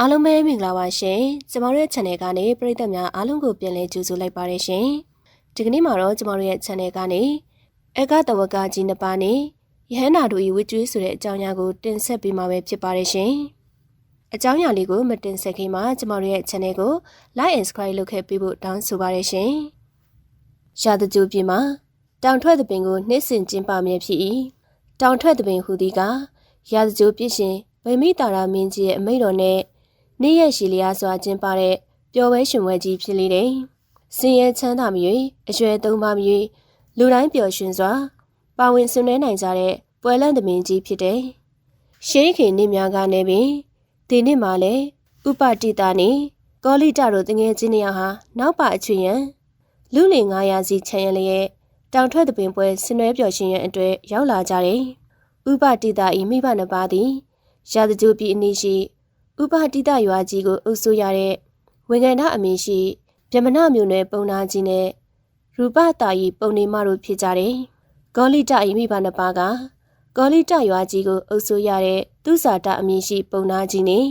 အားလုံးပဲမင်္ဂလာပါရှင်ကျမတို့ရဲ့ channel ကနေပရိသတ်များအားလုံးကိုပြန်လည်ကြိုဆိုလိုက်ပါတယ်ရှင်ဒီကနေ့မှာတော့ကျမတို့ရဲ့ channel ကနေအကတဝကကြီးနှစ်ပါးနဲ့ယဟန္တာတို့၏ဝိကျွေးဆိုတဲ့အကြောင်းအရာကိုတင်ဆက်ပေးမှာပဲဖြစ်ပါတယ်ရှင်အကြောင်းအရာလေးကိုမတင်ဆက်ခင်မှာကျမတို့ရဲ့ channel ကို like and subscribe လုပ်ခဲ့ပေးဖို့တောင်းဆိုပါတယ်ရှင်ရာသကြိုပြည်မှာတောင်ထွက်သပင်ကိုနှိမ့်စင်ကျင်းပမြဲဖြစ်၏တောင်ထွက်သပင်ဟူသည်ကရာသကြိုပြည်ရှင်ဗိမိတာရာမင်းကြီးရဲ့အမိန့်တော်နဲ့နေ့ရက်ရှည်လျားစွာကျင်းပတဲ့ပျော်ပွဲရှင်ပွဲကြီးဖြစ်လေတယ်။စင်ရဲချမ်းသာမရွေအရွယ်သုံးပါမရွေလူတိုင်းပျော်ရွှင်စွာပါဝင်ဆင်နွှဲနိုင်ကြတဲ့ပွဲလန့်သမင်ကြီးဖြစ်တယ်။ရှေးခေတ်နေ့များကနေပင်ဒီနေ့မှလည်းဥပတိတာနဲ့ကောလိတတို့တငယ်ချင်းတွေဟာနောက်ပါအချွေရန်လူလင်900စီချမ်းရလျက်တောင်ထွက်သပင်ပွဲဆင်နွှဲပျော်ရွှင်ရန်အတွက်ရောက်လာကြတယ်။ဥပတိတာ၏မိဘနှစ်ပါးသည်ရာဇကြိုပြည်အနီးရှိဥပတိတရွာကြီးကိုအုပ်စိုးရတဲ့ဝန်ခံအမည်ရှိဗြဟ္မဏမြို့နယ်ပုံနာကြီးနဲ့ရူပတာယီပုံနေမတို့ဖြစ်ကြတယ်။ကောလိတ၏မိဘနှစ်ပါးကကောလိတရွာကြီးကိုအုပ်စိုးရတဲ့သူစာတအမည်ရှိပုံနာကြီးနဲ့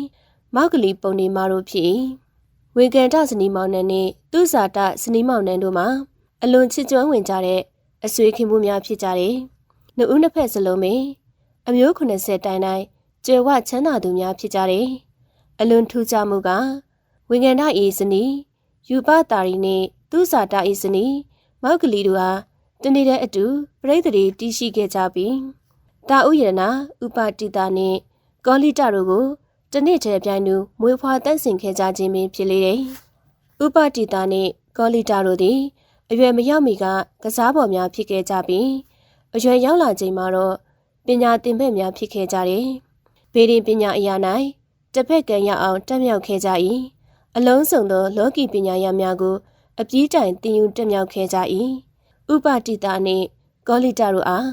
မောက်ကလီပုံနေမတို့ဖြစ်။ဝန်ခံဇနီးမောင်နှံနဲ့သူစာတဇနီးမောင်နှံတို့မှာအလွန်ချစ်ကြွဝင်ကြတဲ့အဆွေခင်မှုများဖြစ်ကြတယ်။နှစ်ဦးနှစ်ဖက်စလုံးပဲအမျိုး80တိုင်တိုင်းကျွယ်ဝချမ်းသာသူများဖြစ်ကြတယ်။အလွန်ထူးခြားမှုကဝန်ခံ၏ဇနီးယူပတာရီနှင့်သူစာတ၏ဇနီးမောက်ကလီတို့ဟာတနေ့တည်းအတူပရိသတ်တီးရှိခဲ့ကြပြီးတာဥယရနာဥပတိတာနှင့်ကောလိတတို့ကိုတနေ့တည်းပြိုင်တူမွေးဖွားတန့်စင်ခဲ့ကြခြင်းပင်ဖြစ်လေတယ်။ဥပတိတာနှင့်ကောလိတတို့သည်အရွယ်မရောက်မီကစားပေါ်များဖြစ်ခဲ့ကြပြီးအရွယ်ရောက်လာချိန်မှာတော့ပညာသင်ဘက်များဖြစ်ခဲ့ကြတယ်။ဘေးရင်ပညာအရာ၌တစ်ဖက်ကရအောင်တက်မြောက်ခဲ့ကြ၏အလုံးစုံသောလောကီပညာရများကိုအပြည့်တိုင်သင်ယူတက်မြောက်ခဲ့ကြ၏ဥပတိတာနှင့်ကောလိတတို့အား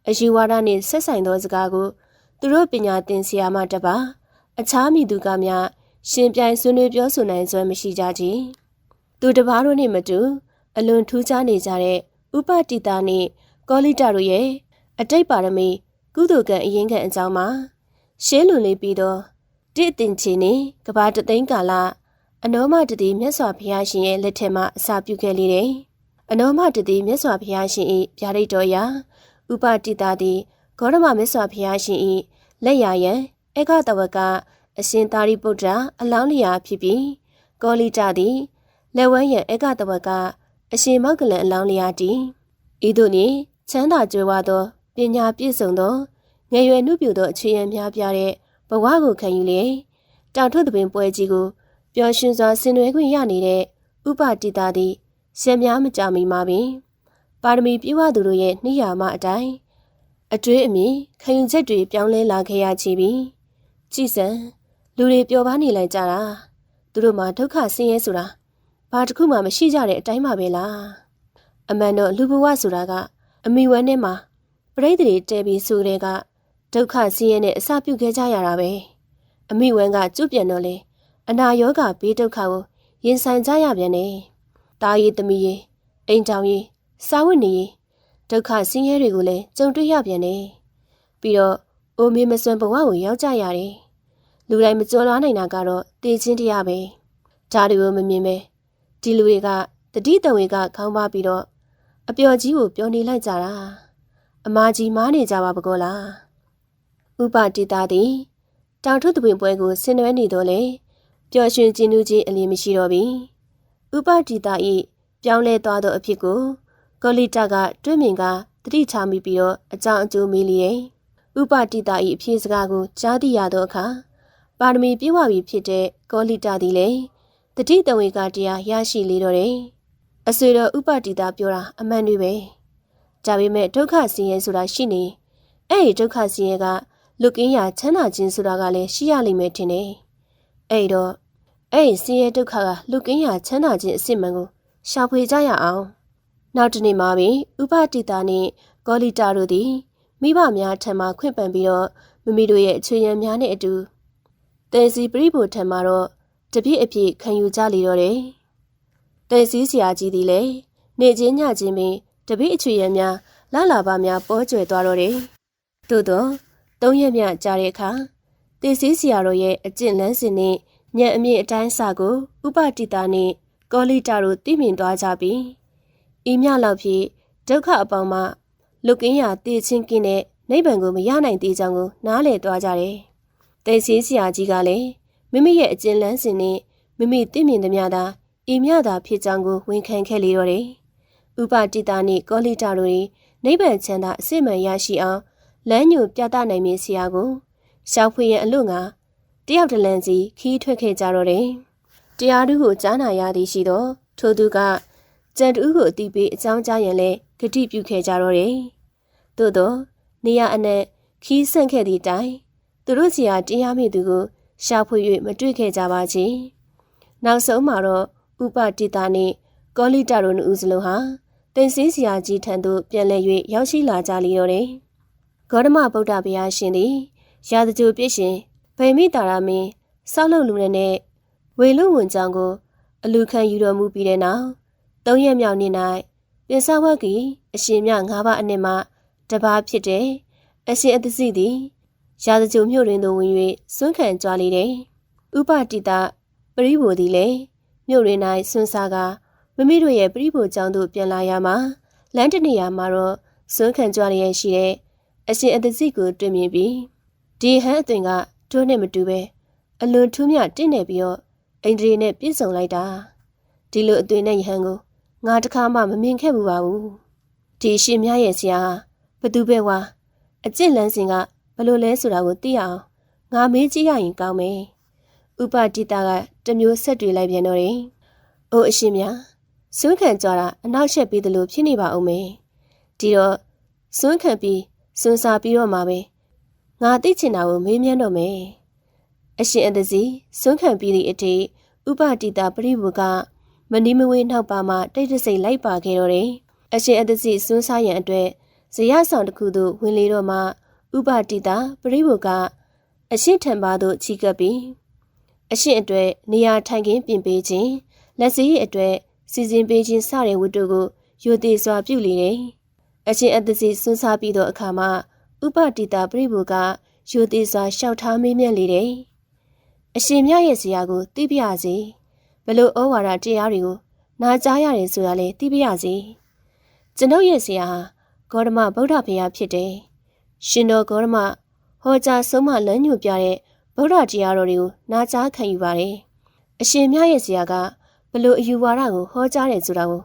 အယူဝါဒနှင့်ဆက်ဆိုင်သောစကားကိုသူတို့ပညာသင်ဆရာမတပါအခြားမိသူကများရှင်ပြိုင်ဆွေးနွေးပြောဆိုနိုင်စွမ်းမရှိကြကြသူတပါးတို့နှင့်မတူအလွန်ထူးခြားနေကြတဲ့ဥပတိတာနှင့်ကောလိတတို့ရဲ့အတိတ်ပါရမီကုသိုလ်ကံအရင်ကံအကြောင်းမှာရှင်းလွန်လေးပြီးတော့တိတင်ချီနေကဘာတသိန်းကာလအနောမတတိမြတ်စွာဘုရားရှင်ရဲ့လက်ထက်မှာအစာပြုခဲ့လေတယ်။အနောမတတိမြတ်စွာဘုရားရှင်၏ဗျာဒိတ်တော်ရာဥပတိတာသည်ဂေါရမမြတ်စွာဘုရားရှင်၏လက်ရယံဧကတဝကအရှင်သာရိပုတ္တရာအလောင်းလျာဖြစ်ပြီးကောလိတသည်လက်ဝဲယံဧကတဝကအရှင်မောက္ကလန်အလောင်းလျာတည်ဤသို့နှင့်ချမ်းသာကြွယ်ဝသောပညာပြည့်စုံသောငယ်ရွယ်နှုပြသောအခြေခံများပြတဲ့ဘဝကိုခံယူလေတောင်ထွက်သပင်ပွဲကြီးကိုပျော်ရွှင်စွာဆင်နွှဲခွင့်ရနေတဲ့ဥပတိတာသည်ရှမ်းများမကြမီမှာပင်ပါရမီပြည့်ဝသူတို့ရဲ့နှိယာမအတိုင်းအတွေ့အမြင်ခံယူချက်တွေပြောင်းလဲလာခဲ့ရချီပြီးကြည်စံလူတွေပျော်ပါနေလိုက်ကြတာသူတို့မှာဒုက္ခဆင်းရဲဆိုတာဘာတစ်ခုမှမရှိကြတဲ့အတိုင်းပါပဲလားအမှန်တော့လူဘဝဆိုတာကအမိဝမ်းထဲမှာပရိသေတွေတဲပြီးဆိုတဲ့ကဒုက္ခဆင်းရဲနဲ့အစပြုခဲ့ကြရတာပဲအမိဝမ်းကကျွပြန်တော့လေအနာရောဂါဘေးဒုက္ခကိုရင်ဆိုင်ကြရပြန်တယ်တာရီသမီးရေအိမ်ကြောင်ရေစာဝတ်နေရေဒုက္ခဆင်းရဲတွေကိုလည်းကြုံတွေ့ရပြန်တယ်ပြီးတော့အိုမေမစွမ်းဘဝကိုရောက်ကြရတယ်လူတိုင်းမကြော်လွားနိုင်တာကတော့တည်ချင်းတရားပဲဒါတွေကိုမမြင်ပဲဒီလူတွေကတတိတဝေကခေါင်းပါပြီးတော့အပျော်ကြီးကိုပျော်နေလိုက်ကြတာအမားကြီးမားနေကြပါဘကောလားဥပတိတာသည်တောင်ထုသပင်ပွဲကိုဆင်နွှဲနေတော့လေပျော်ရွှင်ခြင်းလူချင်းအလင်းမရှိတော့ပြီဥပတိတာ၏ပြောင်းလဲသွားသောအဖြစ်ကိုကောလိတကတွေးမြင်ကတတိချမိပြီးတော့အကြောင်းအကျိုးမေးလျက်ဥပတိတာ၏အဖြစ်စကားကိုကြားသိရသောအခါပါရမီပြည့်ဝပြီဖြစ်တဲ့ကောလိတသည်လည်းတတိတဝေကတရားရရှိလေတော့တယ်အဆွေတော်ဥပတိတာပြောတာအမှန်တွေပဲဒါပေမဲ့ဒုက္ခဆင်းရဲဆိုတာရှိနေအဲ့ဒီဒုက္ခဆင်းရဲကလူကင်းရာချမ်းသာခြင်းဆိုတာကလည်းရှိရလိမ့်မယ်ထင်တယ်အဲ့တော့အဲ့ဒီဆင်းရဲဒုက္ခကလူကင်းရာချမ်းသာခြင်းအစစ်မှန်ကိုရှာဖွေကြရအောင်နောက်တနေ့မှာပင်ဥပတိတာနှင့်ကောလိတတို့သည်မိဘများထံမှခွင့်ပန်ပြီးတော့မိမိတို့ရဲ့အခြေရန်များနဲ့အတူတေစီပရိဘုထံမှာတော့တပြည့်အပြည့်ခံယူကြလေတော့တယ်တေစီဆရာကြီးသည်လည်းနေချင်းညချင်းပင်တပြည့်အခြေရန်များလာလာပါများပေါ်ကျွယ်သွားတော့တယ်သို့တော့3ရက်မြကြာတဲ့အခါတေစီဆရာတော်ရဲ့အကျင့်လန်းစဉ်နဲ့ ညံအမြင့်အတိုင်းစာကိုဥပတိတာနှင့်ကောလိတာတို့သိမြင်သွားကြပြီးဤမြလောက်ဖြင့်ဒုက္ခအပေါင်းမှလွတ်ကင်းရာတည်ချင်းကင်းတဲ့နိဗ္ဗာန်ကိုမရနိုင်သေးကြောင်းကိုနားလည်သွားကြတယ်။တေစီဆရာကြီးကလည်းမိမိရဲ့အကျဉ်းလန်းစဉ်နဲ့မိမိသိမြင်သမျှသာဤမြသာဖြစ်ကြောင်းကိုဝန်ခံခဲ့လေတော့တယ်။ဥပတိတာနှင့်ကောလိတာတို့၏နိဗ္ဗာန်ချမ်းသာအစစ်မှန်ရရှိအောင်လမ်းညွှန်ပြသနိုင်မည်ဆရာကိုရှောက်ဖွေရန်အလို့ငါတယောက်တလန်စီခီးထွက်ခဲ့ကြတော့တယ်။တရားသူကိုကြားနာရသည်ရှိသောထိုသူကကျန်တူကိုအတိပေးအကြောင်းကြားရန်လဲဂတိပြုခဲ့ကြတော့တယ်။သို့သောနေရအနက်ခီးဆန့်ခဲ့သည့်တိုင်သူတို့စီဟာတရားမိသူကိုရှာဖွေ၍မတွေ့ခဲ့ကြပါချေ။နောက်ဆုံးမှာတော့ဥပတိတာနှင့်ကောလိတာတို့နှစ်ဦးစလုံးဟာတင်စည်းဆရာကြီးထံသို့ပြန်လည်၍ရောက်ရှိလာကြလေတော့တယ်။ဂေါတမဗုဒ္ဓဘုရားရှင်သည်ရာဇကြိုပြည့်ရှင်ဗိမိတာရမင်းဆောက်လုပ်လူနဲ့ဝေလူဝန်ကြောင့်ကိုအလူခံယူတော်မူပြီးတဲ့နောက်၃ရက်မြောက်နေ့၌ပြင်စဝတ်ကြီးအရှင်မြ၅ပါးအနက်မှတပါးဖြစ်တဲ့အရှင်အသစီသည်ရာဇကြိုမြို့တွင်သို့ဝင်၍စွန့်ခံကြွလေတယ်။ဥပတိတာပရိဘောသည်လည်းမြို့တွင်၌ဆွန့်စားကမိမိတို့ရဲ့ပရိဘောကျောင်းသို့ပြန်လာရမှာလမ်းတနေရာမှာတော့စွန့်ခံကြွလျက်ရှိတဲ့အရှင်အသစီကိုတွေ့မြင်ပြီးဒီဟန်အသွင်ကတို့နဲ့မတူပဲအလွန်ထူးမြတ်တင့်နေပြီးတော့အိန္ဒြေနဲ့ပြည့်စုံလိုက်တာဒီလိုအသွင်နဲ့ယဟန်ကိုငါတခါမှမမြင်ခဲ့ဘူးပါဘူးဒီရှင်မြရဲ့ဆရာဘသူပဲဝါအကျင့်လန်းစဉ်ကဘလို့လဲဆိုတာကိုသိအောင်ငါမေးကြည့်ရရင်ကောင်းမယ်ဥပတိတာကတမျိုးဆက်တွေ့လိုက်ပြန်တော့တယ်အိုးအရှင်မြစွန့်ခံကြတာအနောက်ရှက်ပြီးသလိုဖြစ်နေပါဦးမယ်ဒီတော့စွန့်ခံပြီးစွန့်စားပြီးတော့မှာပဲငါသိချင်တာကိုမေးမြန်းတော့မယ်အရှင်အသစီစွန့်ခံပြီးသည့်အထိဥပတိတာပရိဘူကမနီးမဝေးနောက်ပါမှတိတ်တဆိတ်လိုက်ပါခဲ့တော့တယ်အရှင်အသစီစွန့်စားရန်အတွက်ဇရဆောင်တစ်ခုသို့ဝင်လေတော့မှဥပတိတာပရိဘူကအရှင်ထံပါသို့ချီကပ်ပြီးအရှင်အတွက်နေရာထိုင်ခင်းပြင်ပေးခြင်းလက်စည်းအတွက်စီစဉ်ပေးခြင်းစတဲ့ဝတ္ထုကိုယူသည်စွာပြုလေတယ်အရှင်အသစီစွန့်စားပြီးတော့အခါမှာဥပတိတာပရိဘူကယူသည်စွာလျှောက်ထားမေးမြန်းလေတယ်အရှင်မြရဲ့ဇရာကိုသိပြရစေဘလို့ဩဝါဒတရားတွေကိုနာကြားရတယ်ဆိုတာလေသိပြရစေကျွန်ုပ်ရဲ့ဇရာဟာဂေါတမဗုဒ္ဓဘုရားဖြစ်တယ်ရှင်တော်ဂေါတမဟောကြားဆုံးမလမ်းညွှန်ပြတဲ့ဗုဒ္ဓတရားတော်တွေကိုနာကြားခံယူပါတယ်အရှင်မြရဲ့ဇရာကဘလို့အယူဝါဒကိုဟောကြားတယ်ဆိုတာကို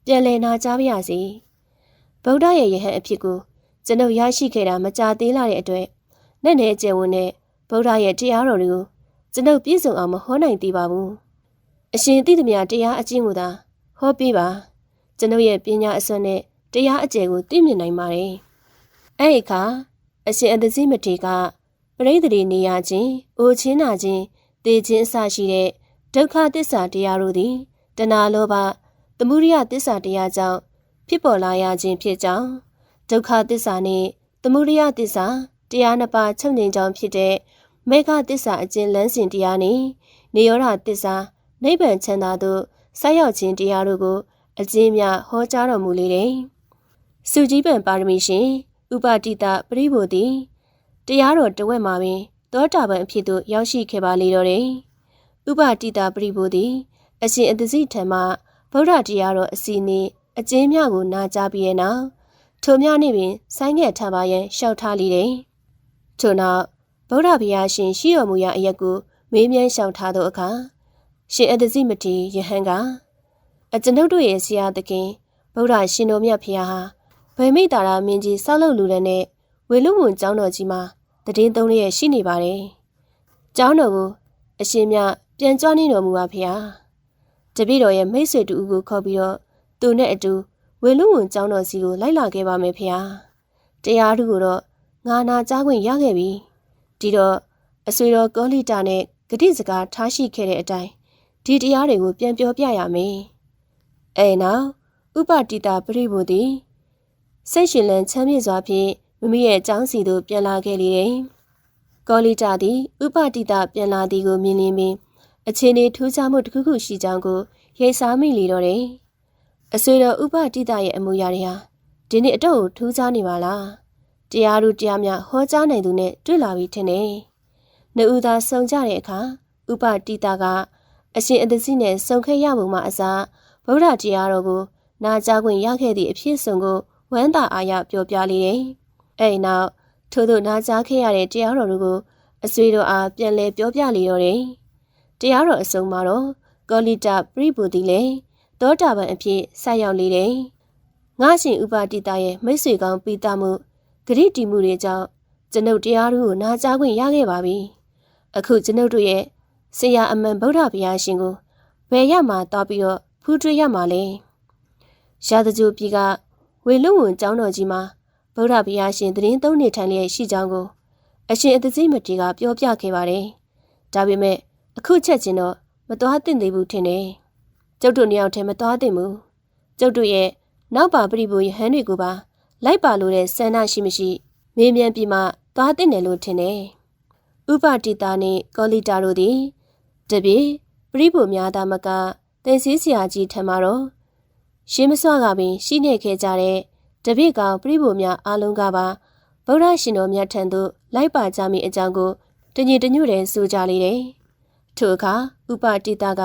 ပြန်လည်နာကြားပြရစေဗုဒ္ဓရဲ့ယဟန်အဖြစ်ကိုကျွန်ုပ်ရရှိခဲ့တာမကြာသေးလာတဲ့အတွက်နဲ့နဲ့ကျယ်ဝန်းတဲ့ဗုဒ္ဓရဲ့တရားတော်တွေကိုကျွန်ုပ်ပြည့်စုံအောင်မဟောနိုင်သေးပါဘူးအရှင်သိသမျှတရားအကျင့်ကိုသာဟောပြပါကျွန်ုပ်ရဲ့ပညာအစွမ်းနဲ့တရားအကျယ်ကိုသိမြင်နိုင်ပါတယ်အဲ့ဒီအခါအရှင်အသစီမထေကပရိသေနေရခြင်းအိုချင်းနာခြင်းသေခြင်းအစရှိတဲ့ဒုက္ခသစ္စာတရားတို့သည်တဏှာလောဘသမုဒိယသစ္စာတရားကြောင့်ဖြစ်ပေါ်လာရခြင်းဖြစ်ကြောင်းဒုက္ခသစ္စာနှင့်သမုဒိယသစ္စာတရားနှစ်ပါးချုပ်ငြိမ်ကြောင်းဖြစ်တဲ့မေဃသစ္စာအကျဉ်းလန်းစဉ်တရားနှင့်နိရောဓသစ္စာနိဗ္ဗာန်ချမ်းသာသို့ဆက်ရောက်ခြင်းတရားတို့ကိုအကျဉ်းများဟောကြားတော်မူလေတယ်။စုကြီးပံပါရမီရှင်ဥပတိတာပရိဘောတိတရားတော်တဝက်မှာပင်သောတာပန်အဖြစ်သို့ရောက်ရှိခဲ့ပါလေတော့တယ်။ဥပတိတာပရိဘောတိအရှင်အသစီထံမှဗုဒ္ဓတရားတော်အစီနှင့်အကျဉ်းများကိုနာကြားပြီးတဲ့နောက်ထိုများနှင့်ပင်ဆိုင်းငံ့ထားပါရန်လျှောက်ထားလေတယ်။ထို့နောက်ဗုဒ္ဓဘုရားရှင်ရှိတော်မူရာအရက်ကိုမေးမြန်းလျှောက်ထားသောအခါရှင်အသစီမထေရဟန်းကအကျွန်ုပ်တို့ရဲ့ဆရာသခင်ဗုဒ္ဓရှင်တော်မြတ်ဖျားဟာဗိမိတာရမင်းကြီးဆောက်လုပ်လူတဲ့နဲ့ဝေလူဝန်ကျောင်းတော်ကြီးမှာတည်င်းသုံးရက်ရှိနေပါတယ်။ကျောင်းတော်ကိုအရှင်မြပြန်ကြွနေတော်မူပါဖျား။တပည့်တော်ရဲ့မိတ်ဆွေတူဦးကိုခေါ်ပြီးတော့သူနဲ့အတူဝေလူဝန်ကျောင်းတော်စီကိုလိုက်လာခဲ့ပါမယ်ဖျား။တရားသူကိုတော့ငါနာကြားခွင့်ရခဲ့ပြီ။ဒီတော့အဆွေတော်ကောလိတာနဲ့ဂတိစကားထားရှိခဲ့တဲ့အတိုင်းဒီတရားတွေကိုပြန်ပြောပြရမယ်။အဲနောက်ဥပတိတာပရိဘောတိစိတ်ရှင်လန်းချမ်းမြေ့စွာဖြင့်မိမိရဲ့ကျောင်းစီသို့ပြန်လာခဲ့လေတယ်။ကောလိတာသည်ဥပတိတာပြန်လာသည်ကိုမြင်လျင်ပင်အခြေအနေထူးခြားမှုတစ်ခုခုရှိကြောင်းကိုရိပ်စားမိလေတော့တယ်။အဆွေတော်ဥပတိတာရဲ့အမူအရာတွေဟာဒီနေ့အတော့ထူးခြားနေပါလား။တရားသူတရားများဟောကြားနိုင်သူနဲ့တွေ့လာပြီထင်တယ်။နှစ်ဦးသာဆုံကြတဲ့အခါဥ ဥပတိတာကအရှင်အတစီနဲ့ဆုံခဲ့ရမှုမှအစားဗုဒ္ဓတရားတော်ကိုနာကြားခွင့်ရခဲ့သည့်အဖြစ်အစုံကိုဝမ်းသာအားရပြောပြလေတယ်။အဲဒီနောက်ထို့သို့နာကြားခဲ့ရတဲ့တရားတော်တို့ကိုအဆွေတော်အားပြန်လည်ပြောပြလေတော့တယ်။တရားတော်အစုံမှာတော့ကောလိတပရိဘူတိလည်းသောတာပန်အဖြစ်ဆက်ရောက်လေတယ်။ငါရှင်ဥပတိတာရဲ့မိတ်ဆွေကောင်းပိတာမှုဂရိတီမှုတွေကြောင့်ကျွန်ုပ်တရားတို့ကိုနာကြားခွင့်ရခဲ့ပါပြီ။အခုကျွန်ုပ်တို့ရဲ့ဆရာအမှန်ဗုဒ္ဓဘုရားရှင်ကိုဘယ်ရမှာတောက်ပြီးတော့ဖူးထွေးရမှာလဲ။ရာဇဂျိုပြည်ကဝေလုံဝန်ကျောင်းတော်ကြီးမှာဗုဒ္ဓဘုရားရှင်သတင်းသုံးနေထိုင်လျက်ရှိကြောင်းကိုအရှင်အတကြီးမတီကပြောပြခဲ့ပါတယ်။ဒါပေမဲ့အခုချက်ချင်းတော့မသွားသင့်သေးဘူးထင်တယ်။ကျုပ်တို့နှစ်ယောက်တည်းမသွားသင့်ဘူး။ကျုပ်တို့ရဲ့နောက်ပါပရိဘောယဟန်တွေကိုပါလိုက်ပါလို့တဲ့ဆန္ဒရှိမရှိမေးမြန်းပြီးမှသွားသင့်တယ်လို့ထင်တယ်။ဥပတိတာနဲ့ကောလိတာတို့သည်တပြေပရိဘောများသားမကသင်္စီဆရာကြီးထံမှာတော့ရှင်းမစွာကပင်ရှိနေခဲ့ကြတဲ့တပည့်ကောင်ပရိဘောများအားလုံးကပါဗုဒ္ဓရှင်တော်မြတ်ထံသို့လိုက်ပါကြမည်အကြောင်းကိုတညီတညွတ်တည်းဆိုကြလေတယ်။ထိုအခါဥပတိတာက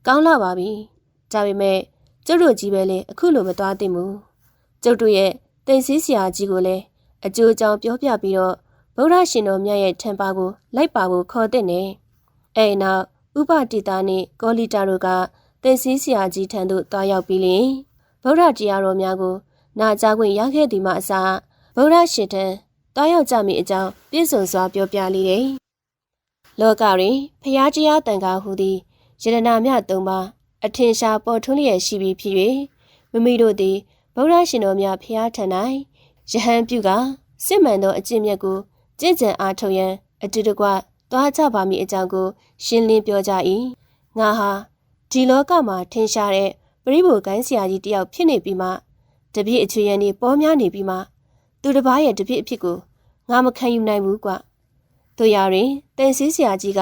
ကောင်းလာပါပြီ။ဒါပေမဲ့ကျုပ်တို့ကြီးပဲလေအခုလိုမသွားသင့်ဘူး။ကျုပ်တို့ရဲ့သင်္စီဆရာကြီးကိုလည်းအကျိုးအကြောင်းပြောပြပြီးတော့ဗုဒ္ဓရှင်တော်မြတ်ရဲ့ထံပါကိုလိုက်ပါဖို့ခေါ်တဲ့နေ။အဲဒီနောက်ဥပတိတာနဲ့ကောလိတာတို့ကသင်္စီဆရာကြီးထံသို့တွားရောက်ပြီးလင်ဗုဒ္ဓတရားတော်များကိုနာကြားခွင့်ရခဲ့သည်မှအစားဗုဒ္ဓရှင်ထံတွားရောက်ကြမည်အကြောင်းပြည့်စုံစွာပြောပြလေတယ်။လောကတွင်ဖျားတရားတန်ခါဟူသည်ယရနာမြသုံးပါအထင်ရှားပေါ်ထွန်းလျက်ရှိပြီးဖြစ်၍မိမိတို့သည်ဗုဒ္ဓရှင်တော်မြတ်ဖျားထံ၌ယဟန်ပြုကစစ်မှန်သောအကျင့်မြတ်ကိုကျင့်ကြံအားထုတ်ရန်အတူတကွသွားကြပါမည်အကြောင်းကိုရှင်းလင်းပြောကြ၏။ငါဟာဒီလောကမှာထင်ရှားတဲ့ပရိဘောဂိုင်းဆရာကြီးတယောက်ဖြစ်နေပြီးမှတပြည့်အချွေရန်နေပေါ်များနေပြီးမှသူတစ်ပါးရဲ့တပြည့်အဖြစ်ကိုငါမခံယူနိုင်ဘူးကွ။တို့ရရင်သင်္စီဆရာကြီးက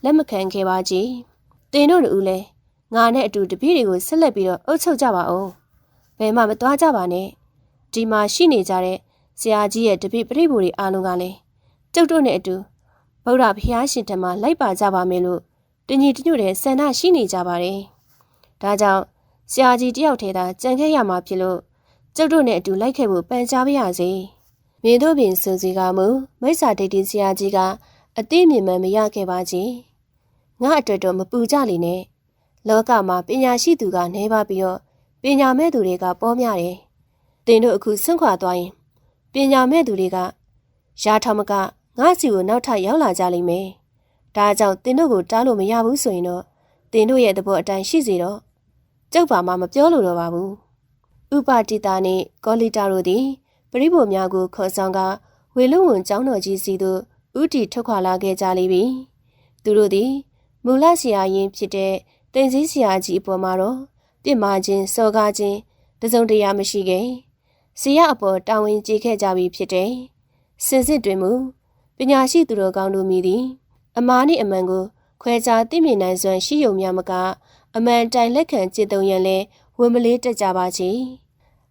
လက်မခံခဲ့ပါကြီး။တင်တို့တို့လည်းငါနဲ့အတူတပြည့်တွေကိုဆက်လက်ပြီးတော့အုပ်ချုပ်ကြပါဦး။ဘယ်မှမသွားကြပါနဲ့။ဒီမှာရှိနေကြတဲ့ဆရာကြီးရဲ့တပြည့်ပရိဘောတွေအားလုံးကလည်းကျုပ်တို့နဲ့အတူဗုဒ္ဓဘုရားရှင်ထံမှာလိုက်ပါကြပါမယ်လို့တညီတညွတ်တဲ့ဆန္ဒရှိနေကြပါတယ်။ဒါကြောင့်ဆရာကြီးတယောက်ထဲသာကြံခဲ့ရမှာဖြစ်လို့ကျုပ်တို့နဲ့အတူလိုက်ခဲ့ဖို့ပန်ကြားပါရစေ။မြင်တို့ပင်စုံစီကမူမိစ္ဆာဒိဋ္ဌိဆရာကြီးကအသိမြင်မှန်မရခဲ့ပါကြီး။ငါအတွက်တော့မပူကြလေနဲ့။လောကမှာပညာရှိသူကနေပါပြီးတော့ပညာမဲ့သူတွေကပေါ်များတယ်။တင်တို့အခုဆွန့်ခွာသွားရင်ပညာမဲ့သူတွေကရာထောင်မကငါ့စီကိုနောက်ထပ်ရောက်လာကြလိမ့်မယ်။ဒါကြောင့်တင်တို့ကိုတားလို့မရဘူးဆိုရင်တော့တင်တို့ရဲ့သဘောအတိုင်းရှိစေတော့ကျုပ်ပါမှမပြောလို့တော့ပါဘူး။ဥပတိတာနဲ့ကောလိတာတို့သည်ပရိဘောများကိုခေါ်ဆောင်ကဝေလုံဝန်ကျောင်းတော်ကြီးစီသို့ဥတီထွက်ခွာလာခဲ့ကြလိမ့်ပြီ။သူတို့သည်မူလဆရာရင်းဖြစ်တဲ့သင်္စီဆရာကြီးအပေါ်မှာတော့ပြစ်မှားခြင်းစော်ကားခြင်းတစုံတရာမရှိခဲ့။ဆရာအပေါ်တာဝန်ကျေခဲ့ကြပြီဖြစ်တယ်။စင်စစ်တွင်မူပညာရှိသူတော်ကောင်းတို့မိသည်အမားနှင့်အမှန်ကိုခွဲခြားသိမြင်နိုင်စွမ်းရှိုံများမကအမှန်တိုင်လက်ခံကျင့်သုံးရန်လဲဝင်မလေးတက်ကြပါချေ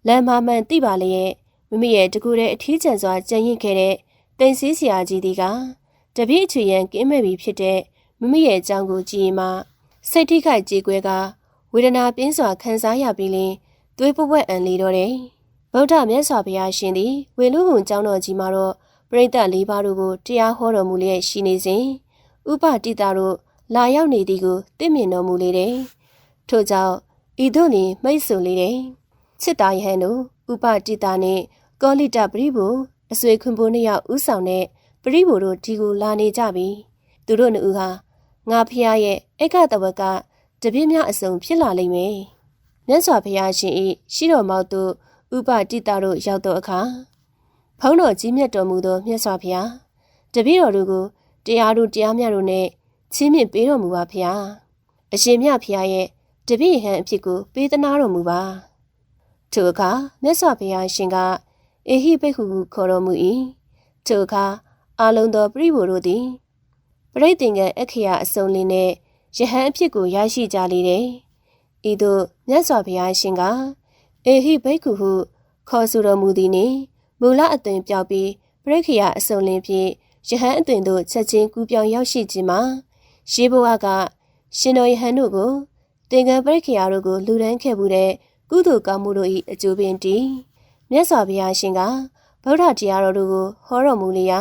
လမ်းမမှန်သိပါလျက်မိမိရဲ့တကူတဲ့အထီးကျန်စွာကြံ့ရင့်ခဲ့တဲ့သင်္စီဆရာကြီးဒီကတပြည့်အချွေရန်ကင်းမဲ့ပြီဖြစ်တဲ့မိမိရဲ့အကြောင်းကိုကြည်ရင်မှစိတ်ထိခိုက်ကြေကွဲကဝေဒနာပြင်းစွာခံစားရပြီးလင်သွေးပွက်ပွက်အံလေတော့တယ်ဗုဒ္ဓမြတ်စွာဘုရားရှင်သည်ဝေလူဝန်ကျောင်းတော်ကြီးမှာတော့ပရိသတ်၄ပါးတို့ကိုတရားဟောတော်မူလျက်ရှိနေစဉ်ဥပတိတာတို့လာရောက်နေသည်ကိုသိမြင်တော်မူလေတယ်။ထို့ကြောင့်ဤသို့လင်မိတ်ဆွေလေတယ်။ချစ်သားယဟန်တို့ဥပတိတာနှင့်ကောလိတပရိဘောအဆွေခွန်ဘိုးနှစ်ယောက်ဥဆောင်တဲ့ပရိဘောတို့ဒီကိုလာနေကြပြီ။သူတို့နှစ်ဦးဟာငါဖျားရဲ့ဧကတဝကတပြည့်များအစုံဖြစ်လာလိမ့်မယ်။မြတ်စွာဘုရားရှင်၏ရှိတော်မောက်သို့ဥပတိတာတို့ရောက်သောအခါဖုံးတော်ကြီးမြတ်တော်မူသောမြတ်စွာဘုရားတပည့်တော်တို့ကိုတရားတို့တရားမြတ်တို့နဲ့ချင်းမြင့်ပေးတော်မူပါဖျားအရှင်မြတ်ဖျားရဲ့တပည့်ဟန်အဖြစ်ကိုပေးသနာတော်မူပါထိုအခါမြတ်စွာဘုရားရှင်ကအေဟိပိက္ခုကိုခေါ်တော်မူ၏ထိုအခါအာလုံးသောပရိဘောတို့သည်ပရိသင်္ကအခရာအစုံလင်းနဲ့ယဟန်အဖြစ်ကိုရရှိကြလေတယ်ဤသို့မြတ်စွာဘုရားရှင်ကအေဟိပိက္ခုဟုခေါ်ဆိုတော်မူသည်နှင့်မူလအသွင်ပြောက်ပြီးပရိခရာအစုံလင်းဖြင့်ယဟန်အသွင်သို့ချက်ချင်းကူးပြောင်းရောက်ရှိခြင်းမှာ ရှေးဘဝကရှင်တော်ယဟန်တို့ကိုတင်ကန်းပရိခရာတို့ကိုလူဒန်းခဲ့မှုတဲ့ကုသိုလ်ကောင်းမှုတို့၏အကျိုးပင်တည်မြတ်စွာဘုရားရှင်ကဗုဒ္ဓတရားတော်တို့ကိုဟောတော်မူလျာ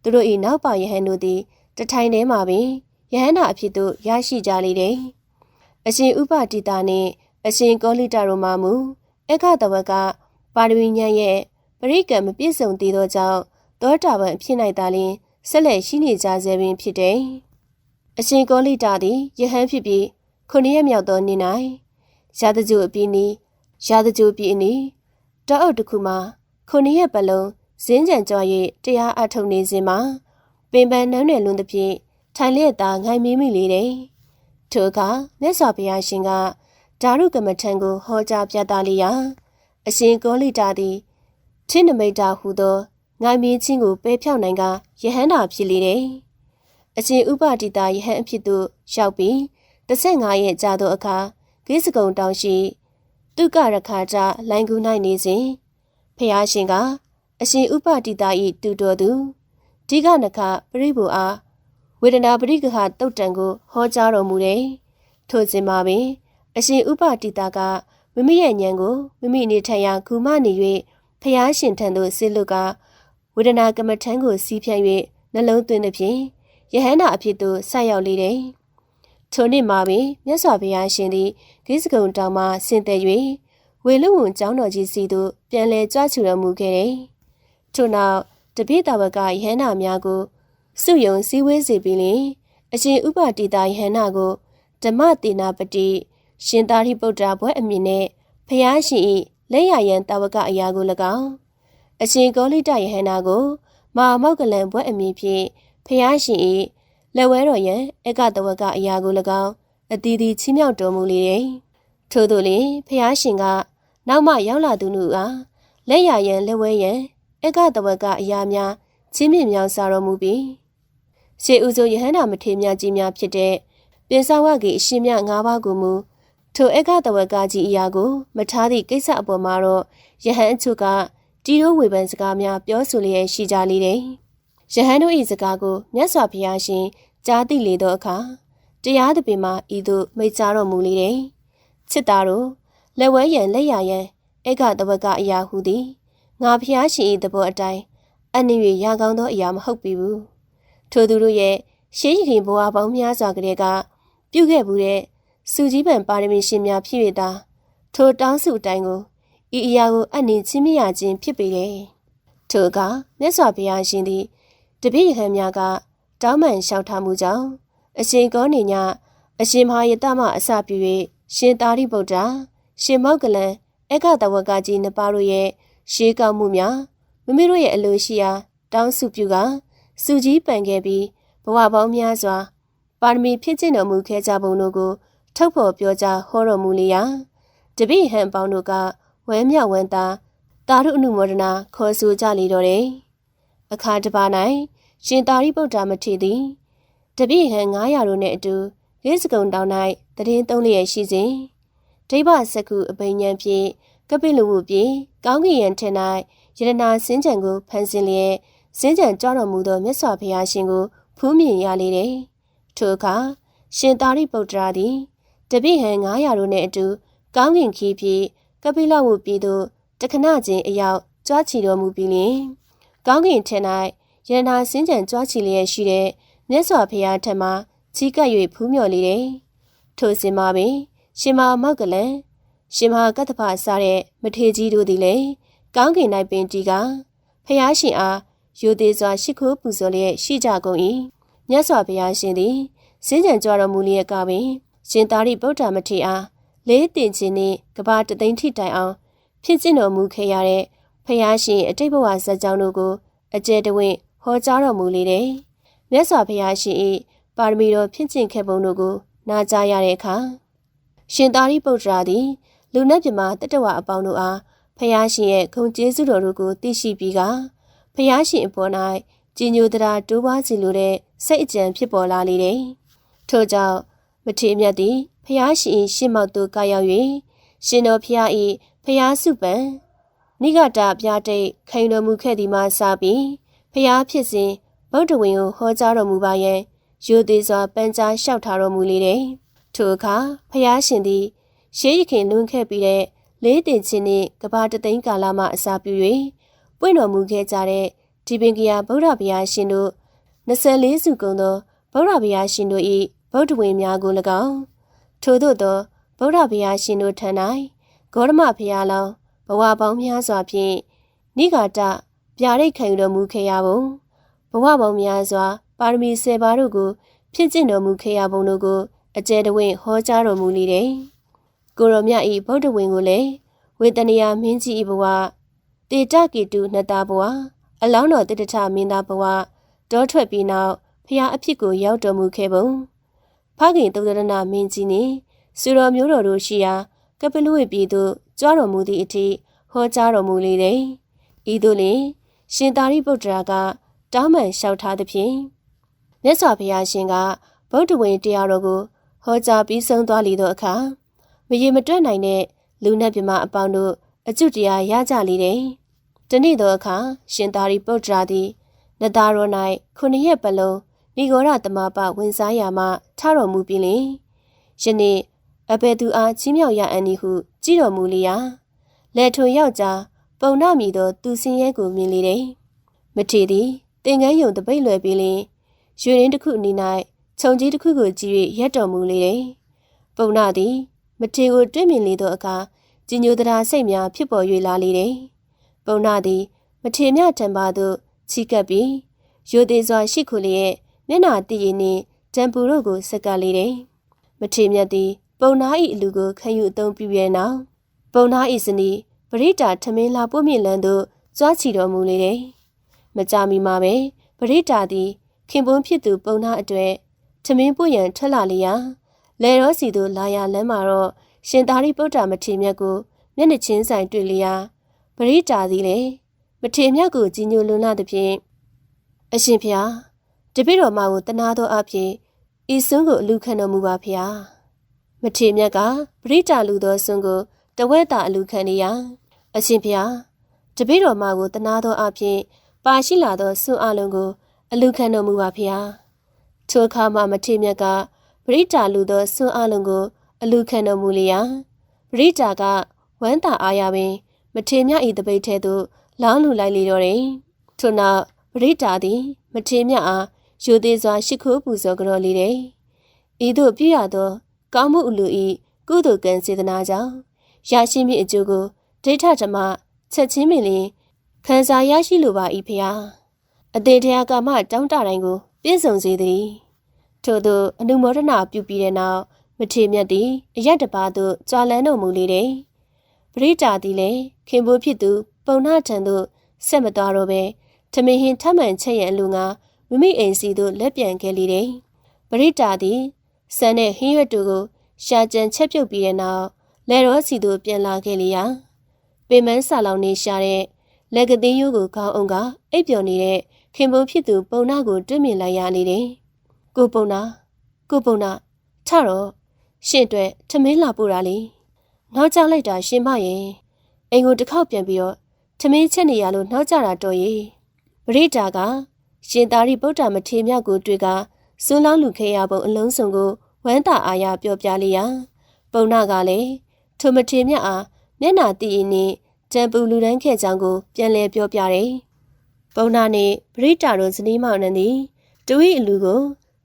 သူတို့၏နောက်ပါယဟန်တို့သည်တထိုင်ထဲမှာပင်ယဟန္တာအဖြစ်သို့ရရှိကြလေတယ်အရှင်ဥပတိတာနှင့်အရှင်ကောလိတတို့မှမူအခတဝကပါရမီဉာဏ်ရဲ့ပရိကံမပြည့်စုံသေးသောကြောင့်သောတာပန်အဖြစ်၌သာလျှင်ဆက်လက်ရှိနေကြဆဲပင်ဖြစ်တယ်အရှင်ကောလိတသည်ယဟန်ဖြစ်ပြီး9 ရက်မြောက်သောနေ့၌ရာဇဂျိုအပြီးနီးရာဇဂျိုပြည်အနီးတောအုပ်တစ်ခုမှာ9 ရက်ပတ်လုံးဇင်းကြံကြွ၍တရားအထုတ်နေစဉ်မှာပင်ပန်းနှမ်းနယ်လွန်းသဖြင့်ထိုင်လျက်သာငိုင်မီးမိလေတယ်ထိုအခါမြတ်စွာဘုရားရှင်ကဓာရုကမ္မထံကိုဟောကြားပြသလျက်အရှင်ကောလိတသည်ထင်းနမိတ်တာဟူသောငိုင်မီးချင်းကိုပယ်ဖြောက်နိုင်ကယဟန္တာဖြစ်လေတယ်အရှင်ဥပတိတာယဟန်အဖြစ်သို့ရောက်ပြီး15 ရက်ကြာသောအခါဂိစကုံတောင်ရှိတုကရခါကြလိုင်ကူ၌နေစဉ်ဖျားရှင်ကအရှင်ဥပတိတာ၏တူတော်သူဒီကနခပရိဘူအားဝေဒနာပရိကခတုတ်တံကိုဟောကြားတော်မူတယ်ထို့စဉ်မှာပင်အရှင်ဥပတိတာကမိမိရဲ့ဉာဏ်ကိုမိမိနေထိုင်ရာကူမနေ၍ဖျားရှင်ထံသို့ဆင်းလွတ်ကဝေဒနာကမ္မထံကိုစီးဖြန့်၍နှလုံးသွင်းသည်ဖြင့်ယဟန္တာအဖြစ်သို့ဆက်ရောက်လေတယ်ထိုနေ့မှာပင်မြတ်စွာဘုရားရှင်သည်ဂိစကုံတောင်မှဆင်းသက်၍ဝေလူဝန်ကျောင်းတော်ကြီးစီသို့ပြန်လည်ကြွချူတော်မူခဲ့တယ်ထို့နောက်တပိတဝကယဟန္တာများကိုစုယုံစည်းဝေးစေပြီးလျှင်အရှင်ဥပတိတာယဟန္တာကိုဓမ္မတေနာပတိရှင်သာရိပုတ္တရာဘွဲ့အမည်နှင့်ဖျားရှင်၏လက်ရယံတဝကအရာကို၎င်းအရှင်ကောလိတယဟန္တာကိုမဟာမောက္ကလံဘွဲ့အမည်ဖြင့်ဖျားရှင်၏လက်ဝဲတော်ယံဧကတဝကအရာကို၎င်းအတီးတီချီးမြှောက်တော်မူလေတယ်ထို့သောလျှင်ဖျားရှင်ကနောက်မှရောက်လာသူတို့အားလက်ရယံလက်ဝဲယံဧကတဝကအရာများချီးမြှင့်မြောက်စားတော်မူပြီးရှေးဥစွယဟန္တာမထေရကြီးများဖြစ်တဲ့ပြင်စဝကေအရှင်မြတ်5 ပါးကိုမူထိုဧကတဝကကြီးအရာကိုမထားသည့်ကိစ္စအပေါ်မှာတော့ယဟန်အချို့ကတီးရိုးဝေဖန်စကားများပြောဆိုလျက်ရှိကြလေတယ်ယဟန်တို့၏စကားကိုမြတ်စွာဘုရားရှင်ကြားသိလေသောအခါတရားသဖြင့်မှဤသို့မိတ်ကြားတော်မူလေတယ်ချစ်သားတို့လက်ဝဲရန်လက်ရယံဧကတဝကအရာဟုသည်ငါဘုရားရှင်၏သဘောအတိုင်းအနှင့်၍ရာကောင်းသောအရာမဟုတ်ပြီဘူးထိုသူတို့ရဲ့ရှေးရင်ဘဝပေါင်းများစွာကလေးကပြုခဲ့မှုတဲ့စုကြီးပံပါရမီရှင်များဖြစ်၍သာထိုတောင်းစုအတိုင်းကိုဤအရာကိုအနှင့်ချင်းမြရခြင်းဖြစ်ပေတယ်ထိုအခါမြတ်စွာဘုရားရှင်သည်တပည့်ရဟန်းများကတောင်းပန်လျှောက်ထားမှုကြောင့်အရှင်ကောနေညအရှင်မဟာယတမအစပြု၍ရှင်သာရိပုတ္တရာရှင်မောက္ကလံဧကတဝကကြီး2 ပါးတို့ရဲ့ရှေးကောင်းမှုများမိမိတို့ရဲ့အလိုရှိရာတောင်းစုပြုကစုကြီးပန်ခဲ့ပြီးဘဝပေါင်းများစွာပါရမီဖြစ်ကျင့်တော်မူခဲ့ကြပုံတို့ကိုထုတ်ဖော်ပြောကြားဟောတော်မူလျာတပည့်ဟန်ပေါင်းတို့ကဝဲမြောက်ဝမ်းသာတာရုအနုမောဒနာခေါ်ဆိုကြလေတော့တယ်အခါတစ်ပါး၌ရှင်သာရိပုတ္တရာမထေရသည်တပည့်ဟန်900တို့နှင့်အတူဂိစကုံတောင်၌တည်င်းသုံးလျက်ရှိစဉ်ဒိဗ္ဗစက္ခုအဘိညာဉ်ဖြင့်ကပိလဝုပြေကောင်းကင်ယံထင်၌ယရနာစင်ကြံကိုဖန်ဆင်းလျက်စင်ကြံကြွတော်မူသောမြတ်စွာဘုရားရှင်ကိုဖူးမြင်ရလေတယ်ထိုအခါရှင်သာရိပုတ္တရာသည်တပည့်ဟန်900တို့နှင့်အတူကောင်းကင်ခီးဖြင့်ကပိလဝုပြေသို့တခဏချင်းအရောက်ကြွချီတော်မူပြီးလျှင်ကောင်းကင်ထင်၌ယရနာစင်ကြံကြွချီလျက်ရှိတဲ့မြတ်စွာဘုရားထံမှချီးကပ်၍ဖူးမြော်လေတယ်ထိုစဉ်မှာပင်ရှင်မမောက္ကလံရှင်မကတ္တဖစားတဲ့မထေရကြီးတို့သည်လည်းကောင်းကင်၌ပင်တီးကဖျားရှင်အားရိုသေစွာရှိခိုးပူဇော်လျက်ရှိကြကုန်၏မြတ်စွာဘုရားရှင်သည်စင်ကြံကြွတော်မူလျက်ကပင်ရှင်သာရိပုတ္တရာမထေရအားလေးတင်ခြင်းနှင့်ကဘာတသိန်းထိတိုင်အောင်ဖြစ်ကျင့်တော်မူခဲ့ရတဲ့ဖျားရှင်အတိတ်ဘဝဇာတ်ကြောင်းတို့ကိုအကျယ်တဝင့်ဟောကြားတော်မူလေတယ်မြတ်စွာဘုရားရှင်၏ပါရမီတော်ဖြစ်ကျင့်ခဲ့ပုံတို့ကိုနာကြားရတဲ့အခါရှင်သာရိပုတ္တရာသည်လူနတ်မြမတတ္တဝအပေါင်းတို့အားဖျားရှင်ရဲ့ဂုဏ်ကျေးဇူးတော်တို့ကိုသိရှိပြီးကဖျားရှင်အပေါ်၌ကြည်ညိုတရားတိုးပွားစီလိုတဲ့စိတ်အကြံဖြစ်ပေါ်လာလေတယ်ထို့ကြောင့်မထေရမြတ်သည်ဖျားရှင်ရှေ့မှောက်သို့ကာရောက်၍ရှင်တော်ဖျား၏ဖျားစုပံနိဂတပြားတိတ်ခိုင်တော်မူခဲ့သည်မှစပြီးဖျားဖြစ်စဉ်ဗုဒ္ဓဝင်ကိုဟောကြားတော်မူပါယံ ရိုသေစွာပန်းကြားလျှောက်ထားတော်မူလေတယ်။ထိုအခါဖျားရှင်သည်ရှေးရခင်လွန်ခဲ့ပြီးတဲ့လေးတင်ချင်းနှင့်ကဘာတသိန်းကာလမှအစာပြု၍ပွင့်တော်မူခဲ့ကြတဲ့ဒီပင်ကရာဗုဒ္ဓဘုရားရှင်တို့24စုကုန်သောဗုဒ္ဓဘုရားရှင်တို့၏ဗုဒ္ဓဝင်များကို၎င်းထို့သောသောဗုဒ္ဓဘုရားရှင်တို့ထံ၌ဂေါရမဘုရားလောင်းဘဝပေါင်းများစွာဖြင့်နိဂါတပြာရိတ်ခံတော်မူခဲ့ရပုံဘဝပေါင်းများစွာပါရမီ10ပါးတို့ကိုဖြစ်ကျင့်တော်မူခဲ့ရပုံတို့ကိုအကျယ်တဝင့်ဟောကြားတော်မူလေတယ်။ကိုရောမြတ်၏ဗုဒ္ဓဝင်ကိုလည်းဝေတနိယမင်းကြီး၏ဘဝတေတကေတုနှစ်သားဘဝအလောင်းတော်တေတထမင်းသားဘဝတောထွက်ပြီးနောက်ဖျားအဖြစ်ကိုရောက်တော်မူခဲ့ပုံဖခင်သုဒ္ဓရဏမင်းကြီးနှင့်စုတော်မျိုးတော်တို့ရှိရာကပလူဝေပြည်သို့ကြွတော်မူသည့်အထိဟောကြားတော်မူလေတယ်။ဤသို့လျှင်ရှင်သာရိပုတ္တရာကတောင်းပန်လျှောက်ထားသဖြင့်မြတ်စွာဘုရားရှင်ကဗုဒ္ဓဝင်တရားတော်ကိုဟောကြားပြီးဆုံးသွားလေသောအခါမရေမတွက်နိုင်တဲ့လူနတ်မြမအပေါင်းတို့အကျုတရားရကြလေတယ်။တနေ့သောအခါရှင်သာရိပုတ္တရာသည်နတ်သားတော်၌9ရက်ပတ်လုံးနိဂောဓသမပဝင်စားရာမှထတော်မူပြီးလျှင်ယနေ့အဘယ်သူအားချီးမြှောက်ရအံ့နည်းဟုကြည်တော်မူလျာလက်ထွန်ယောက်ျားပုံနာမည်သောသူစင်းရဲကိုမြင်လေတယ်။မထေသည်တင်ငန်းယုံတပိတ်လွယ်ပြီးလျှင်ရွှေရင်းတစ်ခုအနီး၌ခြုံကြီးတစ်ခုကိုကြည့်၍ရက်တော်မူလေတယ်။ပုံနာသည်မထေကိုတွေ့မြင်လေသောအခါကြည်ညိုသရာစိတ်များဖြစ်ပေါ်၍လာလေတယ်။ပုံနာသည်မထေမြထံပါသို့ချီကပ်ပြီးရိုသေစွာရှိခိုလျက်မျက်နှာတည်ရည်နှင့်တံပူတို့ကိုဆက်ကပ်လေတယ်။မထေမြတ်သည်ပုံနာ၏အလူကိုခံယူအသုံးပြုရနောက်ပုံနာ၏ဇနီးပရိတာထမင်းလာပို့မြင့်လန်းသို့ကြွားချီတော်မူလေတယ်။မကြမီမှာပဲပရိတာသည်ခင်ပွန်းဖြစ်သူပုံနာအတွက်ထမင်းပို့ရန်ထွက်လာလျာလေရောစီသို့လာရလမ်းမှာတော့ရှင်သာရိပုတ္တရာမထေမြတ်ကိုမျက်နှာချင်းဆိုင်တွေ့လျာပရိတာသည်လည်းမထေမြတ်ကိုကြီးညိုလွန်လာသည်ဖြင့်အရှင်ဖျားတပည့်တော်မကိုတနာသောအဖြစ်ဤစွန်းကိုအလူခံတော်မူပါဖျားမထေမြတ်ကပရိတာလူသောစွန်းကိုတဝဲတာအလူခံနေရာအရှင်ဖျားတပည့်တော်မကိုတနာသောအဖြစ်ပါရှိလာသောစွန်းအလုံးကိုအလူခံတော်မူပါဖျားထိုအခါမှမထေမြတ်ကပရိတာလူသောစွန်းအလုံးကိုအလူခံတော်မူလျာပရိတာကဝမ်းသာအားရပင်မထေမြတ်၏တပိတ်ထဲသို့လောင်းလူလိုက်လေတော့တယ်ထို့နောက်ပရိတာသည်မထေမြတ်အားရိုသေစွာရှိခိုးပူဇော်ကြော်လေတယ်ဤသို့ပြရသောကောင်းမှုအလူ၏ကုသိုလ်ကံစေတနာကြောင့်ရရှိမည့်အကျိုးကိုဒိဋ္ဌဓမ္မချက်ချင်းပင်လျင်ခံစားရရှိလိုပါ၏ဖျားအတေတရားကာမတောင်းတတိုင်းကိုပြည့်စုံစေသည်ထို့သောအနုမောဒနာပြုပြီးတဲ့နောက်မထေမြတ်သည်အယက်တပါးသို့ကြွာလန်းတော်မူလေတယ်ပရိတာသည်လည်းခင်ပွန်းဖြစ်သူပုံနာထံသို့ဆက်မသွားတော့ပဲထမင်းဟင်းထမှန်ချက်ရန်အလိုငါမိမိအိမ်စီသို့လက်ပြန်ခဲ့လေတယ်ပရိတာသည်ဆန်တဲ့ဟင်းရွက်တို့ကိုရှာကြံချက်ပြုတ်ပြီးတဲ့နောက်လက်တော်စီသို့ပြန်လာခဲ့လျာပင်မန်းဆာလောင်နေရှာတဲ့လက်ကသေးရိုးကိုခေါင်းအောင်ကအိပ်ပျော်နေတဲ့ခင်ပွန်းဖြစ်သူပုံနာကိုတွေ့မြင်လိုက်ရလေတယ်ကိုပုံနာထတော့ရှင့်အတွက်ထမင်းလာပို့တာလေနောက်ကျလိုက်တာရှင်မရဲ့အိမ်ကိုတစ်ခေါက်ပြန်ပြီးတော့ထမင်းချက်နေရလို့နောက်ကျတာတော့ရေပရိတာကရှင်သာရိပုတ္တမထေမြတ်ကိုတွေ့ကစွန်းလောင်းလူခဲရပုံအလုံးစုံကိုဝမ်းသာအားရပြောပြလျာပုံနာကလည်းထိုမထေမြတ်အားမျက်နှာတည်ရည်နှင့်တံပူလူတန်းခဲ့ကြောင်းကိုပြန်လည်ပြောပြတယ်ပုံနာနှင့်ပရိတာတို့ဇနီးမောင်နှံသည်တူ၏အလူကို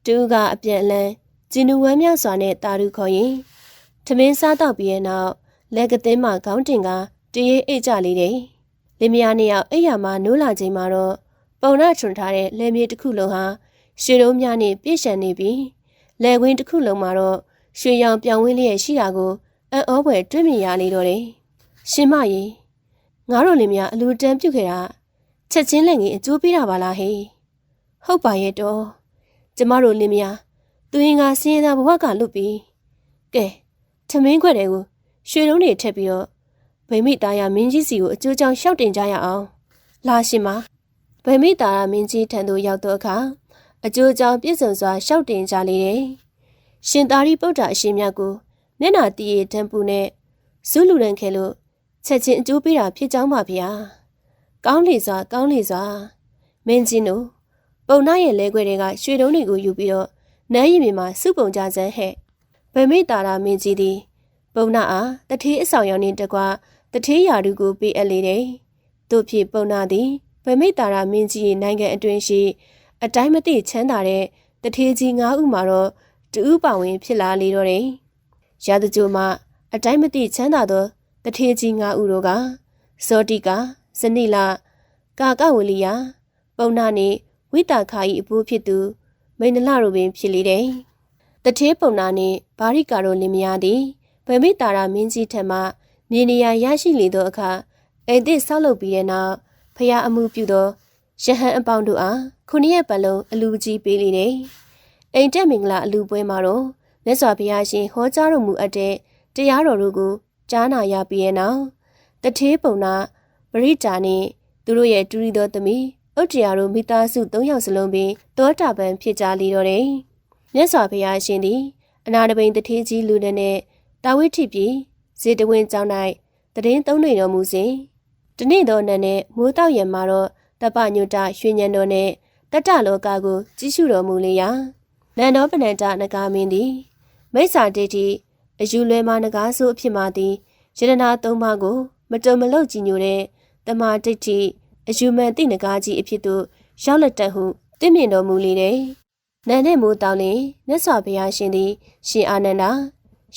တူကအပြန်အလှန်ဂျင်းနူဝမ်းမြောက်စွာနဲ့တာရုခေါ်ရင်ထမင်းစားတော့ပြီးရဲ့နောက်လက်ကသင်းမှခေါင်းတင်ကတရေအိတ်ကြလေတယ်လင်မယားနှစ်ယောက်အိယာမှာနိုးလာချိန်မှာတော့ပုံနာထွန်ထားတဲ့လယ်မြေတစ်ခုလုံးဟာရွှေလုံးများနဲ့ပြည့်ရှံနေပြီးလယ်ကွင်းတစ်ခုလုံးမှာတော့ရွှေရောင်ပြောင်ဝင်းလျက်ရှိတာကိုအံ့ဩဖွယ်တွေ့မြင်ရလေတော့တယ်ရှင်မကြီးငါတို့လင်မယားအလူတန်းပြုတ်ခဲ့တာချက်ချင်းလက်ငယ်အကျိုးပေးတာပါလားဟေးဟုတ်ပါရဲ့တော့ကျမတို့လင်မယားသူရင်ကစင်းရဲသားဘဝကလွတ်ပြီးကဲထမင်းခွက်တွေကိုရွှေလုံးတွေထည့်ပြီးတော့ဗိမိသားရမင်းကြီးစီကိုအကျိုးကြောင့်ရှောက်တင်ကြရအောင်လာရှင်မဗိမိသားရမင်းကြီးထံသို့ရောက်တော့အခါအကျိုးကြောင့်ပြည့်စုံစွာရှောက်တင်ကြလေတယ်ရှင်သာရိပုတ္တရာအရှင်မြတ်ကိုမျက်နှာတည်ရတံပူနဲ့ဇုလူရန်ခဲလို့ချက်ချင်းအကျိုးပေးတာဖြစ်ကြောင်းပါဗျာကောင်းလေစွာမင်းကြီးတို့ပုံနာရဲ့လဲခွဲတွေကရွှေတုံးတွေကိုယူပြီးတော့ နန်းရင်မှာစုပုံကြစမ်းဟဲ့ဗမိတာရာမင်းကြီးသည်ပုံနာအားတထေးအဆောင်ရောက်နှင့်တကွတထေးရာထူးကိုပေးအပ်လေတယ်တို့ဖြစ်ပုံနာသည်ဗမိတာရာမင်းကြီး၏နိုင်ငံအတွင်းရှိအတိုင်းမသိချမ်းသာတဲ့တထေးကြီး9ဦးမှာတော့တူဦးပါဝင်ဖြစ်လာလေတော့တယ်ရာဇကြိုမှအတိုင်းမသိချမ်းသာသောတထေးကြီး9ဦးတို့ကဇောတိကာဇနိလကာကဝလီယာပုံနာနှင့်ဝိတာခာ၏အဖိုးဖြစ်သူမိန်နလတို့ပင်ဖြစ်လေတယ်တထေးပုံနာနှင့်ဘာရိကာတို့လင်မယားသည်ဗမိတာရာမင်းကြီးထံမှမြေနေရာရရှိလေသောအခါအိမ်သစ်ဆောက်လုပ်ပြီးတဲ့နောက်ဖျားအမှုပြုသောရဟန်းအပေါင်းတို့အား9ရက်ပတ်လုံးအလူကြီးပေးလေတယ်အိမ်တက်မင်္ဂလာအလူပွဲမှာတော့မြတ်စွာဘုရားရှင်ဟောကြားတော်မူအပ်တဲ့တရားတော်တို့ကိုကြားနာရပြီးတဲ့နောက်တထေးပုံနာပရိတာနှင့်သူတို့ရဲ့တူရီသောသမီးဥတ္တရာတို့မိသားစု3ယောက်စလုံးပင်တောတာပန်ဖြစ်ကြလေတော့တယ်မြတ်စွာဘုရားရှင်သည်အနာတပိန်တထေးကြီးလူနဲ့တာဝိထိပြည်ဇေတဝင်းကျောင်း၌တည်င်းသုံးနေတော်မူစဉ်တနေ့သောနံနဲ့မိုးတောက်ရံမှာတော့တပညုတရွှေညံတော်နဲ့တတလောကကိုကြီးစုတော်မူလေရာနန္ဒောပနန္တနဂါမင်းသည်မိစ္ဆာဒိဋ္ဌိအယူလွဲမှာနဂါဆိုအဖြစ်မှသည်ယတနာ3ပါးကိုမတုံမလုတ်ကြည်ညိုတဲ့တမာဒိဋ္ဌိအယူမှန်သိနဂါကြီးအဖြစ်သို့ရောက်လက်တတ်ဟုတင့်မြင်တော်မူလေတယ်နန္ဒေမိုးတောက်လင်မြတ်စွာဘုရားရှင်သည်ရှင်အာနန္ဒာ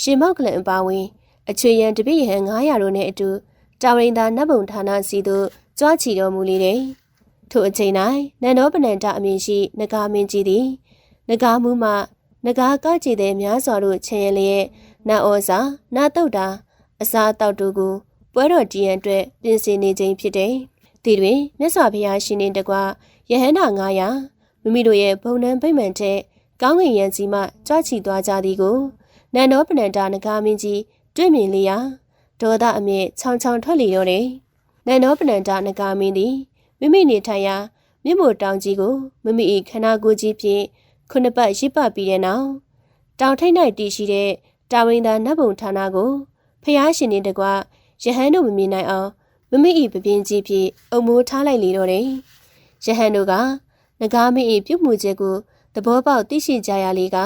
ရှင်မောက္ကလန်အပါဝင်အချွေရန်တပိယဟန်900တို့နှင့်အတူတာဝရိန္ဒာနတ်ဘုံဌာနစီသို့ကြွားချီတော်မူလေတယ်ထို့အချိန်၌နန္ဒောပနန္တအမည်ရှိနဂါမင်းကြီးသည်နဂါမှုမှနဂါကကြည်တဲ့များစွာတို့ချင်ရလျက်နာဩဇာနာတုတ်တာအစာတောက်တို့ကိုပွဲတော်တည်ရန်အတွက်ပြင်ဆင်နေခြင်းဖြစ်တယ်ဒီတွင်မြတ်စွာဘုရားရှင်နှင့်တကွယဟန္တာ900မိမိတို့ရဲ့ဘုံနှံဗိမှန်တဲ့ကောင်းကင်ယံစီမှကြွားချီသွားကြသည်ကိုနန္ဒောပနန္တနဂါမင်းကြီးတွေ့မြင်လျာဒေါသအမျက်ချောင်းချောင်းထွက်လေတော့တယ်နန္ဒောပနန္တနဂါမင်းသည်မိမိနေထိုင်ရာမြင့်မို့တောင်ကြီးကိုမိမိ၏ခန္ဓာကိုယ်ကြီးဖြင့်9ပတ်ရစ်ပတ်ပြီးတဲ့နောက်တောင်ထိပ်၌တည်ရှိတဲ့တာဝိန္ဒာနတ်ဘုံဌာနကိုဖျားရှင်နှင့်တကွယဟန်တို့မမြင်နိုင်အောင်မိမိ၏ပပင်းကြီးဖြင့်အုံမိုးထားလိုက်လေတော့တယ်ယဟန်တို့ကနဂါမင်း၏ပြုမှုချက်ကိုသဘောပေါက်သိရှိကြရလေက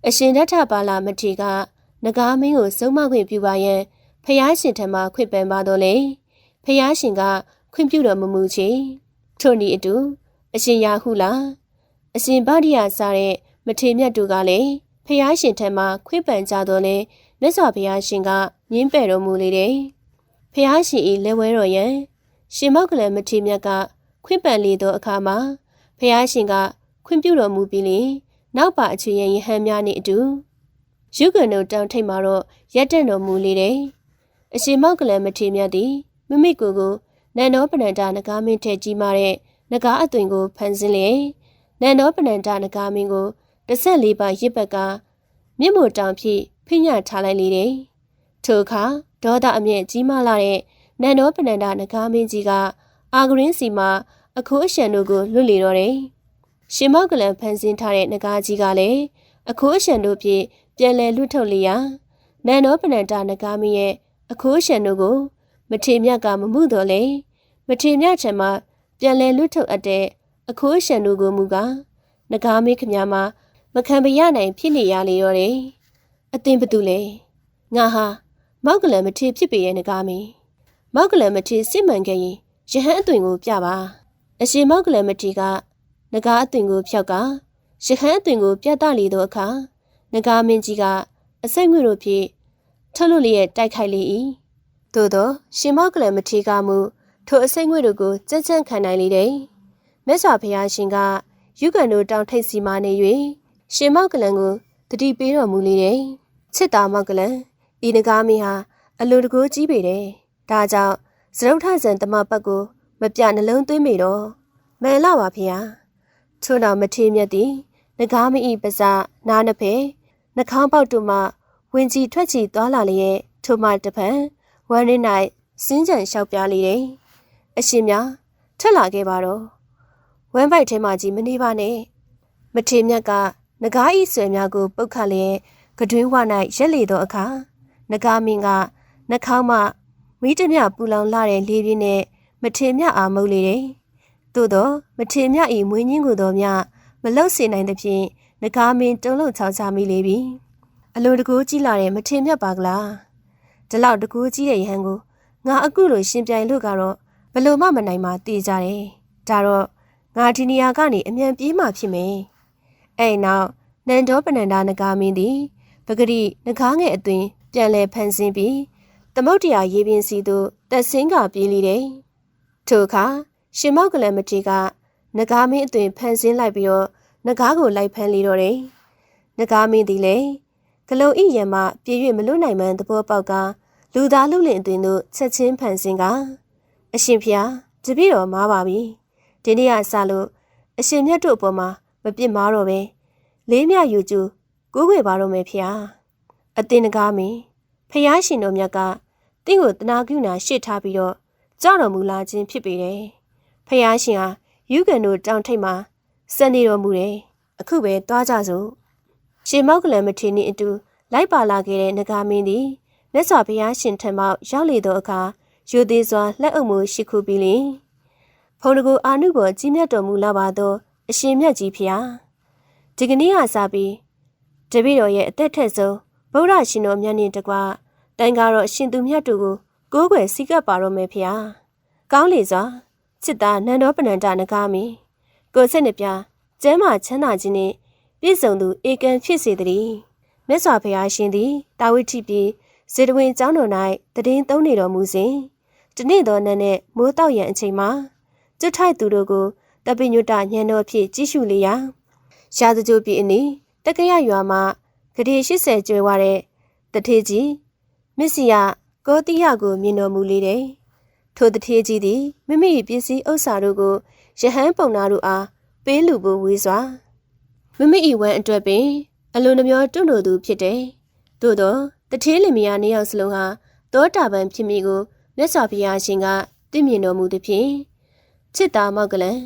အရှင်ဒဋ္ဌပါဠမထေရကနဂါမင်းကိုစုံမခွင့်ပြုပါရန်ဖျားရှင်ထံမှခွင့်ပန်ပါတော့လေဖျားရှင်ကခွင့်ပြုတော်မမူချေထို့နည်းအတူအရှင်ယာဟုလာအရှင်ဗာဒိယစားတဲ့မထေမြတ်တို့ကလည်းဖျားရှင်ထံမှခွင့်ပန်ကြတော့လေမြတ်စွာဘုရားရှင်ကညင်းပယ်တော်မူလေတယ်ဖျားရှင်၏လက်ဝဲတော်ရန်ရှင်မောက္ကလန်မထေမြတ်ကခွင့်ပန်လေသောအခါမှာဖျားရှင်ကခွင့်ပြုတော်မူပြီးလင်နောက်ပါအချွေရန်ယဟန်များနှင့်အတူယုဂန်တို့တောင်ထိပ်မှာတော့ရက်တက်တော်မူလေတယ်အရှင်မောက္ကလန်မထေမြတ်သည်မိမိကိုယ်ကိုနန္ဒောပနန္တနဂါမင်းထက်ကြီးမားတဲ့နဂါအသွင်ကိုဖန်ဆင်းလျက်နန္ဒောပနန္တနဂါမင်းကို14ပါးရစ်ပတ်ကမြင့်မို့တောင်ဖြင့်ဖိညထားလိုက်လေတယ်ထိုအခါဒေါသအမျက်ကြီးမားလာတဲ့နန္ဒောပနန္တနဂါမင်းကြီးကအာဂရင်းစီမှာအခိုးအရှံတို့ကိုလွတ်လေတော့တယ်ရှင်မောက္ကလန်ဖန်ဆင်းထားတဲ့နဂါကြီးကလည်းအခိုးအရှံတို့ဖြင့်ပြန်လည်လွတ်ထုတ်လျာနန္ဒောပနန္တနဂါမင်းရဲ့အခိုးအရှံတို့ကိုမထေမြတ်ကမမှုတော့လေမထေမြတ်ထံမှပြန်လည်လွတ်ထုတ်အပ်တဲ့အခိုးအရှံတို့ကိုမူကားနဂါမင်းခမများမှာမခံပရနိုင်ဖြစ်နေရလေရောတယ်အသင်ဘသူလဲငါဟာမောက္ကလန်မထေဖြစ်ပေရဲ့နဂါမင်းမောက္ကလန်မထေစစ်မှန်ခဲ့ရင်ယဟန်အသွင်ကိုပြပါအရှင်မောက္ကလန်မထေကနဂါအသွင်ကိုဖြောက်ကယဟန်အသွင်ကိုပြသလေသောအခါနဂါမင်းကြီးကအစိတ်ငွေ့တို့ဖြင့်ထုတ်လွတ်လျက်တိုက်ခိုက်လေ၏သို့သောရှင်မောက္ကလန်မထေကမူထိုအစိတ်ငွေ့တို့ကိုကြံ့ကြံ့ခံနိုင်လေတယ်မြတ်စွာဘုရားရှင်ကယုဂန်တို့တောင်ထိပ်စီမှနေ၍ရှင်မောက္ကလန်ကိုတတိပေးတော်မူလေတယ်ချစ်တာမောက္ကလန်ဤနဂါမင်းဟာအလိုတကူကြီးပေတယ်ဒါကြောင့်စရုပ်ထဇံတမပတ်ကိုမပြနှလုံးသွင်းမိတော့မှန်လာပါဖေဟာထို့နောက်မထေမြတ်သည်နဂါမင်းဤပါးစနားနှစ်ဖက်နှာခေါင်းပေါက်တို့မှဝင်ကြီးထွက်ချီသွားလာလျက်ထိုမှတပံဝမ်းရင်း၌စင်းကြံလျှောက်ပြလေတယ်အရှင်များထွက်လာခဲ့ပါတော့ဝမ်းပိုက်ထဲမှာကြီးမနေပါနဲ့မထေမြတ်ကနဂါဤဆွေများကိုပုတ်ခတ်လျက်ကတွင်းဝ၌ရက်လေသောအခါနဂါမင်းကနှာခေါင်းမှမိတမျှပူလောင်လာတဲ့လေပြင်းနဲ့မထေမြတ်အားမုတ်လေတယ်သို့သောမထေမြတ်ဤမွေးညင်းကိုသောမြမလောက်စေနိုင်သဖြင့် နဂါမင်းတုံးလုံးချောင်းချမိလေပြီအလိုတကူကြီးလာတဲ့မထင်မြတ်ပါကလားဒီလောက်တကူကြီးတဲ့ရဟန်းကိုငါအခုလိုရှင်ပြိုင်လို့ကတော့ဘလို့မှမနိုင်မှတည်ကြတယ်ဒါတော့ငါဒီနေရာကနေအမြန်ပြေးမှဖြစ်မယ်အဲ့နောက်နန်တော်ပနန္ဒာနဂါမင်းသည်ပဂရိနဂါငယ်အသွင်ပြန်လဲဖန်ဆင်းပြီးသမုတ်တရားရေပြင်စီသို့တက်ဆင်းကပြေးလိတယ်ထိုအခါရှင်မောက်ကလန်မထေကနဂါမင်းအသွင်ဖန်ဆင်းလိုက်ပြီးတော့နဂါကိုလိုက်ဖမ်းလေတော့တယ်နဂါမင်းသည်လည်းဂလုံဤရံမှပြေး၍မလွတ်နိုင်မှန်သဘောပေါက်ကလူသားလူလင်အသွင်တို့ချက်ချင်းဖန်ဆင်းကအရှင်ဖျားတပည့်တော်မားပါပြီဒီနေ့ကစလို့အရှင်မြတ်တို့အပေါ်မှာမပြစ်မားတော့ပဲလေးမြယူကျူကိုးကွယ်ပါတော့မယ်ဖျားအသင်နဂါမင်းဖျားရှင်တော်မြတ်ကတင့်ကိုတနာကုဏရှေ့ထားပြီးတော့ကြောက်တော်မူလာခြင်းဖြစ်ပေတယ်ဖျားရှင်ဟာယူကန်တို့တောင်ထိပ်မှာစံနေတော်မူတယ်အခုပဲသွားကြစို့ရှင်မောက်ကလန်မထေနှင့်အတူလိုက်ပါလာခဲ့တဲ့နဂါမင်းသည်မြတ်စွာဘုရားရှင်ထံမှရောက်လေသောအခါရိုသေစွာလက်အုပ်မှုရှိခုပြီးလင်ဖုန်တကူအာနုဘော်ကြီးမြတ်တော်မူလာပါသောအရှင်မြတ်ကြီးဖျားဒီကနေ့ကစပြီးတပည့်တော်ရဲ့အသက်ထက်ဆုံးဗုဒ္ဓရှင်တော်မြတ်နှင့်တကွတိုင်ကားတော်ရှင်သူမြတ်တို့ကိုကိုးကွယ်စည်းကပ်ပါတော့မယ်ဖျားကောင်းလေစွာစစ်သားနန္ဒောပနန္ဒနဂါမင်းကိုယ်စိတ်နှပြကျမ်းမာချမ်းသာခြင်းနှင့်ပြည့်စုံသူဧကံဖြစ်စေတည်းမြတ်စွာဘုရားရှင်သည်တာဝိထိပြည်ဇေတဝင်ကျောင်းတော်၌တည်င်းသုံးနေတော်မူစဉ်တနေ့သောနံနှင့်မိုးတောက်ရန်အချိန်မှာကျွတ်ထိုက်သူတို့ကိုတပိညွတ်တညံတော်ဖြစ်ကြည့်ရှုလေရာရာဇကြိုပြည်အနီးတက္ကရာရွာမှာဂရေ80ကျွဲဝတဲ့တထေးကြီးမစ္စယကောတိယကိုမြင်တော်မူလေတယ်ထိုတထေးကြီးသည်မိမိပစ္စည်းဥစ္စာတို့ကိုရဟန်းပုံနာတို့အားပေးလူဖို့ဝေးစွာမိမိ၏ဝမ်းအတွက်ပင်အလိုနှမျောတွန့်လို့သူဖြစ်တယ်သို့သောတထေးလင်မယားနှစ်ယောက်စလုံးဟာသောတာပန်ဖြစ်မိကိုမြတ်စွာဘုရားရှင်ကသိမြင်တော်မူသည်ဖြင့်ချစ်သားမောက်ကလန်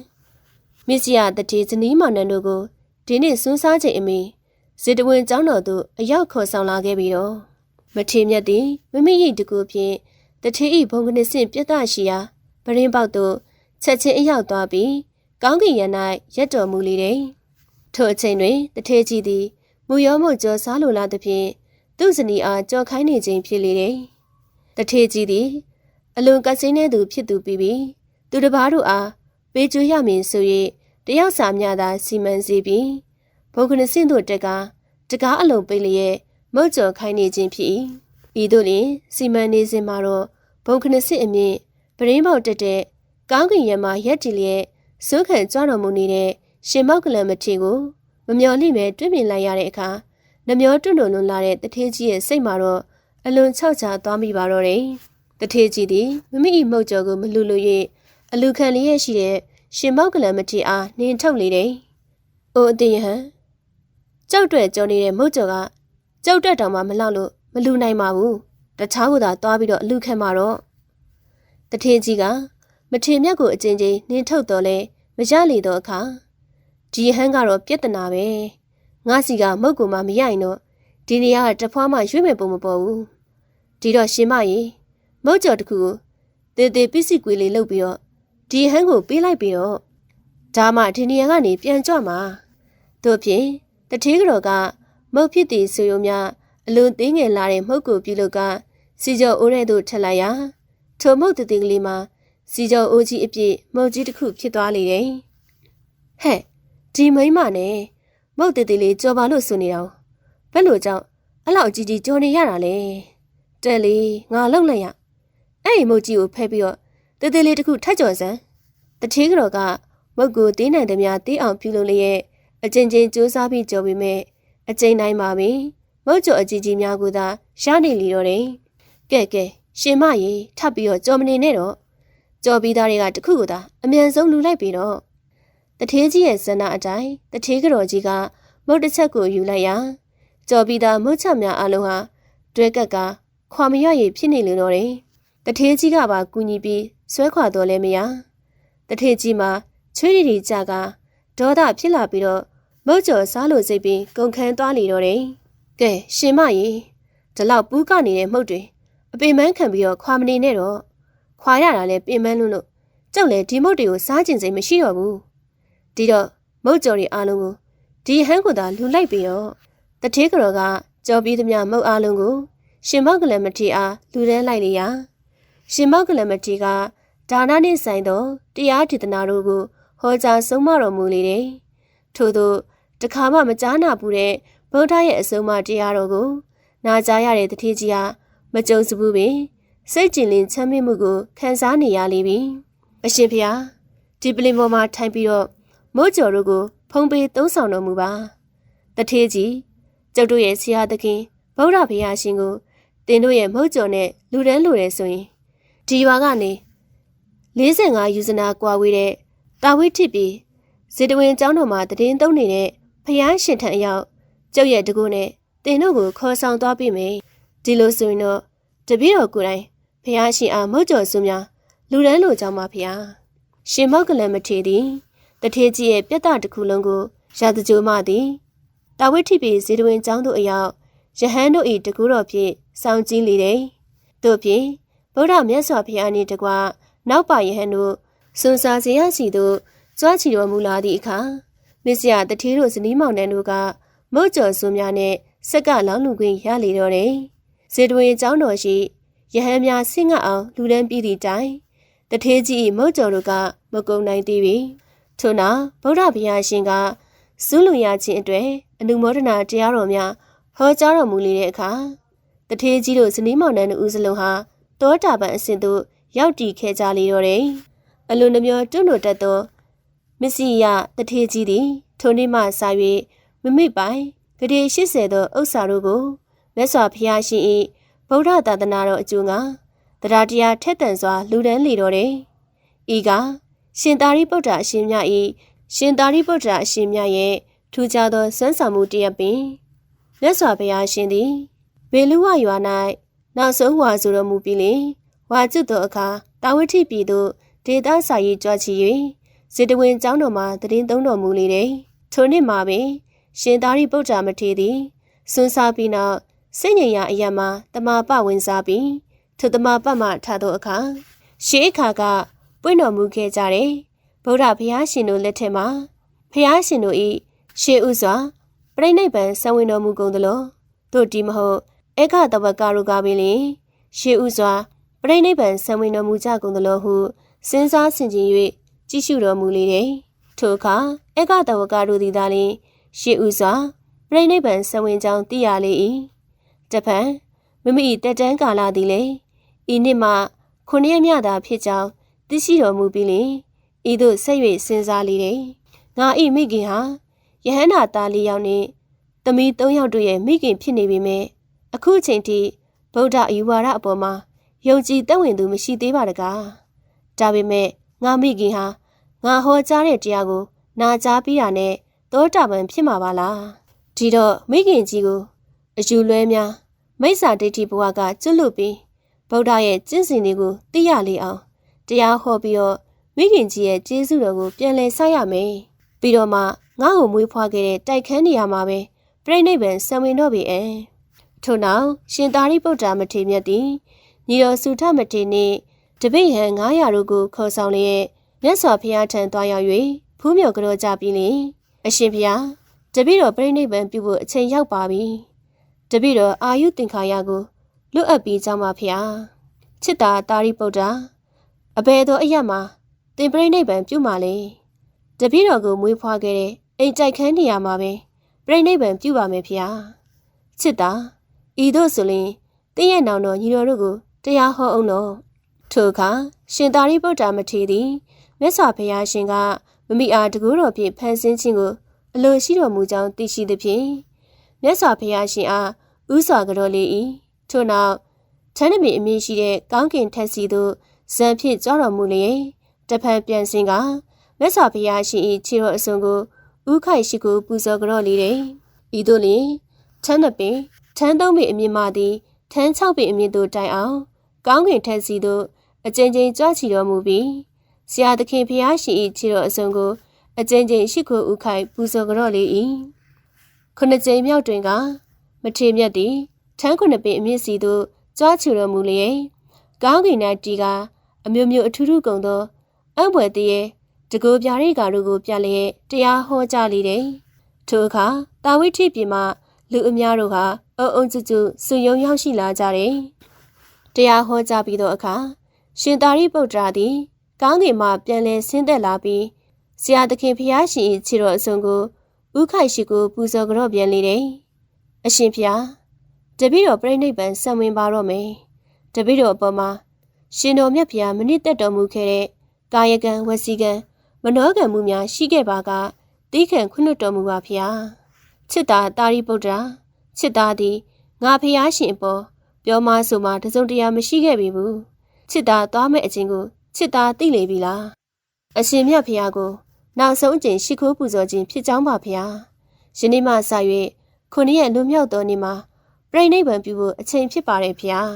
မစ္စယတထေးဇနီးမောင်နှံတို့ကိုဒီနေ့စွန်းစားချိန်အမီဇေတဝင်ကျောင်းတော်သို့အရောက်ခေါ်ဆောင်လာခဲ့ပြီးတော့မထေမြတ်သည်မိမိ၏တကူဖြင့်တထေး၏ဘုံကနေဆင့်ပြတ်သားရှိရာပရင်းပေါက်သို့ချက်ချင်းအရောက်သွားပြီးကောင်းကင်ရံ၌ရက်တော်မူလေတယ်ထိုအချိန်တွင်တထေးကြီးသည်မူရောမှုကြောစားလိုလာသဖြင့်သူ့ဇနီးအားကြော်ခိုင်းနေခြင်းဖြစ်လေတယ်တထေးကြီးသည်အလွန်ကစိမ်းနေသူဖြစ်သူပြီးသူတစ်ပါးတို့အားပေးကျွေးရမည်ဆို၍တယောက်စာမြသာစီမံစီပြီးဘုံကနေဆင့်တို့တကားအလုံးပိတ်လျက်မုတ်ကြော်ခိုင်းနေခြင်းဖြစ်၏ဤသို့လျှင်စီမံနေစဉ်မှာတော့ဘုံကနေဆင့်အမြင့်ပရင်းပေါက်တက်တဲ့ကောင်းကင်ရံမှာရက်တည်လျက်စိုးခံကြွတော်မူနေတဲ့ရှင်မောက်ကလန်မထေကိုမမျော်လင့်ပဲတွေ့မြင်လိုက်ရတဲ့အခါနှမျောတွန့်တွန့်လွန်လာတဲ့တထေးကြီးရဲ့စိတ်မှာတော့အလွန်ခြောက်ခြားသွားမိပါတော့တယ်တထေးကြီးသည်မိမိ၏မုတ်ကြော်ကိုမလူလို့၍အလူခံလျက်ရှိတဲ့ရှင်မောက်ကလန်မထေအားနှင်ထုတ်လေတယ်အိုအတင်ယဟန်ကြောက်တွဲ့ကြောနေတဲ့မုတ်ကြော်ကကြောက်တက်တောင်မှမလောက်လို့မလူနိုင်ပါဘူးတခြားကိုသာသွားပြီးတော့အလူခံမှာတော့တထေးကြီးကမထေမြတ်ကိုအကျဉ်းချင်းနှင်ထုတ်တော့လဲမရလေတော့အခါဒီဟန်းကတော့ပြဿနာပဲငါစီကမုတ်ကိုမှမရရင်တော့ဒီနေရာကတဖွားမှရွေးမယ်ပုံမပေါ်ဘူးဒီတော့ရှင်မကြီးမုတ်ကြော်တစ်ခုကိုတေတေပစ္စည်းကွေလေးလုပ်ပြီးတော့ဒီဟန်းကိုပေးလိုက်ပြီးတော့ဒါမှဒီနေရာကနေပြန်ကြွမှာတို့ဖြင့်တထေးကြော်ကမုတ်ဖြစ်သည်ဆိုရုံများအလွန်သေးငယ်လာတဲ့မုတ်ကိုပြုလုပ်ကစီကြောအိုးထဲသို့ထက်လိုက်ရာထိုမုတ်တည်ကလေးမှာစီကြောအိုးကြီးအပြည့်မုတ်ကြီးတစ်ခုဖြစ်သွားလေတယ်ဟဲ့ဒီမိန်းမနဲ့မုတ်တည်လေးကြော်ပါလို့ဆိုနေတော့ဘယ်လိုကြောင့်အဲ့လောက်ကြီးကြီးကြော်နေရတာလဲတဲ့လေငါလုံလိုက်ရအဲ့ဒီမုတ်ကြီးကိုဖဲပြီးတော့တည်လေးတစ်ခုထက်ကြော်စမ်းတထေးကြော်ကမုတ်ကိုတင်းနိုင်သမျှတေးအောင်ပြုလုပ်လျက်အကျဉ်းချင်းစူးစမ်းပြီးကြော်ပြီးမဲ့အကျဉ်းတိုင်းပါပဲမုတ်ကြော်အကြီးကြီးများကိုသာရှားနေလီတော့တယ်ကဲရှင်မရေထပ်ပြီးတော့ကြော်မနေနဲ့တော့ကြော်ပြီးသားတွေကတခုကိုသာအမြန်ဆုံးလူလိုက်ပြီးတော့တထေးကြီးရဲ့ဇဏအတိုင်းတထေးကြော်ကြီးကမုတ်တစ်ချက်ကိုယူလိုက်ရာကြော်ပြီးသားမုတ်ချက်များအလုံးဟာတွဲကက်ကခွာမရရဖြစ်နေလေတော့တယ်တထေးကြီးကပါကူညီပြီးဆွဲခွာတော့လဲမရတထေးကြီးမှာချွေးရီကြကဒေါသဖြစ်လာပြီးတော့မုတ်ကြော်စားလို့စိတ်ပြီးကုန်ခန်းသွားလေတော့တယ်ကဲရှင်မကြီးဒီလောက်ပူးကနေတဲ့မှုတ်တွေအပင်ပန်းခံပြီးတော့ခွာမနေနဲ့တော့ခွာရတာလဲပင်ပန်းလို့ကြောက်လဲဒီမုတ်တွေကိုစားကျင်စိတ်မရှိတော့ဘူးဒီတော့မုတ်ကြော်တွေအားလုံးကို ဒီဟန်းကိုသာလူလိုက်ပြီးတော့တထေးကတော်ကကြော်ပြီးသမျှမုတ်အားလုံးကိုရှင်မောက်ကလမတီအားလူတန်းလိုက်လေရာရှင်မောက်ကလမတီကဒါနနှင့်ဆိုင်သောတရားဒေသနာတို့ကိုဟောကြားဆုံးမတော်မူလေတယ်ထို့သောတခါမှမကြားနာဘူးတဲ့ဗုဒ္ဓရဲ့အဆုံးအမတရားတော်ကိုနာကြားရတဲ့တထေးကြီးဟာမကြုံစဘူးပင်စိတ်ကြည်လင်ချမ်းမြေ့မှုကိုခံစားနေရလေပြီအရှင်ဖေဟာဒီပလင်ပေါ်မှာထိုင်ပြီးတော့မိုးကြော်တို့ကိုဖုံးပေးသုံးဆောင်တော်မူပါတထေးကြီးကျုပ်တို့ရဲ့ဆရာသခင်ဗုဒ္ဓဘုရားရှင်ကိုတင်တို့ရဲ့မိုးကြော်နဲ့လူတန်းလိုတယ်ဆိုရင်ဒီရွာကနေ45ယူဇနာကွာဝေးတဲ့တာဝိထိပ်ပြီးဇေတဝင်ကျောင်းတော်မှာတည်င်းသုံးနေတဲ့ဘုရားရှင်ထံအရောက်ကျုပ်ရဲ့တကူနဲ့တင်တို့ကိုခေါ်ဆောင်သွားပြီမယ်ဒီလိုဆိုရင်တော့တပည့်တော်ကိုယ်တိုင်ဘုရားရှင်အားမိုးကြော်စုများလူတန်းလိုကြောင်းပါဗျာရှင်မောက်ကလန်မထေသည်တထေးကြီးရဲ့ပြတ်တာတစ်ခုလုံးကိုရာဇကြိုမှသည်တာဝိထိပ်ပြီးဇေတဝင်ကျောင်းသို့အရောက်ယဟန်တို့၏တကူတော်ဖြင့်စောင့်ကြည့်လေတယ်တို့ဖြင့်ဗုဒ္ဓမြတ်စွာဘုရားနှင့်တကွနောက်ပါယဟန်တို့စွန်စားစေရစီတို့ကြွားချီတော်မူလာသည့်အခါမစ္စယတထေးတို့ဇနီးမောင်နှံတို့ကမုတ်ကြော်စွန်းများနဲ့ဆက်ကလောင်းလူခွင့်ရလေတော့တယ်ဇေတဝင်ကျောင်းတော်ရှိယဟန်များဆင့်ငတ်အောင်လူတန်းပြီးသည့်တိုင်တထေးကြီးမုတ်ကြော်တို့ကမကုံနိုင်သေးပြီထို့နောက်ဗုဒ္ဓဘုရားရှင်ကဇုလူရခြင်းအတွက်အနုမောဒနာတရားတော်များဟောကြားတော်မူလေတဲ့အခါတထေးကြီးတို့ဇနီးမောင်နှံတို့ဦးစလုံးဟာတောတာပန်အစဉ်သို့ရောက်တည်ခဲ့ကြလေတော့တယ်အလိုနှမျိုးတွန့်လို့တက်သောမစ္စည်းယတထေးကြီးသည်ထိုနေ့မှစ၍မမိပိုင်ဂရေ80သောဥစ္စာတို့ကိုမြတ်စွာဘုရားရှင်၏ဗုဒ္ဓသာသနာတော်အကျိုးငါတရားတရားထက်သန်စွာလူတန်းလေတော်တယ်ဤကရှင်သာရိပုတ္တရာအရှင်မြတ်၏ရှင်သာရိပုတ္တရာအရှင်မြတ်ရဲ့ထူးခြားသောစွမ်းဆောင်မှုတရက်ပင်မြတ်စွာဘုရားရှင်သည်ဘေလူဝရွာ၌နောက်ဆုံးဝါဆိုတော်မူပြီးလင်ဝါကျွတ်သောအခါတာဝတိပြည်သို့ဒေသစာရေးကြွချီ၍ဇေတဝင်ကျောင်းတော်မှာတည်င်းသုံးတော်မူလေတယ်ထိုနှစ်မှာပင်ရှင်သာရိပုတ္တရာမထေရသည်စွန်းစားပြီးနောက်စိတ်ငြိမ်ရာအရာမှာတမပဝင်စားပြီးထိုတမပမှထသောအခါရှေးအခါကပွင့်တော်မူခဲ့ကြတယ်ဗုဒ္ဓဘုရားရှင်တို့လက်ထက်မှာဘုရားရှင်တို့၏ရှေးဥစွာပြိဋိဘံဆံဝင်တော်မူကုန်သလိုတို့ဒီမဟုတ်အခတဝကရုကပင်လင်ရှေးဥစွာပြိဋိဘံဆံဝင်တော်မူကြကုန်သလိုဟုစဉ်းစားဆင်ခြင်၍ကြည့်ရှုတော်မူလေတယ်ထိုအခါအခတဝကရုသည်သာလျှင်ရှေးဥစွာပြိဋိဘံဆံဝင်ကြောင်းသိရလေ၏တဖန်မိမိတက်တန်းကာလသည်လေဤနှစ်မှ9ရက်မြသာဖြစ်ကြောင်းသိရှိတော်မူပြီးလင်ဤသို့ဆက်၍စဉ်းစားလေတယ်ငါဤမိခင်ဟာယဟန္တာသား၄ယောက်နှင့်သမီး3ယောက်တို့ရဲ့မိခင်ဖြစ်နေပေမဲ့အခုချိန်ထိဗုဒ္ဓအယူဝါဒအပေါ်မှာယုံကြည်သက်ဝင်သူမရှိသေးပါတကားဒါပေမဲ့ငါမိခင်ဟာငါဟောကြားတဲ့တရားကိုနာကြားပြီးတာနဲ့သောတာပန်ဖြစ်မှာပါလားဒီတော့မိခင်ကြီးကိုအယူလွဲများမိစ္ဆာဒိဋ္ဌိဘဝကကျွတ်လွတ်ပြီးဗုဒ္ဓရဲ့ကျင့်စဉ်တွေကိုသိရလေအောင်တရားဟောပြီးတော့မိခင်ကြီးရဲ့ကျေးဇူးတော်ကိုပြန်လည်ဆက်ရမယ်ပြီးတော့မှငါ့ကိုမွေးဖွားခဲ့တဲ့တိုက်ခန်းနေရာမှာပဲပြိဋိဘံဆံဝင်တော့ပြီထို့နောက်ရှင်သာရိပုတ္တရာမထေရမြတ်သည်ညီတော်စုထမထေရနှင့်တပည့်ဟန်900တို့ကိုခေါ်ဆောင်လျက်မြတ်စွာဘုရားထံသွားရောက်၍ဖူးမြော်ကြောကြပြီးလင်အရှင်ဘုရားတပည့်တော်ပြိဋိဘံပြုဖို့အချိန်ရောက်ပါပြီတပည့်တော်အာယုသင်္ခါရကိုလွတ်အပ်ပြီးကြောင်းပါဘုရားချစ်တာသာရိပုတ္တရာအဘယ်သောအရာမှာသင်ပြိဋိဘံပြုမှာလဲတပည့်တော်ကိုမွေးဖွားခဲ့တဲ့အိမ်တိုက်ခန်းနေရာမှာပဲပြိဋိဘံပြုပါမယ်ဘုရားချစ်တာဤသို့ဆိုရင်တင်းရဲ့နောင်တော်ညီတော်တို့ကိုတရားဟောအောင်တော့ထိုအခါရှင်သာရိပုတ္တရာမထေရသည်မြတ်စွာဘုရားရှင်ကမမိအားတကူတော်ဖြင့်ဖန်ဆင်းခြင်းကိုအလိုရှိတော်မူကြောင်းသိရှိသဖြင့်မြတ်စွာဘုရားရှင်အားဥစွာကြောလေ၏ထို့နောက်ချမ်းမြေအမည်ရှိတဲ့ကောင်းကင်ထက်စီသို့ဇံဖြင့်ကြွတော်မူလျက်တဖန်ပြန်စင်ကမြတ်စွာဘုရားရှင်၏ခြေတော်အစွန်ကိုဥခိုက်ရှိကိုပူဇော်ကြောလေတယ်ဤသို့လျှင်ချမ်းပင်ထမ်း3ပေအမြင့်မှသည်ထမ်း6ပေအမြင့်သို့တိုင်အောင်ကောင်းကင်ထက်စီသို့အကြိမ်ကြိမ်ကြွချီတော်မူပြီးဆရာသခင်ဘုရားရှင်၏ခြေတော်အစွန်ကိုအကြိမ်ကြိမ်ရှိခိုဥခိုက်ပူဇော်ကြောလေ၏9ကြိမ်မြောက်တွင်ကမထေရမြတ်သည်ထမ်း9ပေအမြင့်စီသို့ကြွချီတော်မူလျက်ကောင်းကင်၌တီကအမျိုးမျိုးအထူးထူးကုန်သောအံ့ဘွယ်တည်းတကူပြရိကာတို့ကိုပြလျက်တရားဟောကြားလေတယ် ထိုအခါတာဝိထိပြည်မှလူအများတို့ကအုံကျကျစုယုံရောက်ရှိလာကြတယ်။တရားဟောကြားပြီးသောအခါရှင်သာရိပုတ္တရာသည်ကောင်းကင်မှပြန်လည်ဆင်းသက်လာပြီးဆရာသခင်ဖျားရှင်၏ခြေတော်အစုံကိုဥခိုက်ရှိကိုပူဇော်ကြော့ပြန်လေတယ်။အရှင်ဖျားတပည့်တော်ပြိဋိဘံဆံဝင်ပါတော့မယ်။တပည့်တော်အပေါ်မှာရှင်တော်မြတ်ဖျားမနစ်သက်တော်မူခဲ့တဲ့ကာယကံဝစီကံမနောကံမှုများရှိခဲ့ပါကတိခံခွင့်လွှတ်တော်မူပါဖျား။ချစ်တာတာရိပုတ္တရာချစ်သားသည်ငါဖျားရှင်အပေါ်ပြောမဆိုမှတစုံတရာမရှိခဲ့ပြီဘူးချစ်သားသွားမဲ့အချင်းကိုချစ်သားသိလေပြီလားအရှင်မြတ်ဖျားကိုနောက်ဆုံးအကြိမ်ရှိခိုးပူဇော်ခြင်းဖြစ်ကြောင်းပါဖျားယနေ့မှစ၍ခုနှစ်ရက်လွန်မြောက်သောနေ့မှာပြိဋိဘံပြုဖို့အချိန်ဖြစ်ပါတယ်ဖျား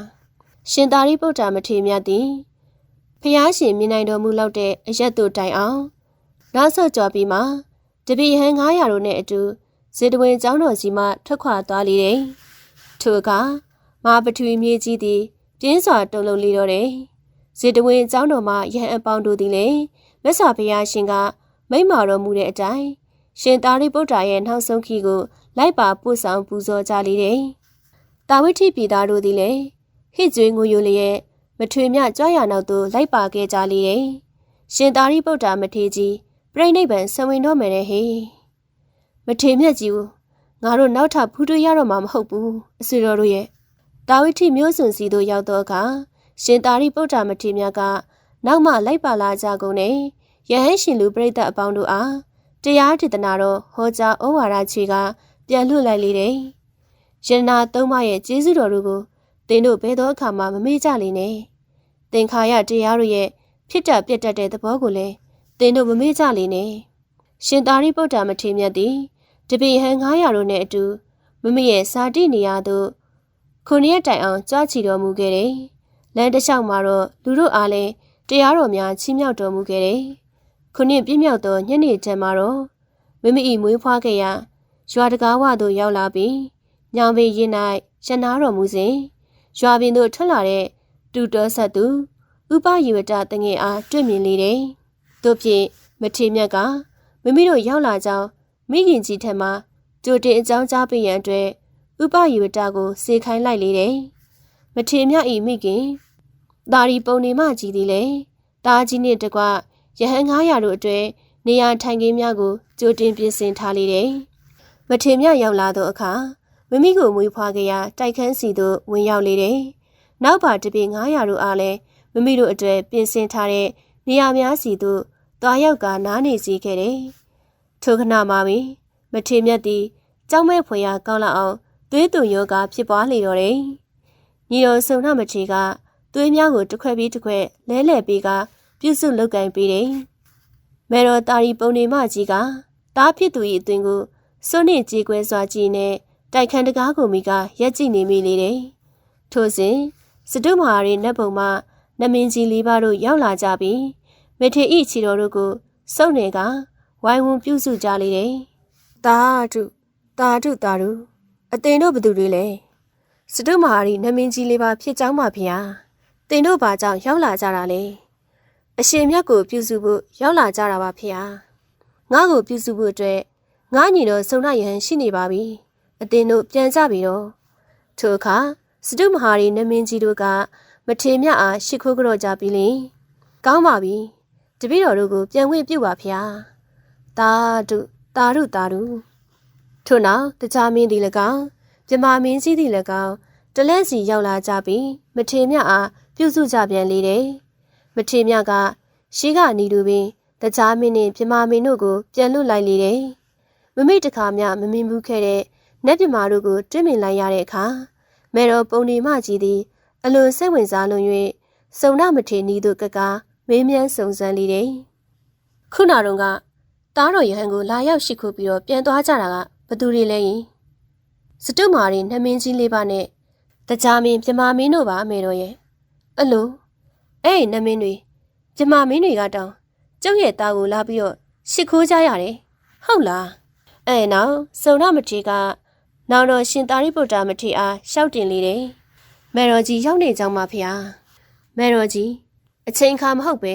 ရှင်သာရိပုတ္တရာမထေရမြတ်သည်ဖျားရှင်မြင်နိုင်တော်မူလောက်တဲ့အရက်တို့တိုင်အောင်နောက်ဆက်ကြော်ပြီးမှတပည့်ဟန်900တို့နဲ့အတူဇေတဝင်ကျောင်းတော်စီမှထွက်ခွာသွားလေတယ်။ထိုအခါမဟာပထဝီမြေကြီးသည်ပြင်းစွာတုန်လှုပ်လေတော့တယ်။ဇေတဝင်ကျောင်းတော်မှယဟန်အပေါင်းတို့သည်လည်းမြတ်စွာဘုရားရှင်ကမိန့်မာတော်မူတဲ့အတိုင်းရှင်သာရိပုတ္တရာရဲ့နောက်ဆုံးခီးကိုလိုက်ပါပို့ဆောင်ပူဇော်ကြလေတယ်။တာဝိထိပြည်သားတို့သည်လည်းဟစ်ကြွေးငိုယိုလျက်မထွေမြကြွားရနောက်သို့လိုက်ပါခဲ့ကြလေတယ်။ရှင်သာရိပုတ္တရာမထေရကြီးပြိဋိဘံဆံဝင်တော့မယ်တဲ့ဟေးမထေမြတ်ကြီးကိုငါတို့နောက်ထပ်ဖူးတွေ့ရတော့မှာမဟုတ်ဘူးအဆွေတော်တို့ရဲ့တာဝိထိမျိုးစွန်စီတို့ရောက်တော့အခါရှင်သာရိပုတ္တရာမထေမြတ်ကနောက်မှလိုက်ပါလာကြကုန်နဲ့ယဟန်ရှင်လူပရိသတ်အပေါင်းတို့အားတရားဒေသနာတော်ဟောကြားဩဝါဒချေကပြန်လွှတ်လိုက်လေတယ်။ယန္နာသုံးပါးရဲ့ကျေးဇူးတော်တို့ကိုသင်တို့ဘယ်သောအခါမှမမေ့ကြလေနဲ့။သင်္ခါရတရားတို့ရဲ့ဖြစ်တတ်ပြတ်တတ်တဲ့သဘောကိုလည်းသင်တို့မမေ့ကြလေနဲ့။ရှင်သာရိပုတ္တရာမထေရမြတ်သည်တပည့်ဟန်900တို့နဲ့အတူမမရဲ့ဇာတိနေရာသို့ခုနှစ်ရက်တိုင်အောင်ကြွားချီတော်မူခဲ့တယ်။လမ်းတစ်လျှောက်မှာတော့လူတို့အားလည်းတရားတော်များချီးမြှောက်တော်မူခဲ့တယ်။ခုနှစ်ပြည့်မြောက်သောညနေချမ်းမှာတော့မမ၏မွေးဖွားခဲ့ရာရွာတကားဝသို့ရောက်လာပြီးညောင်ပင်ရင်၌ရနာတော်မူစဉ်ရွာပင်သို့ထွက်လာတဲ့တူတော်ဆက်သူဥပယေဝတတငယ်အားတွေ့မြင်လေတယ်။သို့ဖြင့်မထေမြတ်ကမမတို့ရောက်လာကြောင်းမိခင်ကြီးထံမှကြိုတင်အကြောင်းကြားပေးရန်အတွက်ဥပယေဝတကိုစေခိုင်းလိုက်လေတယ်။မထေမြတ်၏မိခင်ဒါရီပုံနေမကြီးသည်လည်းတာကြီးနှင့်တကွယဟန်900တို့အတွက်နေရာထိုင်ခင်းများကိုကြိုတင်ပြင်ဆင်ထားလေတယ်။မထေမြတ်ရောက်လာသောအခါမမိကိုမွေးဖွားခဲ့ရာတိုက်ခန်းစီသို့ဝင်ရောက်လေတယ်။နောက်ပါတပည့်900တို့အားလည်းမမိတို့အတွက်ပြင်ဆင်ထားတဲ့နေရာများစီသို့သွားရောက်ကနားနေစီခဲ့တယ်။ထိုခဏမှာပင်မထေမြတ်သည်ကြောက်မဲ့ဖွယ်ရာကောင်းလာအောင်သွေးသွန်ယောဂဖြစ်ပွားလေတော့တယ်။ညီတော်စုံနမထေကသွေးများကိုတစ်ခွက်ပြီးတစ်ခွက်လဲလှယ်ပေးကပြုစုလုပ်ကင်ပေးတယ်။မေတော်တာရီပုံနေမကြီးကတားဖြစ်သူ၏အသွင်ကိုစွန့်နှင့်ကြေကွဲစွာကြည့်နေတိုက်ခန်းတကားကိုမိကရက်ကြည့်နေမိလေတယ်။ထိုစဉ်စတုမဟာရီနတ်ဘုံမှနမင်းကြီးလေးပါးတို့ရောက်လာကြပြီးမေထေဤချီတော်တို့ကိုစုံနေကဝိုင်းဝန်းပြုစုကြလေတယ်။တာဓုအသင်တို့ဘသူတွေလဲစတုမဟာရီနမင်းကြီးလေးပါဖြစ်ကြောင်းပါဗျာ။သင်တို့ဘာကြောင့်ရောက်လာကြတာလဲ။အရှင်မြတ်ကိုပြုစုဖို့ရောက်လာကြတာပါဗျာ။ငါ့ကိုပြုစုဖို့အတွက်ငါညီတော်စုံရယဟန်ရှိနေပါပြီ။အသင်တို့ပြန်ကြပြီတော့။ထိုအခါစတုမဟာရီနမင်းကြီးတို့ကမထေမြတ်အားရှိခိုးကြော့ကြပြီလေ။ကောင်းပါပြီ။တပည့်တော်တို့ကိုပြန်ဝင်ပြုပါဗျာ။တာဓုထို့နောက်တခြားမင်းသည်၎င်းမြမမင်းကြီးသည်၎င်းတလဲစီရောက်လာကြပြီးမထေမြတ်အားပြုစုကြပြန်လေတယ်။မထေမြတ်ကရှိကနေသူပင်တခြားမင်းနှင့်မြမမင်းတို့ကိုပြန်လွတ်လိုက်လေတယ်။မမိတခါမျှမမြင်ဘူးခဲ့တဲ့နတ်မြမတို့ကိုတွေ့မြင်လိုက်ရတဲ့အခါမေတော်ပုံနေမကြီးသည်အလွန်စိတ်ဝင်စားလွန်၍စုံနမထေနီတို့ကမေးမြန်းစုံစမ်းလေတယ်။ခုနတုန်းကတားတော်ယဟန်ကိုလာရောက်ရှိခိုးပြီးတော့ပြန်သွားကြတာကဘသူတွေလဲယင်စတုမာရီနှမင်းကြီးလေးပါနဲ့တကြားမင်းပြမမင်းတို့ပါအမေတော်ရဲ့အလိုအဲ့နှမင်းတွေပြမမင်းတွေကတောင်ကျုပ်ရဲ့သားကိုလာပြီးတော့ရှိခိုးကြရတယ်ဟုတ်လားအဲ့နောက်စုံရမထေကနောင်တော်ရှင်သာရိပုတ္တရာမထေအားရှောက်တင်လေတယ်မေတော်ကြီးရောက်နေကြောင်းပါဖေဟာမေတော်ကြီးအချိန်ခါမဟုတ်ပဲ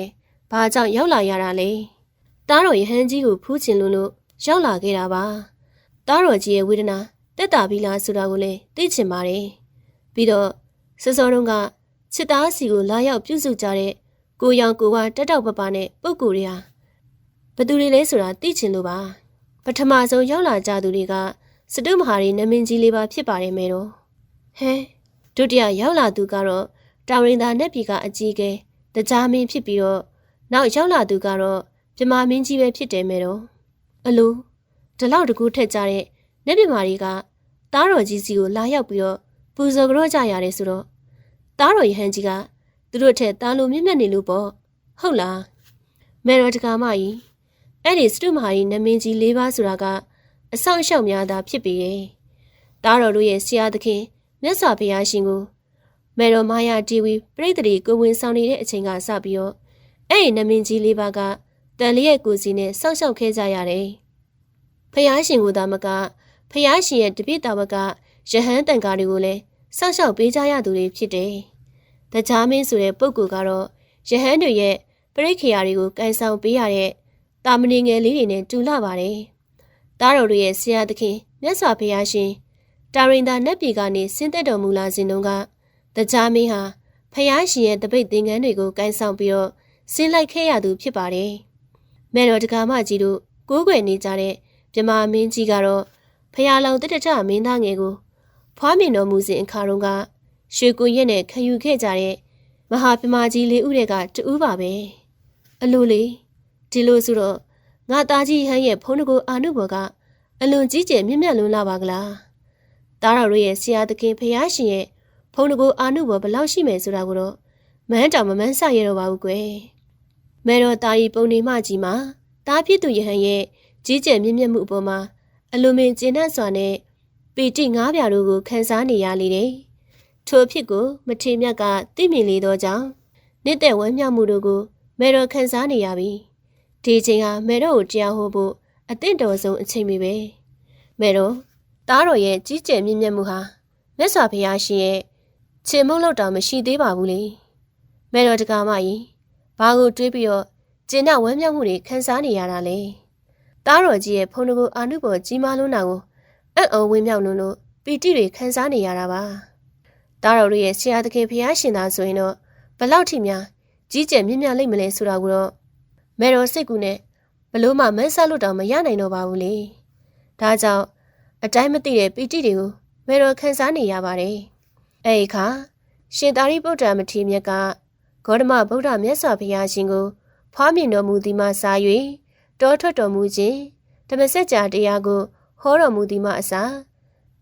ဘာကြောင့်ရောက်လာရတာလဲတားတော်ယဟန်ကြီးကိုဖူးချင်လို့ရောက်လာခဲ့တာပါ သားတော်ကြီးရဲ့ဝေဒနာတက်တာပြီလားဆိုတာကိုလည်းသိချင်ပါတယ်ပြီးတော့စောစောတုန်းကချစ်သားစီကိုလာရောက်ပြုစုကြတဲ့ကိုရောင်ကိုဝါတက်တောက်ပပနဲ့ပုပ်ကိုတွေဟာဘသူတွေလဲဆိုတာသိချင်လို့ပါပထမဆုံးရောက်လာကြသူတွေကစတုမဟာရီနမင်းကြီးလေးပါဖြစ်ပါတယ်မဲတော့ဟဲဒုတိယရောက်လာသူကတော့တာဝရင်သာနက်ပြည်ကအကြီးကဲတကြားမင်းဖြစ်ပြီးတော့နောက်ရောက်လာသူကတော့ပြမမင်းကြီးပဲဖြစ်တယ်မဲတော့အလိုဒီလောက်တကူထက်ကြတဲ့နက်ပြမာတွေကသားတော်ကြီးစီကိုလာရောက်ပြီးတော့ပူဇော်ကြောကြရတယ်ဆိုတော့သားတော်ရဟန်းကြီးကသူတို့ထက်တာလိုမြင့်မြတ်နေလို့ပေါ့ဟုတ်လားမဲတော်တကာမကြီးအဲ့ဒီစတုမဟာရီနမင်းကြီး၄ပါးဆိုတာကအဆောက်အအုံများသာဖြစ်ပေရဲ့သားတော်တို့ရဲ့ဆရာသခင်မြတ်စွာဘုရားရှင်ကိုမဲတော်မာယာတီဝီပြိတ္တိကိုဝင်ဆောင်နေတဲ့အချိန်ကစပြီးတော့အဲ့ဒီနမင်းကြီး၄ပါးကတန်လျက်ကိုစီနဲ့စောင့်ရှောက်ခဲ့ကြရတယ်ဘုရားရှင်ကိုသာမကဘုရားရှင်ရဲ့တပည့်တော်ကယဟန်တန်ကားတွေကိုလည်းစောင့်ရှောက်ပေးကြရသူတွေဖြစ်တယ်။တကြားမင်းဆိုတဲ့ပုဂ္ဂိုလ်ကတော့ယဟန်တွေရဲ့ပရိခေယာတွေကိုကန်ဆောင်ပေးရတဲ့တာမဏေငယ်လေးတွေနဲ့တူလာပါတယ်။သားတော်တို့ရဲ့ဆရာသခင်မြတ်စွာဘုရားရှင်တာရင်သာနတ်ပြည်ကနေဆင်းသက်တော်မူလာစဉ်တုန်းကတကြားမင်းဟာဘုရားရှင်ရဲ့တပိတ်သင်္ကန်းတွေကိုကန်ဆောင်ပြီးတော့ဆင်းလိုက်ခဲ့ရသူဖြစ်ပါတယ်။မဲတော်တကာမကြီးတို့ကိုးကွယ်နေကြတဲ့ပြမမင်းကြီးကတော့ဖျားလောင်တတထမင်းသားငယ်ကိုဖွားမြင်တော်မူစဉ်အခါတုန်းကရွှေကိုရက်နဲ့ခံယူခဲ့ကြတဲ့မဟာပြမကြီးလေးဦးတွေကတူးပါပဲအလိုလေဒီလိုဆိုတော့ငါသားကြီးဟန်းရဲ့ဖုန်းတကူအာနုဘော်ကအလွန်ကြီးကျယ်မြင့်မြတ်လွန်းလာပါကလားသားတော်တို့ရဲ့ဆရာသခင်ဖျားရှင်ရဲ့ဖုန်းတကူအာနုဘော်ဘလောက်ရှိမယ်ဆိုတာကိုတော့မန်းတောင်မမန်းဆရတော့ပါဘူးကွယ်မဲတော်သားကြီးပုံနေမကြီးမှာတားဖြစ်သူယဟန်ရဲ့ကြီးကျယ်မြင့်မြတ်မှုအပေါ်မှာအလိုမင်းကျဉ်းနှံ့စွာနဲ့ပီတိငါးပြာတို့ကိုခန်းစားနေရလေတယ်။ထိုဖြစ်ကိုမထေမြတ်ကသိမြင်လေသောကြောင့်နှစ်သက်ဝမ်းမြောက်မှုတို့ကိုမဲတော်ခန်းစားနေရပြီ။ဒီချိန်ဟာမဲတော်ကိုတရားဟောဖို့အသင့်တော်ဆုံးအချိန်ပဲ။မဲတော်သားတော်ရဲ့ကြီးကျယ်မြင့်မြတ်မှုဟာမြတ်စွာဘုရားရှင်ရဲ့ခြေမုပ်လောက်တောင်မရှိသေးပါဘူးလေ။မဲတော်တကာမကြီးဘာကိုတွေးပြီးတော့ကျဉ်းနှံ့ဝမ်းမြောက်မှုတွေခန်းစားနေရတာလဲ။သားတော်ကြီးရဲ့ဖုန်းတကူအာနုဘော်ကြီးမားလွန်းတာကိုအံ့ဩဝင်းမြောက်လွန်းလို့ပီတိတွေခန်းစားနေရတာပါသားတော်တို့ရဲ့ဆရာသခင်ဖျားရှင်သာဆိုရင်တော့ဘလောက်ထိများကြီးကျယ်မြင့်မြတ်လိမ့်မလဲဆိုတာကိုတော့မဲတော်စိတ်ကူနဲ့ဘလို့မှမဆတ်လို့တောင်မရနိုင်တော့ပါဘူးလေဒါကြောင့်အတိုင်းမသိတဲ့ပီတိတွေကိုမဲတော်ခန်းစားနေရပါတယ်အဲ့ဒီအခါရှင်သာရိပုတ္တရာမထေရမြတ်ကဂေါတမဗုဒ္ဓမြတ်စွာဘုရားရှင်ကိုဖွားမြင်တော်မူသည်မှစာ၍တောထွက်တော်မူခြင်းဓမ္မစကြာတရားကိုဟောတော်မူသည်မှအစ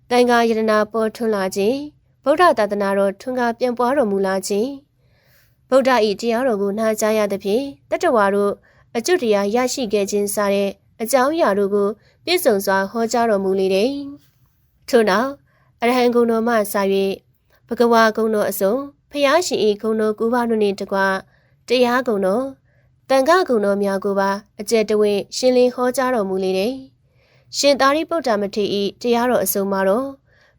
တန်ခါယတနာပေါ်ထွန်းလာခြင်းဗုဒ္ဓသာသနာတော်ထွန်းကားပြန့်ပွားတော်မူလာခြင်းဗုဒ္ဓ၏တရားတော်ကိုနာကြားရသဖြင့်တတ္တဝါတို့အကျွတ်တရားရရှိခဲ့ခြင်းစတဲ့အကြောင်းအရာတို့ကိုပြည့်စုံစွာဟောကြားတော်မူလေတယ်ထို့နောက်အရဟံဂုဏ်တော်မှစ၍ဘဂဝါဂုဏ်တော်အစုံဖျားရှင်၏ဂုဏ်တော်9ပါးတို့နှင့်တကွတရားဂုဏ်တော်တန်ခါဂုဏ်တော်များကိုပါအကျယ်တဝင့်ရှင်းလင်းဟောကြားတော်မူလေတယ်ရှင်သာရိပုတ္တမထေရ၏တရားတော်အစုံမှာတော့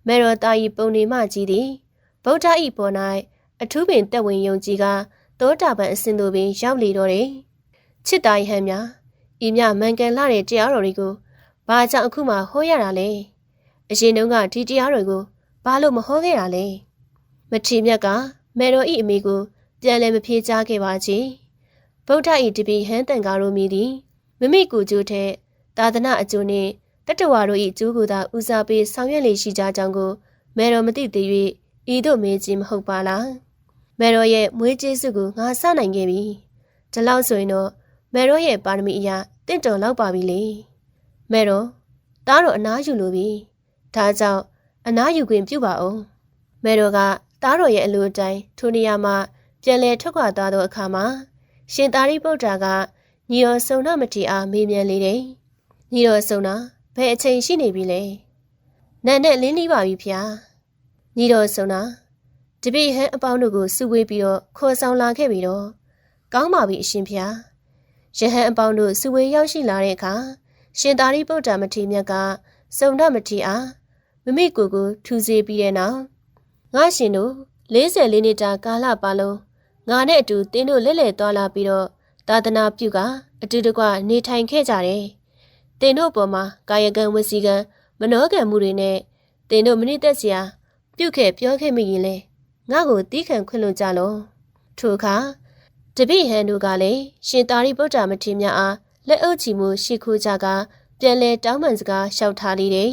မေရောတာဤပုံနေမှကြီးသည်ဗုဒ္ဓ၏ပေါ်၌အထူးပင်တက်ဝင်ယုံကြည်ကသောတာပန်အစဉ်သို့ပင်ရောက်လေတော့တယ်ချစ်တာယဟန်များဤမြမှန်ကန်လာတဲ့တရားတော်တွေကိုဘာကြောင့်အခုမှဟောရတာလဲအရင်တုန်းကဒီတရားတွေကိုဘာလို့မဟောခဲ့တာလဲမထေရမြတ်ကမေရော၏အမိကိုပြန်လည်းမဖြေကြားခဲ့ပါချေဗုဒ္ဓ၏တပည့်ဟန်တန်ကားတို့မြည်သည်မိမိကိုယ်ကျိုးထက်သာသနာအကျိုးနှင့်တတ္တဝါတို့၏ကျိုးကိုသာဦးစားပေးဆောင်ရွက်လေရှိကြကြောင်းကိုမေတော်မသိသေး၍ဤသို့မေးခြင်းမဟုတ်ပါလားမေတော်ရဲ့မွေးကျေးဇူးကိုငါစနိုင်ခဲ့ပြီဒီလောက်ဆိုရင်တော့မေတော်ရဲ့ပါရမီအရာတင့်တော်လောက်ပါပြီလေမေတော်သားတော်အနားယူလိုပြီဒါကြောင့်အနားယူခွင့်ပြုပါအောင်မေတော်ကသားတော်ရဲ့အလိုအတိုင်းထိုနေရာမှာပြန်လဲထွက်ခွာသွားသောအခါမှာရှင်သာရိပုတ္တရာကညီတော်စုံနာမထေရအားမေးမြန်းလေတယ်ညီတော်စုံနာဘယ်အချိန်ရှိနေပြီလဲနတ်နဲ့လင်းလီပါပြီဖျားညီတော်စုံနာတပည့်ဟန်အပေါင်းတို့ကိုစုဝေးပြီးတော့ခေါ်ဆောင်လာခဲ့ပြီးတော့ကောင်းပါပြီအရှင်ဖျားယဟန်အပေါင်းတို့စုဝေးရောက်ရှိလာတဲ့အခါရှင်သာရိပုတ္တမထေရမြတ်ကစုံနာမထေရအားမိမိကိုယ်ကိုထူစေပြီးတဲ့နောက်ငါရှင်တို့44နှစ်တာကာလပတ်လုံးငါနဲ့အတူတင်းတို့လဲ့လဲ့သွားလာပြီးတော့သာသနာပြုကအတူတကွနေထိုင်ခဲ့ကြတယ်။တင်တို့ပေါ်မှာကာယကံဝစီကံ မနှောကံမှုတွေနဲ့တင်တို့မနစ်သက်စရာပြုတ်ခဲ့ပြောခဲ့မိရင်လေငါ့ကိုတီးခံခွင့်လွှတ်ကြလောထိုအခါတပည့်ဟန်တို့ကလည်းရှင်သာရိပုတ္တမထေရမြတ်အားလက်အုပ်ချီမှုရှိခိုးကြကပြန်လဲတောင်းပန်စကားလျှောက်ထားလေတယ်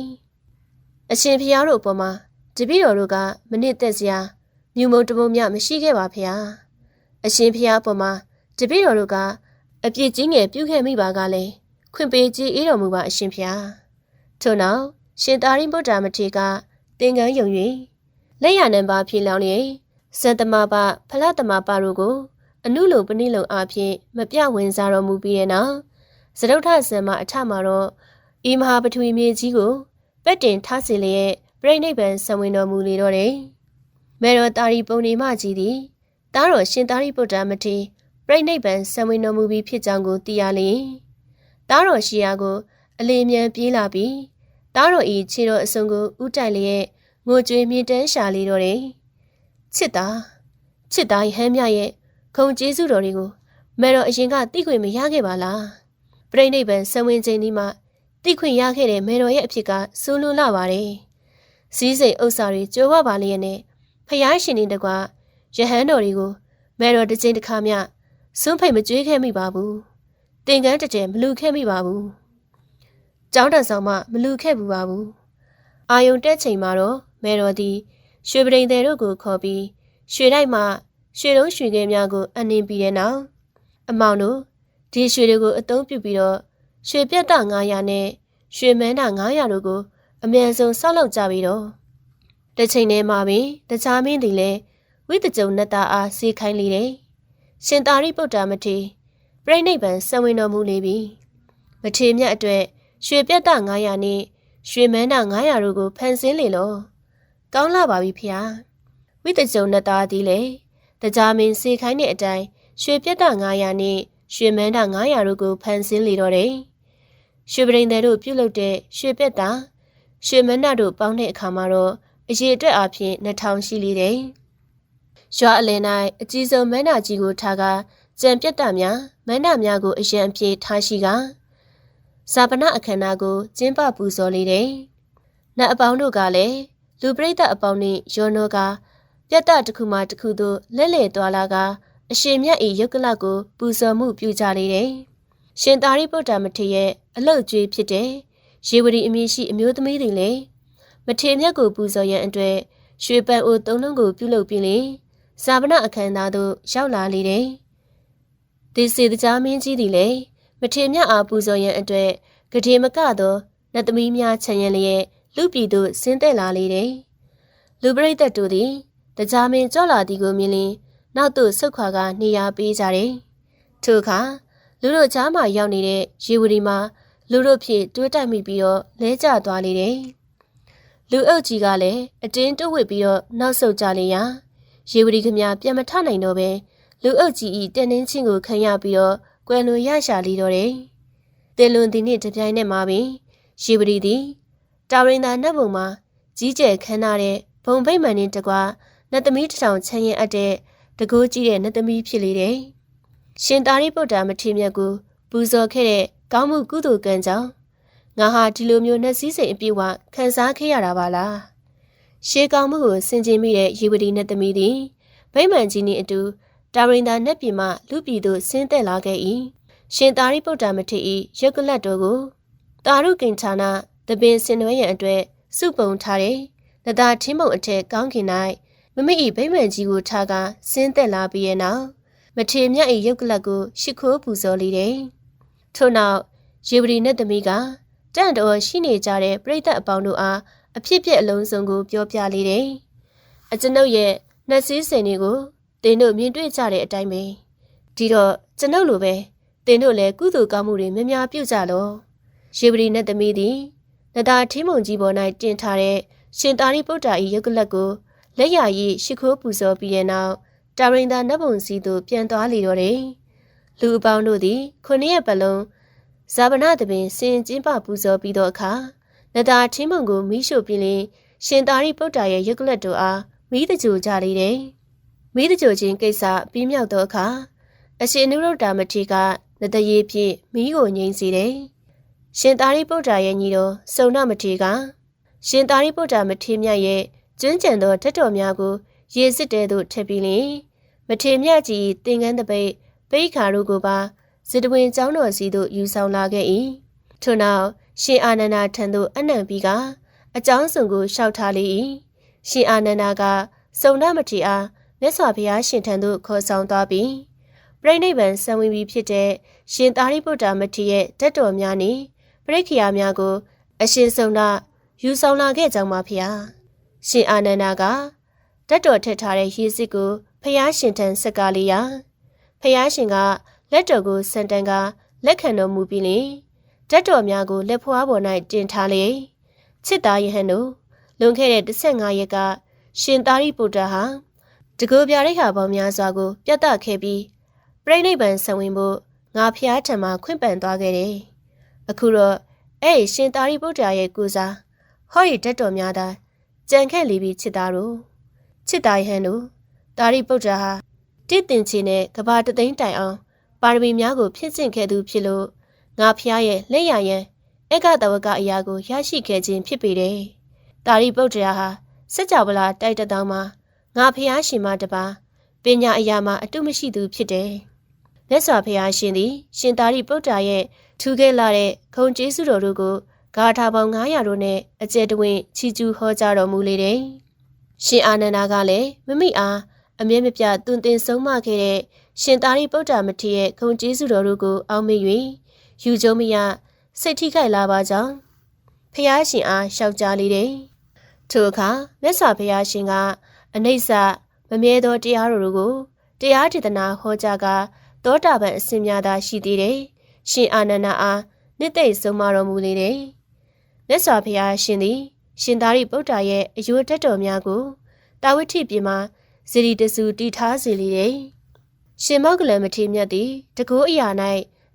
အရှင်ဖျားတို့အပေါ်မှာတပည့်တော်တို့ကမနစ်သက်စရာမြူမုံတမုံမြမရှိခဲ့ပါဖျားအရှင်ဖျားအပေါ်မှာတပည့်တော်တို့ကအပြစ်ကြီးငယ်ပြုခဲ့မိပါကလည်းခွင့်ပေးခြင်းအေးတော်မူပါအရှင်ဖျားထို့နောက်ရှင်သာရိပုတ္တမထေရကသင်္ကန်းယုံ၍လက်ရနံပါဖြေလောင်းလျက်စံတမပဖလတမပတို့ကိုအနုလုံပနိလုံအားဖြင့်မပြဝင်စားတော်မူပြီးတဲ့နောက်စတုထဆံမအထမှာတော့ဤမဟာပထဝီမြေကြီးကိုပက်တင်ထားစေလျက်ပြိဋိဘံဆံဝင်တော်မူလေတော့တယ်မေတော်တာရီပုံနေမကြီးသည်တားတော်ရှင်သာရိပုတ္တမထေရပြိဋိဘံဆံဝင်တော်မူပြီးဖြစ်ကြောင်းကိုသိရလျင်တားတော်ရှိရာကိုအလင်းမြန်ပြေးလာပြီးတားတော်ဤခြေတော်အစုံကိုဥတိုက်လျက်ငိုကြွေးမြင့်တမ်းရှာလေတော့တယ်ချစ်တာဟမ်းမြရဲ့ခုံကျေးဇူးတော်တွေကိုမေတော်အရင်ကသိခွင့်မရခဲ့ပါလားပြိဋိဘံဆံဝင်ခြင်းဒီမှာသိခွင့်ရခဲ့တဲ့မေတော်ရဲ့အဖြစ်ကဆိုးလွန်းလာပါတယ်စီးစိမ်ဥစ္စာတွေကြိုးဝပါလျက်နဲ့ဖျားရှင်နေတကွာယဟန်တော်တွေကိုမေတော်တစ်ချိန်တစ်ခါမျှစွန့်ဖိတ်မကြွေးခဲ့မိပါဘူးသင်္ကန်းတစ်ကျယ်မလူခဲ့မိပါဘူးကျောင်းတက်ဆောင်မှမလူခဲ့ဘူးပါဘူးအာယုံတက်ချိန်မှာတော့မေတော်သည်ရွှေပရိန်သည်တို့ကိုခေါ်ပြီးရွှေတိုက်မှရွှေလုံးရွှေခဲများကိုအနှင်းပြီးတဲ့နောက်အမောင်တို့ဒီရွှေတွေကိုအသုံးပြုပြီးတော့ရွှေပြတ်တာ900နဲ့ရွှေမန်းတာ900တို့ကိုအမြန်ဆုံးဆောက်လုပ်ကြပြီးတော့တစ်ချိန်တည်းမှာပင်တခြားမင်းသည်လည်းဝိတကြုံနတ်သားအားစေခိုင်းလေတယ်ရှင်သာရိပုတ္တမထေရပြိဋိဘံဆံဝင်တော်မူလေပြီမထေရမြတ်အတွက်ရွှေပြတ်တာ900နဲ့ရွှေမန်းတာ900တို့ကိုဖန်ဆင်းလေလောကောင်းလာပါပြီဖေ။ဝိတကြုံနတ်သားသည်လည်းတကြားမင်းစေခိုင်းတဲ့အတိုင်းရွှေပြတ်တာ900နဲ့ရွှေမန်းတာ900တို့ကိုဖန်ဆင်းလေတော့တယ်။ရွှေပရိန်သည်တို့ပြုတ်လုတဲ့ရွှေပြတ်တာရွှေမန်းတာတို့ပေါင်းတဲ့အခါမှာတော့အရေအတွက်အဖြစ်2000ရှိလေတယ်။ရွာအလယ်၌အကြီးဆုံးမန်းတာကြီးကိုထားကကြံပြတ်တာများမန်းတာများကိုအရန်အပြေထားရှိကဇာပနအခမ်းအနားကိုကျင်းပပူဇော်လေတယ်။နတ်အပေါင်းတို့ကလည်းလူပရိသတ်အပေါင်းနှင့်ယောနောကပြတ်တတစ်ခုမှတစ်ခုသို့လဲလှယ်သွားလာကအရှင်မြတ်၏ယုတ်ကလကိုပူဇော်မှုပြုကြလေတယ်။ရှင်သာရိပုတ္တမထေရရဲ့အလုတ်ကျွေးဖြစ်တဲ့ရေဝတီအမည်ရှိအမျိုးသမီးတွေလည်းမထေရမြတ်ကိုပူဇော်ရန်အတွက်ရွှေပန်းအို3လုံးကိုပြုလုပ်ပြီးလေဇာပနအခမ်းအနားသို့ရောက်လာလေတယ်။ဒီစေတကြားမင်းကြီးသည်လည်းမထေရမြတ်အားပူဇော်ရန်အတွက်ဂတိမကသောနတ်သမီးများခြံရံလျက်လူပြည်သို့ဆင်းသက်လာလေတယ်။လူပရိသတ်တို့သည်တကြားမင်းကြောလာသည်ကိုမြင်လျင်နောက်သို့ဆုတ်ခွာကနေရာပေးကြတယ်။ထိုအခါလူတို့ကြားမှာရောက်နေတဲ့ရေဝတီမှာလူတို့ဖြင့်တွဲတိုက်မိပြီးတော့လဲကျသွားလေတယ်။လူအုပ်ကြီးကလည်းအတင်းတွဝစ်ပြီးတော့နောက်ဆုတ်ကြလေရာရေဝတီခမပြန်မထနိုင်တော့ပဲလူအုပ်ကြီးဤတန်နှင်းချင်းကိုခံရပြီးတော့ကွယ်လွန်ရရှာလီတော့တယ်။တင်လွန်သည်နှင့်တပြိုင်နက်မှာပင်ရေဝတီသည်တာရင်သာနတ်ဘုံမှာကြီးကျယ်ခမ်းနားတဲ့ဘုံဗိမ္မာန်နှင့်တကွာနတ်သမီးတစ်ထောင်ချမ်းရင်အပ်တဲ့တကိုးကြီးတဲ့နတ်သမီးဖြစ်လေတယ်။ရှင်သာရိပုတ္တမထေရမြတ်ကိုပူဇော်ခဲ့တဲ့ကောင်းမှုကုသိုလ်ကံကြောင့်ငါဟာဒီလိုမျိုးနှက်စည်းစိမ်အပြည့်ဝခံစားခဲ့ရတာပါလား။ရှေးကောင်းမှုကိုဆင်ခြင်မိတဲ့ရေဝတီနတ်သမီးသည်ဗိမ္မာန်ကြီးနှင့်အတူတာရင်သာနတ်ပြည်မှလူပြည်သို့ဆင်းသက်လာခဲ့၏။ရှင်သာရိပုတ္တမထေရ၏ရုပ်ကလတ်တော်ကိုတာရုကိဉ္ဌာနသပင်ဆင်နွှဲရန်အတွက်စုပုံထားတဲ့နတာထင်းပုံအထက်ကောင်းကင်၌မမိ၏ဗိမ္မာန်ကြီးကိုထားကဆင်းသက်လာပြီးတဲ့နောက်မထေရမြတ်၏ရုပ်ကလတ်ကိုရှိခိုးပူဇော်လေတယ်။ထို့နောက်ရေဝတီနတ်သမီးကတန့်တော်ရှိနေကြတဲ့ပရိသတ်အပေါင်းတို့အားအဖြစ်ပြက်အလုံးစုံကိုပြောပြလေတယ်။အကျွန်ုပ်ရဲ့နှက်စည်းစိမ်တွေကိုတင်တို့မြင်တွေ့ကြတဲ့အတိုင်းပဲဒီတော့ကျွန်ုပ်လိုပဲတင်တို့လည်းကုသိုလ်ကောင်းမှုတွေများများပြုကြလောရေဝတီနတ်သမီးသည်နတာထင်းမုံကြီးပေါ်၌တင်ထားတဲ့ရှင်သာရိပုတ္တ၏ရုပ်ကလတ်ကိုလက်ရည်ရှိခိုးပူဇော်ပြီးတဲ့နောက်တာရင်သာနတ်ဘုံစီသို့ပြန်သွားလေတော့တယ်။လူအပေါင်းတို့သည်9ရက်ပတ်လုံးဇာပနသပင်ဆင်ကျင်းပပူဇော်ပြီးသောအခါနတာထင်းမုံကိုမိရှို့ပြီးလျှင်ရှင်သာရိပုတ္တရဲ့ရုပ်ကလတ်တို့အားမိတကြိုကြလေတယ်။မိတကြိုခြင်းကိစ္စပြီးမြောက်သောအခါအရှင်နုရုဒ္ဓမထေရကနတရေဖြင့်မိကိုငြိမ်းစေတယ်။ ရှင်သာရိပုတ္တရာရဲ့ညီတော်စုံနာမထေရကရှင်သာရိပုတ္တရာမထေရမြတ်ရဲ့ကျွမ်းကျင်သောဓာတ်တော်များကိုရေစစ်တဲသို့ထည့်ပြီးလျှင်မထေရမြတ်ကြီးသင်္ကန်းတပိတ်ပိဋကတို့ကိုပါစစ်တဝင်ကျောင်းတော်စီသို့ယူဆောင်လာခဲ့၏ထို့နောက်ရှင်အာနန္ဒာထံသို့အနံပြီးကအကြောင်းစုံကိုလျှောက်ထားလေ၏ရှင်အာနန္ဒာကစုံနာမထေရအားမြတ်စွာဘုရားရှင်ထံသို့ခေါ်ဆောင်သွားပြီးပြိဋိဘံဆံဝင်ပြီးဖြစ်တဲ့ရှင်သာရိပုတ္တရာမထေရရဲ့ဓာတ်တော်များနှင့်ပရိက္ခယာများကိုအရှင်စုံနာယူဆောင်လာခဲ့ကြောင်းပါဖျားရှင်အာနန္ဒာကဓာတ်တော်ထည့်ထားတဲ့ရေစစ်ကိုဖျားရှင်ထံဆက်ကားလေးရာဖျားရှင်ကလက်တော်ကိုစံတန်ကလက်ခံတော်မူပြီးလျှင်ဓာတ်တော်များကိုလက်ဖွားပေါ်၌တင်ထားလေချစ်သားယဟန်တို့လွန်ခဲ့တဲ့15ရက်ကရှင်သာရိပုတ္တရာဟာတကူပြရိခါပေါင်းများစွာကိုပြတ်တခဲ့ပြီးပြိဋိဘံဆံဝင်ဖို့ငါဖျားထံမှခွင့်ပန်သွားခဲ့တယ်အခုတော့အဲ့ရှင်သာရိပုတ္တရာရဲ့ကိုစားဟောဒီဓာတ်တော်များသာကြံခဲ့လေပြီးချစ်သားတို့ချစ်သားယဟန်တို့သာရိပုတ္တရာဟာတည်တင်ချင်တဲ့ကဘာတသိန်းတိုင်အောင်ပါရမီများကိုဖြည့်ဆင့်ခဲ့သူဖြစ်လို့ငါဖျားရဲ့လက်ရရန်ဧကတဝကအရာကိုရရှိခဲ့ခြင်းဖြစ်ပေတယ်။သာရိပုတ္တရာဟာစัจ java လာတိုက်တတောင်းမှာငါဖျားရှင်မတပါပညာအရာမှာအတုမရှိသူဖြစ်တယ်။မြတ်စွာဘုရားရှင်သည်ရှင်သာရိပုတ္တရာရဲ့ထူးခဲ့လာတဲ့ဂုဏ်ကျေးဇူးတော်တို့ကိုဂါထာပေါင်း900တို့နဲ့အကျယ်တဝင့်ချီးကျူးဟောကြားတော်မူလေတယ်။ရှင်အာနန္ဒာကလည်းမမိအားအမြဲမပြတ်သွန်သင်ဆုံးမခဲ့တဲ့ရှင်သာရိပုတ္တရာမထေရရဲ့ဂုဏ်ကျေးဇူးတော်တို့ကိုအောက်မေ့၍ယူကျုံမရစိတ်ထိခိုက်လာပါကြောင်းဖျားရှင်အားလျှောက်ကြားလေတယ်။ထိုအခါမြတ်စွာဘုရားရှင်ကအနိစ္စမမြဲသောတရားတော်တို့ကိုတရားဒေသနာဟောကြားကသောတာပန်အစဉ်များသာရှိသေးတယ်။ရှင်အာနန္ဒာအားနှစ်သိမ့်ဆုံးမတော်မူလေတယ်။မြတ်စွာဘုရားရှင်သည်ရှင်သာရိပုတ္တရာရဲ့အယုဒ္ဓတော်များကိုတာဝတိပြည်မှာဇီရီတဆူတည်ထားစေလေတယ်။ရှင်မောဂလန်မထေရမြတ်သည်တကူအရာ၌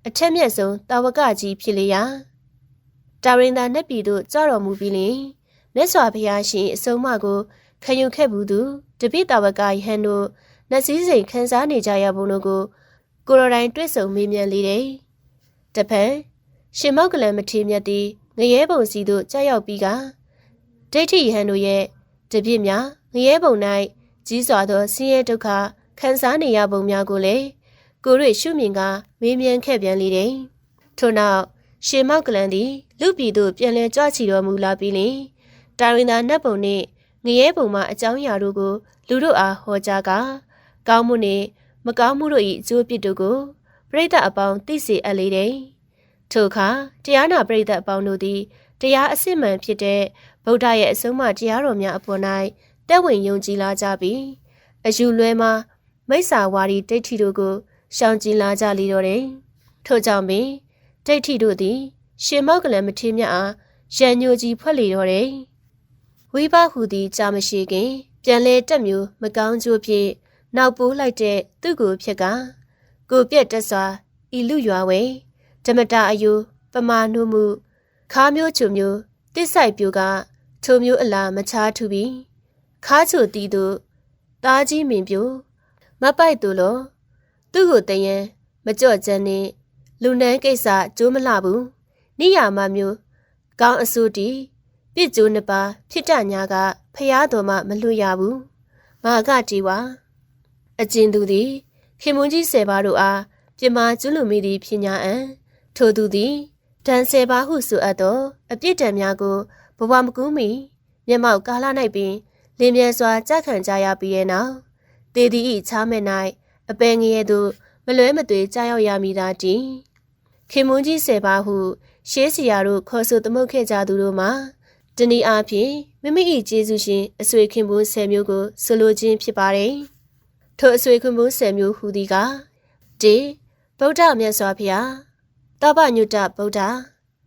အထက်မြတ်ဆုံးတာဝကကြီးဖြစ်လေရာတာရင်သာနတ်ပြည်သို့ကြွတော်မူပြီးလျှင်မြတ်စွာဘုရားရှင်အဆုံးအမကိုခံယူခဲ့ဘူးသူတပိတာဝကယဟန်တို့နတ်စည်းစိမ်ခန်းစားနေကြရပုံတို့ကိုကိုရိုတိုင်းတွေ့ဆုံမေးမြန်းလေတယ်။တဖန်ရှင်မောဂလန်မထေရမြတ်သည်ငရဲပုံစီသို့ကြောက်ရောက်ပြီးကဒိဋ္ဌိယဟန်တို့ရဲ့တပြည့်များငရဲပုံ၌ကြီးစွာသောဆင်းရဲဒုက္ခခံစားနေရပုံများကိုလည်းကိုရွေရှုမြင်ကမေးမြန်းခဲ့ပြန်လေတယ်။ထို့နောက်ရှင်မောဂလန်သည်လူပြည်သို့ပြန်လည်ကြွချီတော်မူလာပြီးလျှင်တာရင်သာနတ်ပုံနှင့်ငရဲပုံမှအကြောင်းအရာတို့ကိုလူတို့အားဟောကြားကကောင်းမှုနှင့်မကောင်းမှုတို့၏အကျိုးပြစ်တို့ကိုပရိသတ်အပေါင်းသိစေအပ်လေတယ်။ထိုအခါတရားနာပရိသတ်အပေါင်းတို့သည်တရားအစစ်မှန်ဖြစ်တဲ့ဗုဒ္ဓရဲ့အဆုံးအမတရားတော်များအပေါ်၌တက်ဝင်ယုံကြည်လာကြပြီးအယူလွဲမှာမိစ္ဆာဝါဒီဒိဋ္ဌိတို့ကိုရှောင်ကျဉ်လာကြလေတော့တယ်။ထို့ကြောင့်ပင်ဒိဋ္ဌိတို့သည်ရှင်မောဂလန်မထေရမြတ်အားရန်ညိုကြီးဖွက်လေတော့တယ်။ဝိဘဟုသည်ကြာမရှိခင်ပြန်လဲတက်မျိုးမကောင်းကျိုးဖြင့်နောက်ပိုးလိုက်တဲ့သူ့ကိုဖြစ်ကကိုပြက်တက်စွာဤလူရွာဝဲဓမ္မတာအယုပမာနုမှုခါမျိုးချုံမျိုးတစ်ဆိုင်ပြိုကထိုမျိုးအလားမချားထူပြီးခါချိုတီတို့သားကြီးမင်ပြိုမပိုက်သူလို့သူ့ကိုတယံမကြော့ချမ်းနဲ့လူနန်းကိစ္စကျိုးမလှဘူးနိယာမမျိုးကောင်းအစိုးတီပြစ်ကျိုးနှစ်ပါးဖြစ်တညာကဖျားတော်မှမလွတ်ရဘူးမာကတီဝါအကျဉ်သူသည်ခင်မွန်းကြီး10ပါးတို့အားပြမကျွလူမိသည်ဖြစ်ညာအံထိုသူသည်တန်10ပါးဟုဆိုအပ်သောအပြစ်ဒဏ်များကိုဘဝမကူးမီမျက်မှောက်ကာလ၌ပင်လင်းမြန်စွာကြခံကြရပြီးတဲ့နောက်တေသည်ဤချားမဲ့၌အပယ်ငရဲသို့မလွဲမသွေကြာရောက်ရမည်သာတည်းခင်မွန်းကြီး10ပါးဟုရှေးစီယာတို့ခေါ်ဆိုသမုတ်ခဲ့ကြသူတို့မှာတနည်းအားဖြင့်မိမိ၏ကျေးဇူးရှင်အဆွေခင်ပွန်း10မျိုးကိုဆိုလိုခြင်းဖြစ်ပါတယ်။ထိုအဆွေခင်ပွန်း10မျိုးဟူသည်က1ဗုဒ္ဓမြတ်စွာဘုရားတပ္ပညုတဗုဒ္ဓ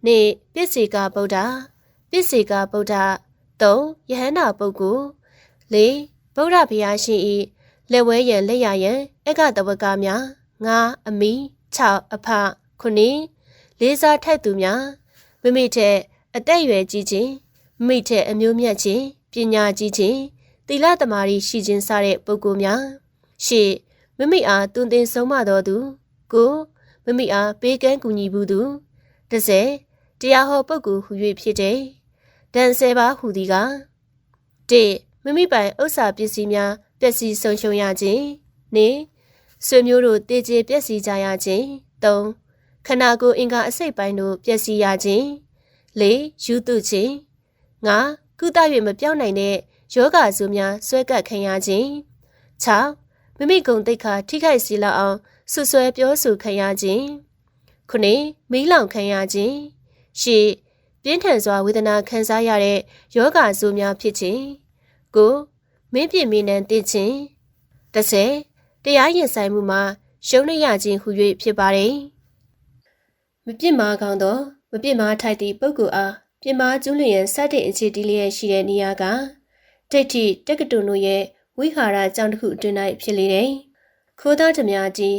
2ပစ္စေကဗုဒ္ဓပစ္စေကဗုဒ္ဓ3ယဟန္တာပုဂ္ဂိုလ်4ဗုဒ္ဓဘုရားရှင်၏လက်ဝဲရန်လက်ရရန်အက္ခတဝကများ5အမိ6အဖ9လေးစားထိုက်သူများမိမိထက်အသက်အရွယ်ကြီးခြင်းမိမိထက်အမျိုးမြတ်ခြင်းပညာကြီးခြင်းသီလသမာဓိရှိခြင်းစတဲ့ပုဂ္ဂိုလ်များရှေ့မိမိအားတွင်တင်ဆုံးမတော်သူကိုမိမိအားပေးကမ်းကူညီဘူးသူ30 တရားဟောပုဂ္ဂိုလ်ဟူ၍ဖြစ်တယ်။ဒဏ်10ပါးဟူသည်က1မိမိပိုင်ဥစ္စာပစ္စည်းများပျက်စီးဆုံးရှုံးရခြင်း2ဆွေမျိုးတို့တည်ကြည်ပျက်စီးကြရခြင်း3ခန္ဓာကိုယ်အင်္ဂါအစိတ်ပိုင်းတို့ပျက်စီးရခြင်း4ယူတုခြင်း5ကုသ၍မပြောင်းနိုင်တဲ့ယောဂဇုများဆွဲကပ်ခံရခြင်း6မိမိဂုဏ်သိက္ခာထိခိုက်စေလောက်အောင်ဆွဆွဲပြောဆိုခံရခြင်း9မီးလောင်ခံရခြင်း10ပြင်းထန်စွာဝေဒနာခံစားရတဲ့ယောဂဇုများဖြစ်ခြင်း9မင်းပြင်းမင်းနှံသိခြင်း10တရားရင်ဆိုင်မှုမှာရှုံးနေရခြင်းဟူ၍ဖြစ်ပါတယ်မပြစ်မှားကောင်းသောမပြစ်မှားထိုက်သည့်ပုဂ္ဂိုလ်အားပြစ်မှားကျူးလွန်ရန်စတဲ့အခြေတည်လျက်ရှိတဲ့နေရာကဒိဋ္ဌိတက္ကတုတို့ရဲ့ဝိဟာရအကြောင်းတစ်ခုအတွင်း၌ဖြစ်လေတယ်ခိုးသားဓမြကြီး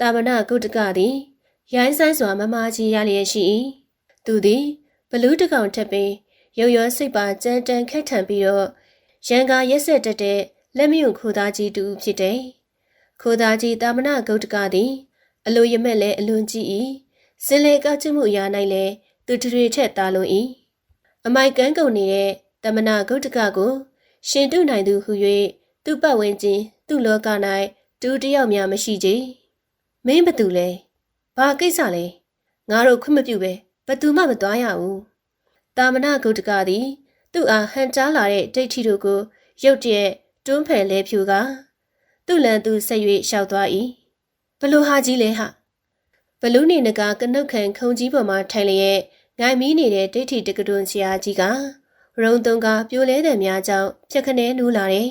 တာမဏဂုတ္တကသည်ရိုင်းဆိုင်စွာမမကြီးရလျက်ရှိ၏သူသည်ဘလူးတကောင်ထက်ပင်ရုပ်ရောစိတ်ပါကြမ်းတမ်းခက်ထန်ပြီးတော့ရန်ကာရက်ဆက်တက်တဲ့လက်မယုံခိုးသားကြီးတူဖြစ်တယ်ခိုးသားကြီးတာမဏဂုတ္တကသည်အလိုရမဲ့လဲအလွန်ကြီး၏စင်လေကောက်ချမှုအရာ၌လဲသူတွေထက်သားလုံး၏အမိုက်ကန်းကုန်နေတဲ့တမဏဂုတ္တကကိုရှင်တုနိုင်သူဟု၍သူ့ပတ်ဝန်းကျင်သူ့လောက၌တူတယောက်များမရှိကြမင်းဘသူလဲဘာကိစ္စလဲငါတို့ခွင့်မပြုပဲဘသူမှမသွားရဘူးတာမဏဂုတ္တကသည်သူ့အားဟန်ကြားလာတဲ့ဒိဋ္ဌိတို့ကိုရုတ်တရက်တွန်းဖယ်လဲဖြူကသူ့လန်သူဆက်၍လျှောက်သွား၏ဘလူဟာကြီးလဲဟာဘလူနေနကကနုတ်ခံခုံကြီးပေါ်မှာထိုင်လျက်ငိုင်မီးနေတဲ့ဒိဋ္ဌိတက္ကတွန်ဆရာကြီးကရုံတုံကပြိုလဲတဲ့များကြောင့်ဖြက်ခနဲနူးလာတယ်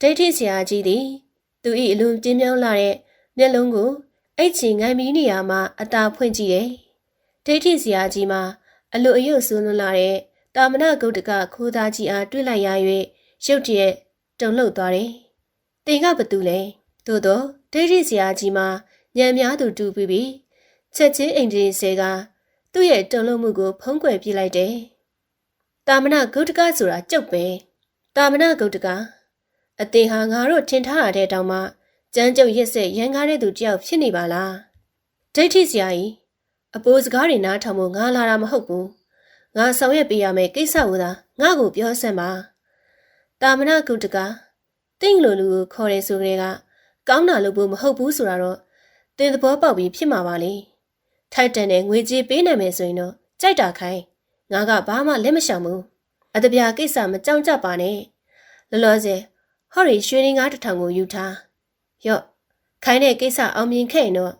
ဒိဋ္ဌိဆရာကြီးသည်သူ၏အလွန်ပြင်းပြောင်းလာတဲ့မျက်လုံးကိုအိတ်ချင်ငိုင်မီးနေရာမှာအသာဖွင့်ကြည့်တယ်ဒိဋ္ဌိဆရာကြီးမှာအလိုအယုတ်ဆိုးလွန်းလာတဲ့တာမဏဂုတ္တကခိုးသားကြီးအားတွေ့လိုက်ရ၍ရုတ်တရက်တုန်လှုပ်သွားတယ်တင်ကဘသူလဲသို့တော့ဒိဋ္ဌိဆရာကြီးမှာညံများသူတူပြီးချက်ချင်းအိမ်ကြီးဆဲကသူ့ရဲ့တုန်လှုပ်မှုကိုဖုံးကွယ်ပြလိုက်တယ်တာမဏဂုတ္တကဆိုတာကြုတ်ပဲတာမဏဂုတ္တကအသင်ဟာငါတို့ထင်ထားရတဲ့တောင်မှကျန်းကျုပ်ရက်ဆက်ရန်ကားတဲ့သူတယောက်ဖြစ်နေပါလားဒိဋ္ဌိဆရာကြီးအပိုးစကားတွေနားထောင်ဖို့ငါလာတာမဟုတ်ဘူးငါဆောင်ရွက်ပေးရမယ့်ကိစ္စကိုသာငါ့ကိုပြောစမ်းပါတာမဏဂုတ္တကတင့်လိုလူကိုခေါ်တယ်ဆိုကြတဲ့ကကောင်းတာလို့ဖို့မဟုတ်ဘူးဆိုတာတော့တင်သဘောပေါက်ပြီးဖြစ်မှာပါလေထိုက်တန်တဲ့ငွေကြေးပေးနိုင်မယ်ဆိုရင်တော့ကြိုက်တာခိုင်းငါကဘာမှလက်မရှောင်ဘူးအတပြာကိစ္စမကြောက်ကြပါနဲ့လောလောဆယ်ဟော်ရီရွှေရင်းကားတစ်ထောင်ကိုယူထားရော့ခိုင်းတဲ့ကိစ္စအောင်မြင်ခဲ့ရင်တော့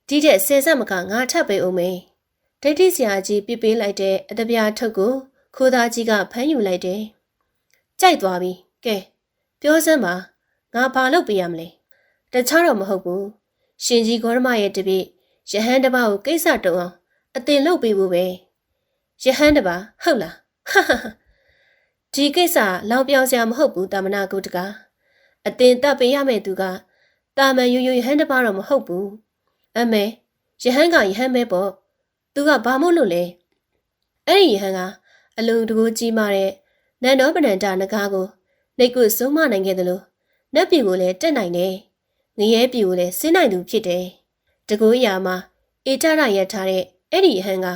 ဒီတဲ့ဆယ်ဆက်မကငါထပ်ပေးအောင်မေဒိဋ္ဌိဆရာကြီးပြပေးလိုက်တဲ့အတပြာထုတ်ကိုခိုးသားကြီးကဖမ်းယူလိုက်တယ်ကြိုက်သွားပြီကဲပြောစမ်းပါငါဘာလုပ်ပေးရမလဲတခြားတော့မဟုတ်ဘူးရှင်ကြီးဂေါရမရဲ့တပည့်ယဟန်တပါးကိုကိစ္စတုံအောင်အတင်လုပ်ပေးဖို့ပဲယဟန်တပါးဟုတ်လားဟာဟာဒီကိစ္စလောင်ပြောင်စရာမဟုတ်ဘူးတာမဏဂုတ္တကအတင်တပ်ပေးရမယ့်သူကတာမန်ယူယူယဟန်တပါးတော့မဟုတ်ဘူးအမေယဟန်ကယဟန်ပဲပေါ့သူကဘာမို့လို့လဲအဲ့ဒီယဟန်ကအလုံးတကူကြီးမာတဲ့နန္ဒောပဏ္ဍနဂါကိုနှိတ်ကိုဆုံးမနိုင်ခဲ့တယ်လို့နတ်ပြည်ကိုလည်းတက်နိုင်တယ်ငရဲပြည်ကိုလည်းဆင်းနိုင်သူဖြစ်တယ်တကူအရာမှာအေတရရထားတဲ့အဲ့ဒီယဟန်က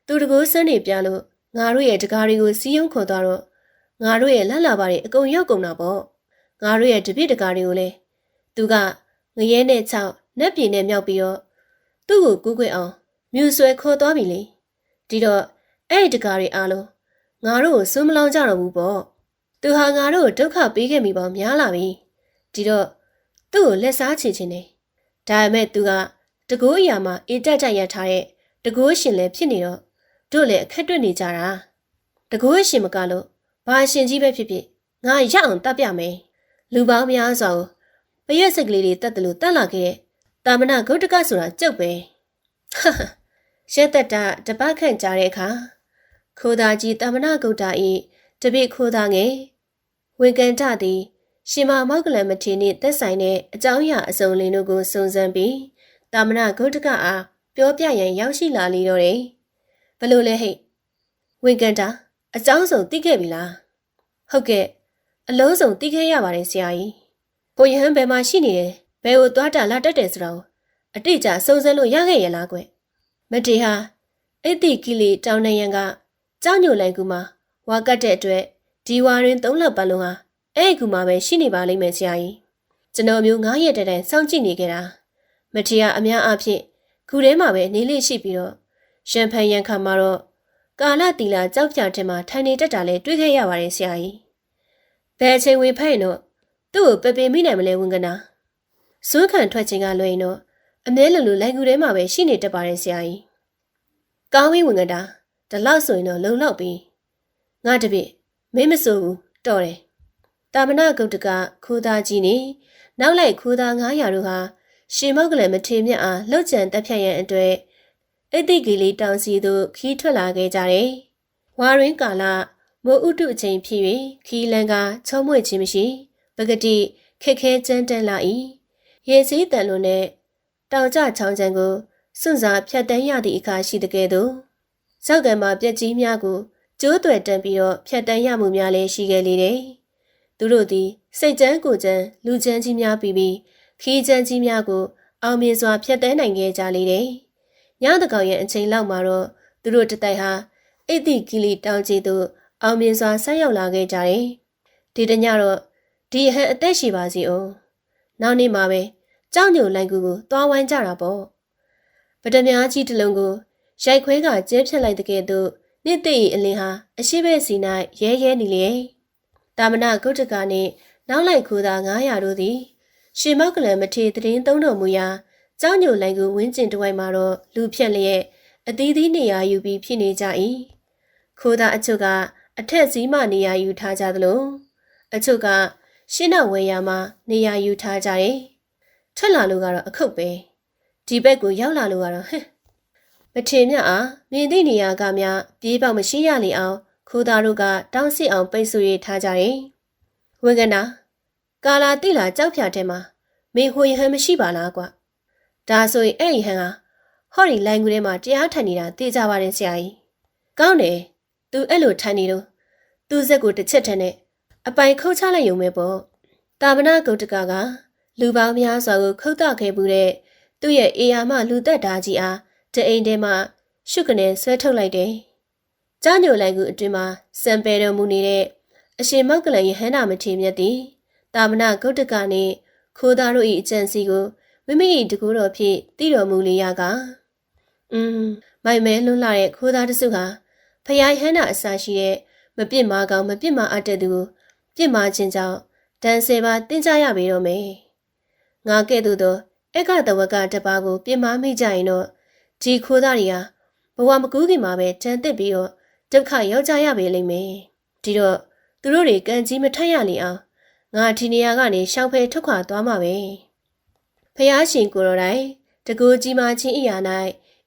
သူတကူစမ်းနေပြလို့ငါတို့ရဲ့တကားတွေကိုစီးယုံခေါ်သွားတော့ငါတို့ရဲ့လက်လာပါတွေအကုန်ရောက်ကုန်တာပေါ့ငါတို့ရဲ့တပြည့်တကားတွေကိုလည်းသူကငရဲနဲ့ချောက်နတ်ပြည်နဲ့မြောက်ပြီးတော့သူ့ကိုကူးခွင့်အောင်မြူဆွဲခေါ်သွားပြီလေဒီတော့အဲ့ဒီတကားတွေအားလုံးငါတို့ကိုစွန့်မလောင်ကြတော့ဘူးပေါ့သူဟာငါတို့ကိုဒုက္ခပေးခဲ့မိပေါင်းများလာပြီဒီတော့သူ့ကိုလက်စားချေခြင်းနဲ့ဒါပေမဲ့သူကတကူအရာမှာအေတက်ကြရထားတဲ့တကူရှင်လည်းဖြစ်နေတော့တို့လည်းအခက်တွေ့နေကြတာတကူရှင်မကလို့ဘာရှင်ကြီးပဲဖြစ်ဖြစ်ငါရအောင်တတ်ပြမယ်လူပေါင်းများစွာကိုပရက်စက်ကလေးတွေတတ်တယ်လို့တတ်လာခဲ့တဲ့တာမဏဂုတ္တကဆိုတာကြုတ်ပဲဟာရက်သက်တာတပတ်ခန့်ကြာတဲ့အခါခိုးသားကြီးတာမဏဂုတ္တ၏တပိခိုးသားငယ်ဝင်ကန်တသည်ရှင်မမောက်ကလန်မထေနှင့်သက်ဆိုင်တဲ့အကြောင်းအရာအစုံလင်တို့ကိုစုံစမ်းပြီးတာမဏဂုတ္တကအားပြောပြရန်ရောက်ရှိလာလေတော့တယ်ဘလို့လဲဟဲ့ဝင်ကန်တာအကြောင်းစုံသိခဲ့ပြီလားဟုတ်ကဲ့အလုံးစုံသိခဲ့ရပါတယ်ဆရာကြီးကိုယဟန်ဘယ်မှာရှိနေတယ်ဘယ်ကိုသွားတာလာတက်တယ်ဆိုတော့အတိအကျစုံစမ်းလို့ရခဲ့ရလားကွမထေဟာ အိတ်တိကီလီတောင်နေရန်ကကြောက်ညိုလိုက်ကူမှာဝါကတ်တဲ့အတွက်ဒီဝါရင်း3လပတ်လုံးဟာအဲ့ကူမှာပဲရှိနေပါလိမ့်မယ်ဆရာကြီးကျွန်တော်မျိုး9ရက်တိုင်စောင့်ကြည့်နေကြတာမထေရအများအားဖြင့်ခုထဲမှာပဲနေလေးရှိပြီးတော့ရှမ်ဖန်ရန်ခါမှာတော့ကာလတီလာကြောက်ပြတဲ့မှာထိုင်နေတတ်တာလဲတွေ့ခဲ့ရပါတယ်ဆရာကြီးဘယ်အချိန်ဝင်ဖိုင်တော့သူ့ကိုပပင်မိနိုင်မလဲဝန်ကနာစွန်းခံထွက်ခြင်းကလွယ်ရင်တော့အမဲလုံလိုလိုက်ကူထဲမှာပဲရှိနေတတ်ပါတယ်ဆရာကြီးကောင်းဝင်းဝန်ကနာဒီလောက်ဆိုရင်တော့လုံလောက်ပြီငါတပည့်မင်းမစိုးဘူးတော်တယ်တာမနာဂုတ်တကခိုးသားကြီးနေနောက်လိုက်ခိုးသား900တို့ဟာရှင်မောက်ကလည်းမထေမြတ်အားလှုပ်ကြံတက်ဖြတ်ရန်အတွက်အိတ်တိကီလီတောင်စီသို့ခီးထွက်လာခဲ့ကြတယ်ဝါရင်းကာလမိုးဥတုအချိန်ဖြစ်၍ခီးလန်းကချုံးမွေ့ခြင်းမရှိပကတိခက်ခဲကြမ်းတမ်းလာ၏ရေစည်းတန်လွန်နဲ့တောင်ကျချောင်းချံကိုစွန့်စားဖြတ်တန်းရသည့်အခါရှိတဲ့ကဲ့သို့ဇောက်ကံမှာပြက်ကြီးများကိုကျိုးသွဲတန်းပြီးတော့ဖြတ်တန်းရမှုများလည်းရှိခဲ့လေတယ်သူတို့သည်စိတ်ကြမ်းကိုကြမ်းလူချမ်းကြီးများပြီးခီးချမ်းကြီးများကိုအောင်မြင်စွာဖြတ်တန်းနိုင်ခဲ့ကြလေတယ်ညတကောင်ရဲ့အချိန်လောက်မှာတော့သူတို့တတိုက်ဟာအိတ်တိကီလီတောင်ကြီးသို့အောင်မြင်စွာဆက်ရောက်လာခဲ့ကြတယ်ဒီတညတော့ဒီဟန်အသက်ရှိပါစီအောင်နောက်နေ့မှာပဲကြောက်ညိုလိုက်ကူကိုသွားဝိုင်းကြတာပေါ့ပဒမြားကြီးတစ်လုံးကိုရိုက်ခွဲကကျဲဖြတ်လိုက်တဲ့ကဲ့သို့နှစ်သိအလင်းဟာအရှိဘဲစီ၌ရဲရဲနေလေတာမနာဂုတ်တကနှင့်နောက်လိုက်ခိုးသား900တို့သည်ရှင်မောက်ကလန်မထေသတင်းသုံးတော်မူရာကြောက်ညိုလိုက်ကူဝင်းကျင်တဝိုက်မှာတော့လူဖြက်လျက်အသီးသီးနေရာယူပြီးဖြစ်နေကြ၏ခိုးသားအချို့ကအထက်စည်းမှနေရာယူထားကြသလိုအချို့ကရှင်းနောက်ဝဲရမှာနေရာယူထားကြတယ်ထွက်လာလို့ကတော့အခုတ်ပဲဒီဘက်ကိုရောက်လာလို့ကတော့ဟဲ့မထေမြတ်အားမြင်သည့်နေရာကများပြေးပေါက်မရှိရလေအောင်ခိုးသားတို့ကတောင်းစစ်အောင်ပိတ်ဆို့ရထားကြတယ်ဝင်းကနာကာလာတိလာကြောက်ဖြာထဲမှာမင်းဟိုရဟန်မရှိပါလားကွာဒါဆိုရင်အဲ့ဒီဟန်ဟာဟော်ရီလိုင်းကူထဲမှာတရားထိုင်နေတာသိကြပါတယ်ဆရာကြီးကောင်းတယ်သူအဲ့လိုထိုင်နေတော့သူ့ဇက်ကိုတစ်ချက်ထက်နဲ့အပိုင်ခုတ်ချလိုက်ရုံပဲပေါ့တာမနာဂုတ်တကလူပေါင်းများစွာကိုခုတ်တခဲ့မှုတဲ့သူ့ရဲ့အေယာမလူသက်ဓာကြီးအားတအိမ်ထဲမှာရှုပ်ကနေဆွဲထုတ်လိုက်တယ်ကြားညိုလိုက်ကူအတွင်းမှာစံပယ်တော်မူနေတဲ့အရှင်မောက်ကလန်ရဲ့ဟန္တာမထေမြတ်သည်တာမနာဂုတ်တကနှင့်ခိုးသားတို့၏အကြံစီကိုမိမိ၏တကူတော်ဖြင့်တည်တော်မူလေရကမိုင်မဲလွန်းလာတဲ့ခိုးသားတစုဟာဖျားဟန္တာအစာရှိတဲ့မပြစ်မာကောင်းမပြစ်မာအပ်တဲ့သူကိုပြစ်မာခြင်းကြောင့်ဒဏ်10ပါးတင်ကြရပေတော့မယ်ငါကဲ့သို့သောအက္ခတဝကတပါးကိုပြစ်မှားမိကြရင်တော့ဒီခိုးသားတွေဟာဘဝမကူးခင်မှာပဲတန်တစ်ပြီးတော့ဒုက္ခရောက်ကြရပေလိမ့်မယ်ဒီတော့သူတို့တွေကံကြီးမထက်ရလေအောင်ငါဒီနေရာကနေရှောင်ဖယ်ထွက်ခွာသွားမှာပဲဖျားရှင်ကိုယ်တော်တိုင်တကူကြီးမာချင်းအရာ၌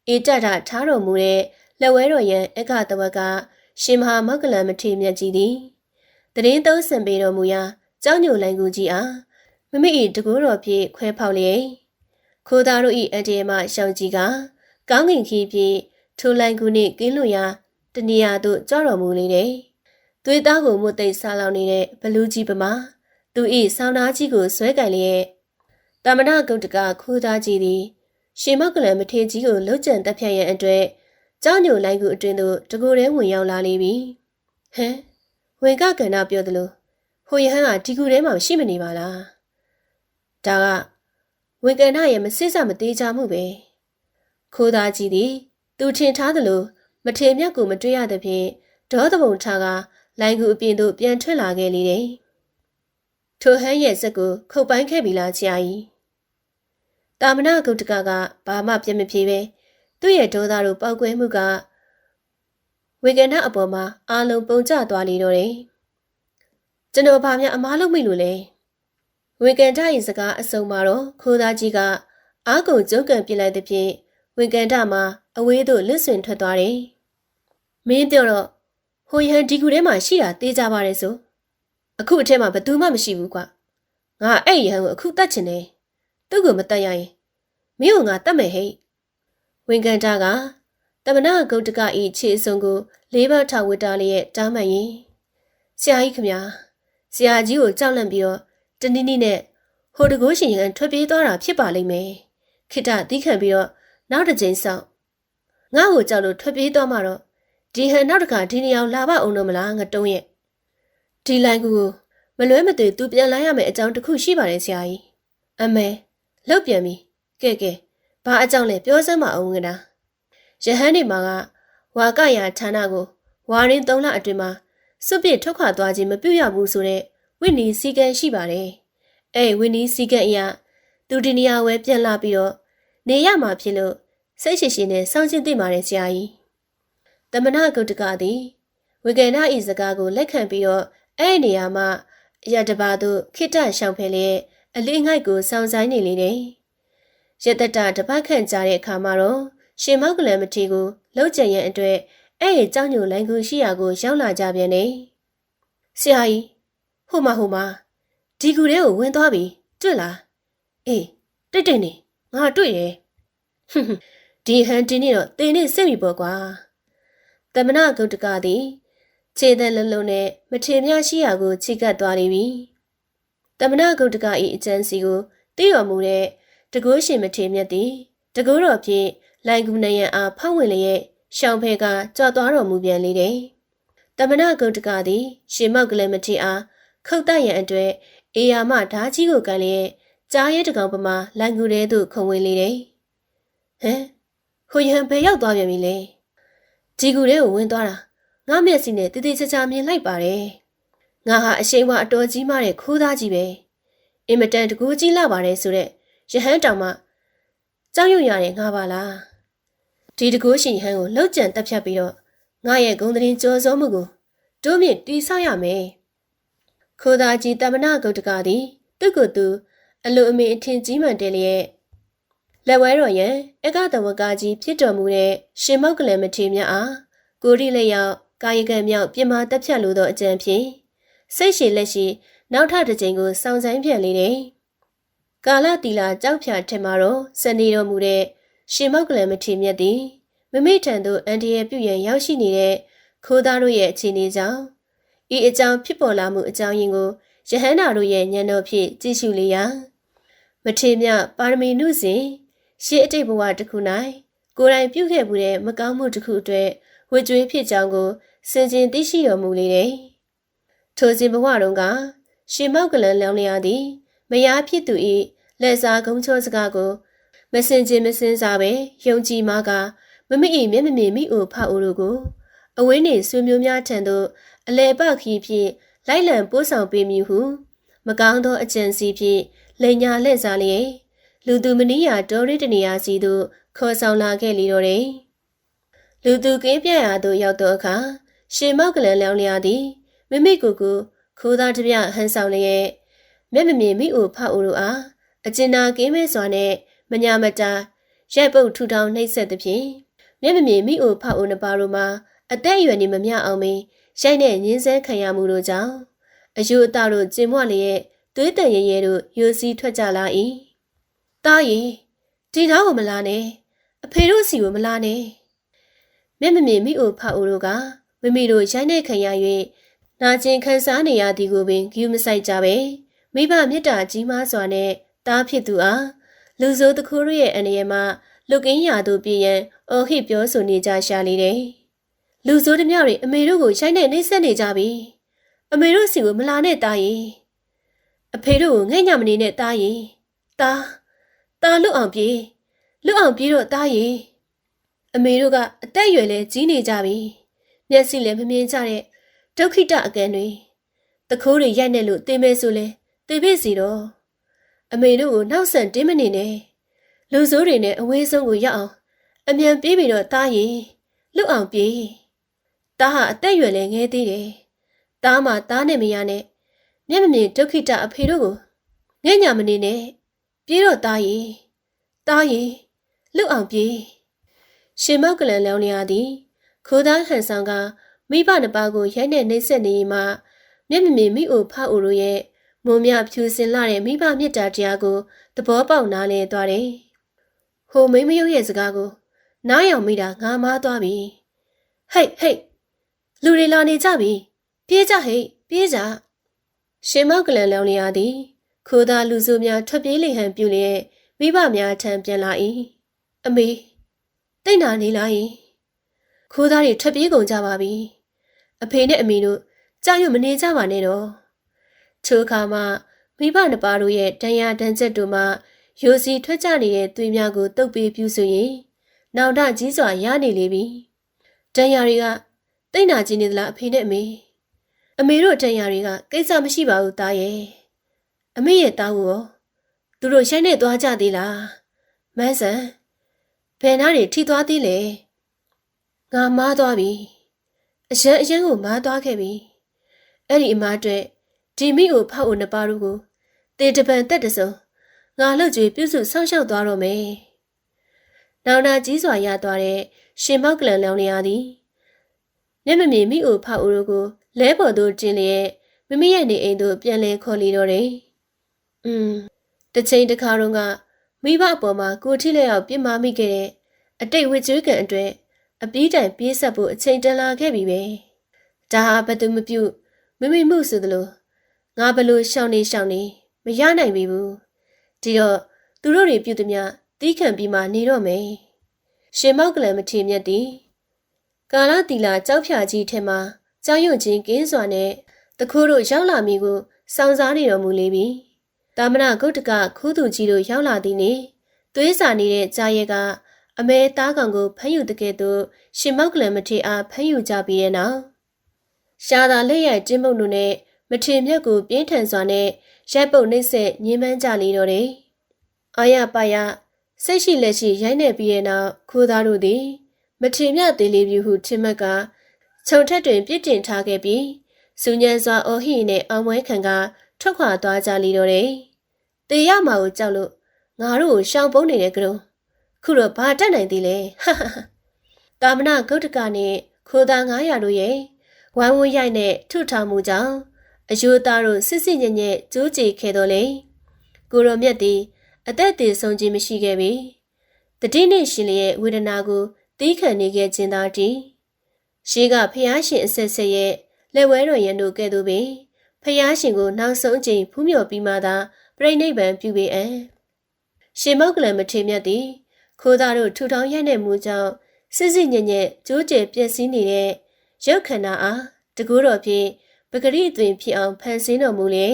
အေတတထားတော်မူတဲ့လက်ဝဲတော်ရန်အက္ခတဝကရှင်မဟာမောက္ကလန်မထေရမြတ်ကြီးသည်တရင်သုံးဆံပေတော်မူရာကြောင်းညိုလိုင်ကူကြီးအားမိမိ၏တကူတော်ဖြင့်ခွဲဖောက်လျက်ခိုးသားတို့၏အတရေမှရှောင်းကြီးကကောင်းကင်ခီးဖြင့်ထိုလိုင်ကူနှင့်ကင်းလွတ်ရာတနေရာသို့ကြောတော်မူလေတယ်သွေးသားကိုမွတ်သိပ်စားလောင်နေတဲ့ဘလူးကြီးပမာသူ၏ဆောင်းသားကြီးကိုဆွဲကင်လျက်တာမနာဂုတ်တကခိုးသားကြီးသည်ရှင်မောက်ကလန်မထေကြီးကိုလှုပ်ကြံတက်ဖြတ်ရန်အတွက်ကြောင်းညိုလိုင်ကူအတွင်သို့တကူထဲဝင်ရောက်လာလေပြီဟမ်ဝင်ကကန္နာပြောသလိုဟိုယဟန်ကဒီကူထဲမှာရှိမနေပါလားဒါကဝင်ကန္နာရဲ့မစစ်စမသေးကြမှုပဲခိုးသားကြီးသည်သူထင်ထားသလိုမထေမြတ်ကိုမတွေ့ရသဖြင့်ဒေါသပုံထားကလိုင်ကူအပြင်သို့ပြန်ထွက်လာခဲ့လေတယ်ထိုဟန်းရဲ့ဇက်ကိုခုတ်ပိုင်းခဲ့ပြီလားဆရာကြီးတာမနာဂုတ်တကဘာမှပြမပြေပဲသူ့ရဲ့ဒေါသတို့ပောက်ကွဲမှုကဝေကန္နာအပေါ်မှာအာလုံးပုံကျသွားလေတော့တယ်ကျွန်တော်ဘာများအမားလုံးမိလို့လဲဝေကန်ဒ၏စကားအစုံမှာတော့ခိုးသားကြီးကအာကုန်ကျုံကန်ပြစ်လိုက်တဲ့ဖြင့်ဝေကန်ဒမှာအဝေးသို့လွတ်ဆွင်ထွက်သွားတယ်မင်းပြောတော့ဟိုယဟန်ဒီကူထဲမှာရှိတာသေးကြပါတယ်ဆိုအခုအထက်မှာဘယ်သူမှမရှိဘူးကွာငါအဲ့ယဟန်ကိုအခုတတ်ချင်တယ်သူ့ကိုမတတ်ရရင်မင်းကငါတတ်မယ်ဟဲ့ဝေကန်ဒကတမနာဂုတ်တက၏ခြေအစုံကိုလေးပါးထောက်ဝတ်တာလျက်တားမှန်ရင်ဆရာကြီးခမဆရာကြီးကိုကြောက်လန့်ပြီးတော့တနည်းနည်းနဲ့ဟိုတကိုးရှင်ရန်ထွက်ပြေးသွားတာဖြစ်ပါလိမ့်မယ်ခိတ္တသီးခံပြီးတော့နောက်တစ်ကြိမ်ဆောက် ငါ့ကိုကြောက်လို့ထွက်ပြေးသွားမှတော့ဒီဟန်နောက်တစ်ခါဒီနေအောင်လာပါအောင်တော့မလားငတုံးရဲ့ဒီလိုင်းကူကိုမလွဲမသွေသူပြန်လာရမယ်အကြောင်းတစ်ခုရှိပါတယ်ဆရာကြီးအမေလောက်ပြန်ပြီကဲဘာအကြောင်းလဲပြောစမ်းမအောင်ကနာရဟန်းနေမှာကဝါကရဌာနကိုဝါရင်3လအတွင်းမှာစွန့်ပစ်ထုတ်ခွာသွားခြင်းမပြုရဘူးဆိုတဲ့ဝိနည်းစည်းကမ်းရှိပါတယ်ဝိနည်းစည်းကမ်းအရသူဒီနေရာဝဲပြန်လာပြီးတော့နေရမှာဖြစ်လို့စိတ်ရှိရှိနဲ့စောင့်ကြည့်သိပါတယ်ဆရာကြီးတမနာဂုတ်တကသည်ဝေကနာဤစကားကိုလက်ခံပြီးတော့နေရာမှာရတပါတို့ခိတ္တရှောင်ဖယ်လေအလေးငိုက်ကိုစောင့်ဆိုင်နေလေတယ်ရတတတပတ်ခန့်ကြာတဲ့အခါမှာတော့ရှင်မောက်ကလန်မထီကိုလှုပ်ကြံရန်အတွက်ကြောင်းညိုလိုင်းကူရှိရာကိုရောက်လာကြပြန်တယ်ဆရာကြီးဟိုမှာဒီကူထဲကိုဝင်သွားပြီတွေ့လားတိတ်နေငါတွေ့တယ်ဒီဟန်တင်းနေတော့တင်းနေစိတ်ပြီပေါ့ကွာတမနာဂုတ်တကသည်ခြေသက်လုံးလုံးနဲ့မထေမြရှိရာကိုချိကပ်သွားလိမ့်မည်တမနာဂုတ်တက၏အကျန်းစီကိုသိတော်မူတဲ့တကိုးရှင်မထေမြတ်သည်တကိုးတော်ဖြင့်လိုင်ကူနယံအားဖောက်ဝင်လျက်ရှောင်းဖဲကကြွသွားတော်မူပြန်လေတယ်တမနာဂုတ်တကသည်ရှင်မောက်ကလေးမထေအားခုတ်တရန်အတွက်အေယာမဓာကြီးကိုကန်လျက်ကြားရဲတကောင်ပမာလိုင်ကူထဲသို့ခုံဝင်လေတယ်ဟိုရဟန်ဘယ်ရောက်သွားပြန်ပြီလဲဒီကူထဲကိုဝင်သွားတာငါမျက်စိနဲ့တည်တည်ချာချာမြင်လိုက်ပါတယ်ငါဟာအရှိန်ဝါအတော်ကြီးမားတဲ့ခိုးသားကြီးပဲအင်မတန်တကူကြီးလာပါတယ်ဆိုတဲ့ရဟန်းတောင်မှကြောက်ရွံ့ရတဲ့ငါပါလားဒီတကူရှင်ဟန်းကိုလှုပ်ကြံတက်ဖြတ်ပြီးတော့ငါရဲ့ဂုံတရင်ကြော်စောမှုကိုတိုးမြင့်တီးဆောက်ရမယ်ခိုးသားကြီးတမနာဂုတ်တကသည်သူ့ကိုယ်သူအလိုအမင်အထင်ကြီးမှန်တယ်လျက်လက်ဝဲတော်ရန်အကတဝကကြီးဖြစ်တော်မူတဲ့ရှင်မောက်ကလန်မထေမြတ်အားကိုရီလက်ရောက်ကာယကံမြောက်ပြမတက်ဖြတ်လိုသောအကြံဖြင့်စိတ်ရှည်လက်ရှိနောက်ထပ်တစ်ကြိမ်ကိုစောင့်ဆိုင်ပြန်လေတယ်ကာလတီလာကြောက်ဖြာထင်မှာတော့စနေတော်မူတဲ့ရှင်မောက်ကလန်မထေမြတ်သည်မမိထံသို့အန်တရာပြုရန်ရောက်ရှိနေတဲ့ခိုးသားတို့ရဲ့အခြေအနေကြောင့်ဤအကြောင်းဖြစ်ပေါ်လာမှုအကြောင်းရင်းကိုယဟန္တာတို့ရဲ့ဉာဏ်တော်ဖြင့်ကြည့်ရှုလေရာမထေမြတ်ပါရမီနုစဉ်ရှေးအတိတ်ဘဝတစ်ခု၌ကိုယ်တိုင်ပြုခဲ့မှုတဲ့မကောင်းမှုတစ်ခုအတွက်ဝှေ့ကြွေးဖြစ်ကြောင်းကိုစင်ကြင်သိရှိတော်မူလေတယ်။ထိုစဉ်ဘဝတုန်းကရှင်မောက်ကလန်လောင်လျာသည်မယားဖြစ်သူ၏လက်စားကုန်းချောစကားကိုမစင်ခြင်းမစင်စားပဲယုံကြည်မှာကမမိ၏မျက်မမြင်မိအိုဖအိုတို့ကိုအဝင်းနေဆွေမျိုးများထံသို့အလဲပခီဖြင့်လိုက်လံပို့ဆောင်ပေးမည်ဟုမကောင်းသောအကြံစီဖြင့်လိန်ညာလှည့်စားလျက်လူသူမနီးရာဒေါ်ရစ်တနေရာစီသို့ခေါ်ဆောင်လာခဲ့လေတော့တယ်။လူသူကင်းပြရာသို့ရောက်သောအခါရှင်မောက်ကလန်လောင်လျာသည်မိမိကိုယ်ကိုခိုးသားတစ်ပြဟန်ဆောင်လျက်မျက်မမြင်မိအိုဖအိုတို့အားအကျဉ်းနာကင်းမဲစွာနဲ့မညာမတာရိုက်ပုတ်ထူထောင်နှိပ်စက်သဖြင့်မျက်မမြင်မိအိုဖအိုနှစ်ပါးတို့မှာအသက်အရွယ်နေမမျှအောင်ပင်ရိုက်နဲ့ညှင်းဆဲခံရမှုတို့ကြောင့်အယူအသားတို့ကျင်မွလျက်သွေးတန်ရဲရဲတို့ယိုစီးထွက်ကြလာ၏တားရီဒီသားကိုမလာနဲ့အဖေတို့စီကိုမလာနဲ့မျက်မမြင်မိအိုဖအိုတို့ကမိမိတို့ရိုက်နဲ့ခံရ၍နာကျင်ခံစားနေရသည်ကိုပင်ဂရုမစိုက်ကြပဲမိဘမေတ္တာကြီးမားစွာနဲ့တားဖြစ်သူအားလူဆိုးတခိုးရဲ့အနေရမှာလုကင်းရာသို့ပြည့်ရန်အော်ဟစ်ပြောဆိုနေကြရှာလေတယ်လူဆိုးတမြောက်တွေအမေတို့ကိုရိုက်နဲ့နှိပ်စက်နေကြပြီအမေတို့စီကိုမလာနဲ့တားရီအဖေတို့ကိုငဲ့ညမနေနဲ့တားရီတားလွတ်အောင်ပြေးတော့တားရီအမေတို့ကအသက်အရွယ်လဲကြီးနေကြပြီမျက်စိလည်းမမြင်ကြတဲ့ဒုက္ခိတအကန်းတွေတခိုးတွေရိုက်နေလို့တင်မဲဆိုလဲတင်ပြစီတော့အမေတို့ကိုနောက်ဆန်တင်းမနေနဲ့လူဆိုးတွေနဲ့အဝေးဆုံးကိုရောက်အောင်အမြန်ပြေးပြီးတော့တားရီလွတ်အောင်ပြေးတားဟာအသက်အရွယ်လဲငဲသေးတယ်တားမှတားနဲ့မရနဲ့မျက်မမြင်ဒုက္ခိတအဖေတို့ကိုငဲ့ညာမနေနဲ့ပြေးတော့တားရီလွတ်အောင်ပြေးရှင်မောက်ကလန်လောင်လျာသည်ခိုးသားဟန်ဆောင်ကမိဘနှစ်ပါးကိုရိုက်နှက်နှိပ်စက်နေမှမျက်မမြင်မိအိုဖအိုတို့ရဲ့မုံမြဖြူစင်လာတဲ့မိဘမေတ္တာတရားကိုသဘောပေါက်နားလည်သွားတယ်။ဟိုမိမရုပ်ရဲ့စကားကိုနားယောင်မိတာငါမားသွားပြီ။ဟိတ်လူတွေလာနေကြပြီ။ပြေးကြပြေးကြရှင်မောက်ကလန်လောင်လျာသည်ခိုးသားလူစုများထွက်ပြေးလေဟန်ပြုလျက်မိဘများထံပြန်လာ၏။အမေ တိတ်နာနေလားယင်ခိုးသားတွေထွက်ပြေးကုန်ကြပါပြီအဖေနဲ့အမေတို့ကြောက်ရွံ့မနေကြပါနဲ့တော့ထိုအခါမှမိဘနှစ်ပါးတို့ရဲ့တန်ရာတန်ချက်တို့မှရိုစီထွက်ကြနေတဲ့သွေးများကိုတုပ်ပေးပြုဆိုရင်နောင်တကြီးစွာရနေလေပြီတန်ရာတွေကတိတ်နာကြီးနေသလားအဖေနဲ့အမေတို့တန်ရာတွေကကိစ္စမရှိပါဘူးသားရဲ့အမေရဲ့သားကိုသူတို့ရိုက်နေသွားကြသေးလားမန်းဆန်ဘယ်နာတွေထိသွားသေးလဲငါမားသွားပြီအရန်ကိုမားသွားခဲ့ပြီအဲ့ဒီအမားအတွက်ဒီမိကိုဖောက်ဦးနှစ်ပါးတို့ကိုတေတပံတက်တစုံငါလှုပ်ကြွေပြုစုဆောင်းရှောက်သွားတော့မယ်နောင်နာကြီးစွာရသွားတဲ့ရှင်မောက်ကလန်လောင်နေရသည်မျက်မမြင်မိကိုဖောက်ဦးတို့ကိုလဲပေါ်သို့ကျင်းလျက်မိမိရဲ့နေအိမ်သို့ပြန်လဲခေါ်လီတော့တယ်တစ်ချိန်တစ်ခါတော့ကမိဘအပေါ်မှာကိုထိလက်ရောက်ပြစ်မှားမိခဲ့တဲ့အတိတ်ဝစ်ကျွေးကံအတွက်အပြီးတိုင်ပြေးဆက်ဖို့အချိန်တန်လာခဲ့ပြီပဲဒါဟာဘသူမပြုမိမှုဆိုသလိုငါဘလို့ရှောင်းနေမရနိုင်ပြီဘူးဒီတော့သူတို့တွေပြုသမျှတီးခံပြီးမှနေတော့မယ်ရှင်မောက်ကလန်မထီမြတ်သည်ကာလတီလာကြောက်ဖြာကြီးထဲမှာကြောက်ရွံ့ခြင်းကင်းစွာနဲ့တခိုးတို့ရောက်လာမိကိုစောင့်စားနေတော်မူလေပြီတာမနာဂုတ်တကခိုးသူကြီးတို့ရောက်လာသည်နှင့်သွေးစာနေတဲ့ကြားရဲကအမဲသားကောင်ကိုဖမ်းယူတဲ့ကဲ့သို့ရှင်မောက်ကလန်မထေအားဖမ်းယူကြပြီးတဲ့နောက်ရှားသာလက်ရိုက်ကျင်းပုတ်တို့နဲ့မထေမြတ်ကိုပြင်းထန်စွာနဲ့ရိုက်ပုတ်နှိမ့်ဆက်ညှဉ်းပန်းကြလေတော့တယ်။အာရပါရစိတ်ရှိလက်ရှိရိုက်နေပြီးတဲ့နောက်ခိုးသားတို့သည်မထေမြတ်သေးလေးပြူဟုထင်မှတ်ကခြုံထက်တွင်ပြစ်တင်ထားခဲ့ပြီးစူညံစွာအော်ဟိနဲ့အောင်ပွဲခံကထွက်ခွာသွားကြလေတော့တယ်။တေရမှာကိုကြောက်လို့ငါတို့ကိုရှောင်ပုန်းနေတဲ့ကရုံခုတော့ဘာတတ်နိုင်သေးလဲဟာတာမနာဂုတ်တကနဲ့ခိုးသား900တို့ရဲ့ဝိုင်းဝန်းရိုက်နဲ့ထုထောင်မှုကြောင့်အယိုးသားတို့စစ်စစ်ညံ့ညံ့ကြိုးကြည်ခဲ့တော့လေကိုရောမြတ်သည်အသက်တည်ဆုံးခြင်းမရှိခဲ့ပြီတတိနှင့်ရှင်လျက်ဝေဒနာကိုတီးခံနေခဲ့ခြင်းသာတည်းရှိကဖျားရှင်အဆက်ဆက်ရဲ့လက်ဝဲတော်ရန်တို့ကဲ့သို့ပင်ဖျားရှင်ကိုနောက်ဆုံးအချိန်ဖူးမြော်ပြီးမှသာပြိဋိဘံပြုပေအံရှင်မောက်ကလန်မထေမြတ်သည်ခိုးသားတို့ထူထောင်ရိုက်နေမှုကြောင့်စစ်စစ်ညံ့ညံ့ကြိုးကျပျက်စီးနေတဲ့ရုပ်ခန္ဓာအားတကူတော်ဖြင့်ပဂရိအသွင်ဖြစ်အောင်ဖန်ဆင်းတော်မူလေ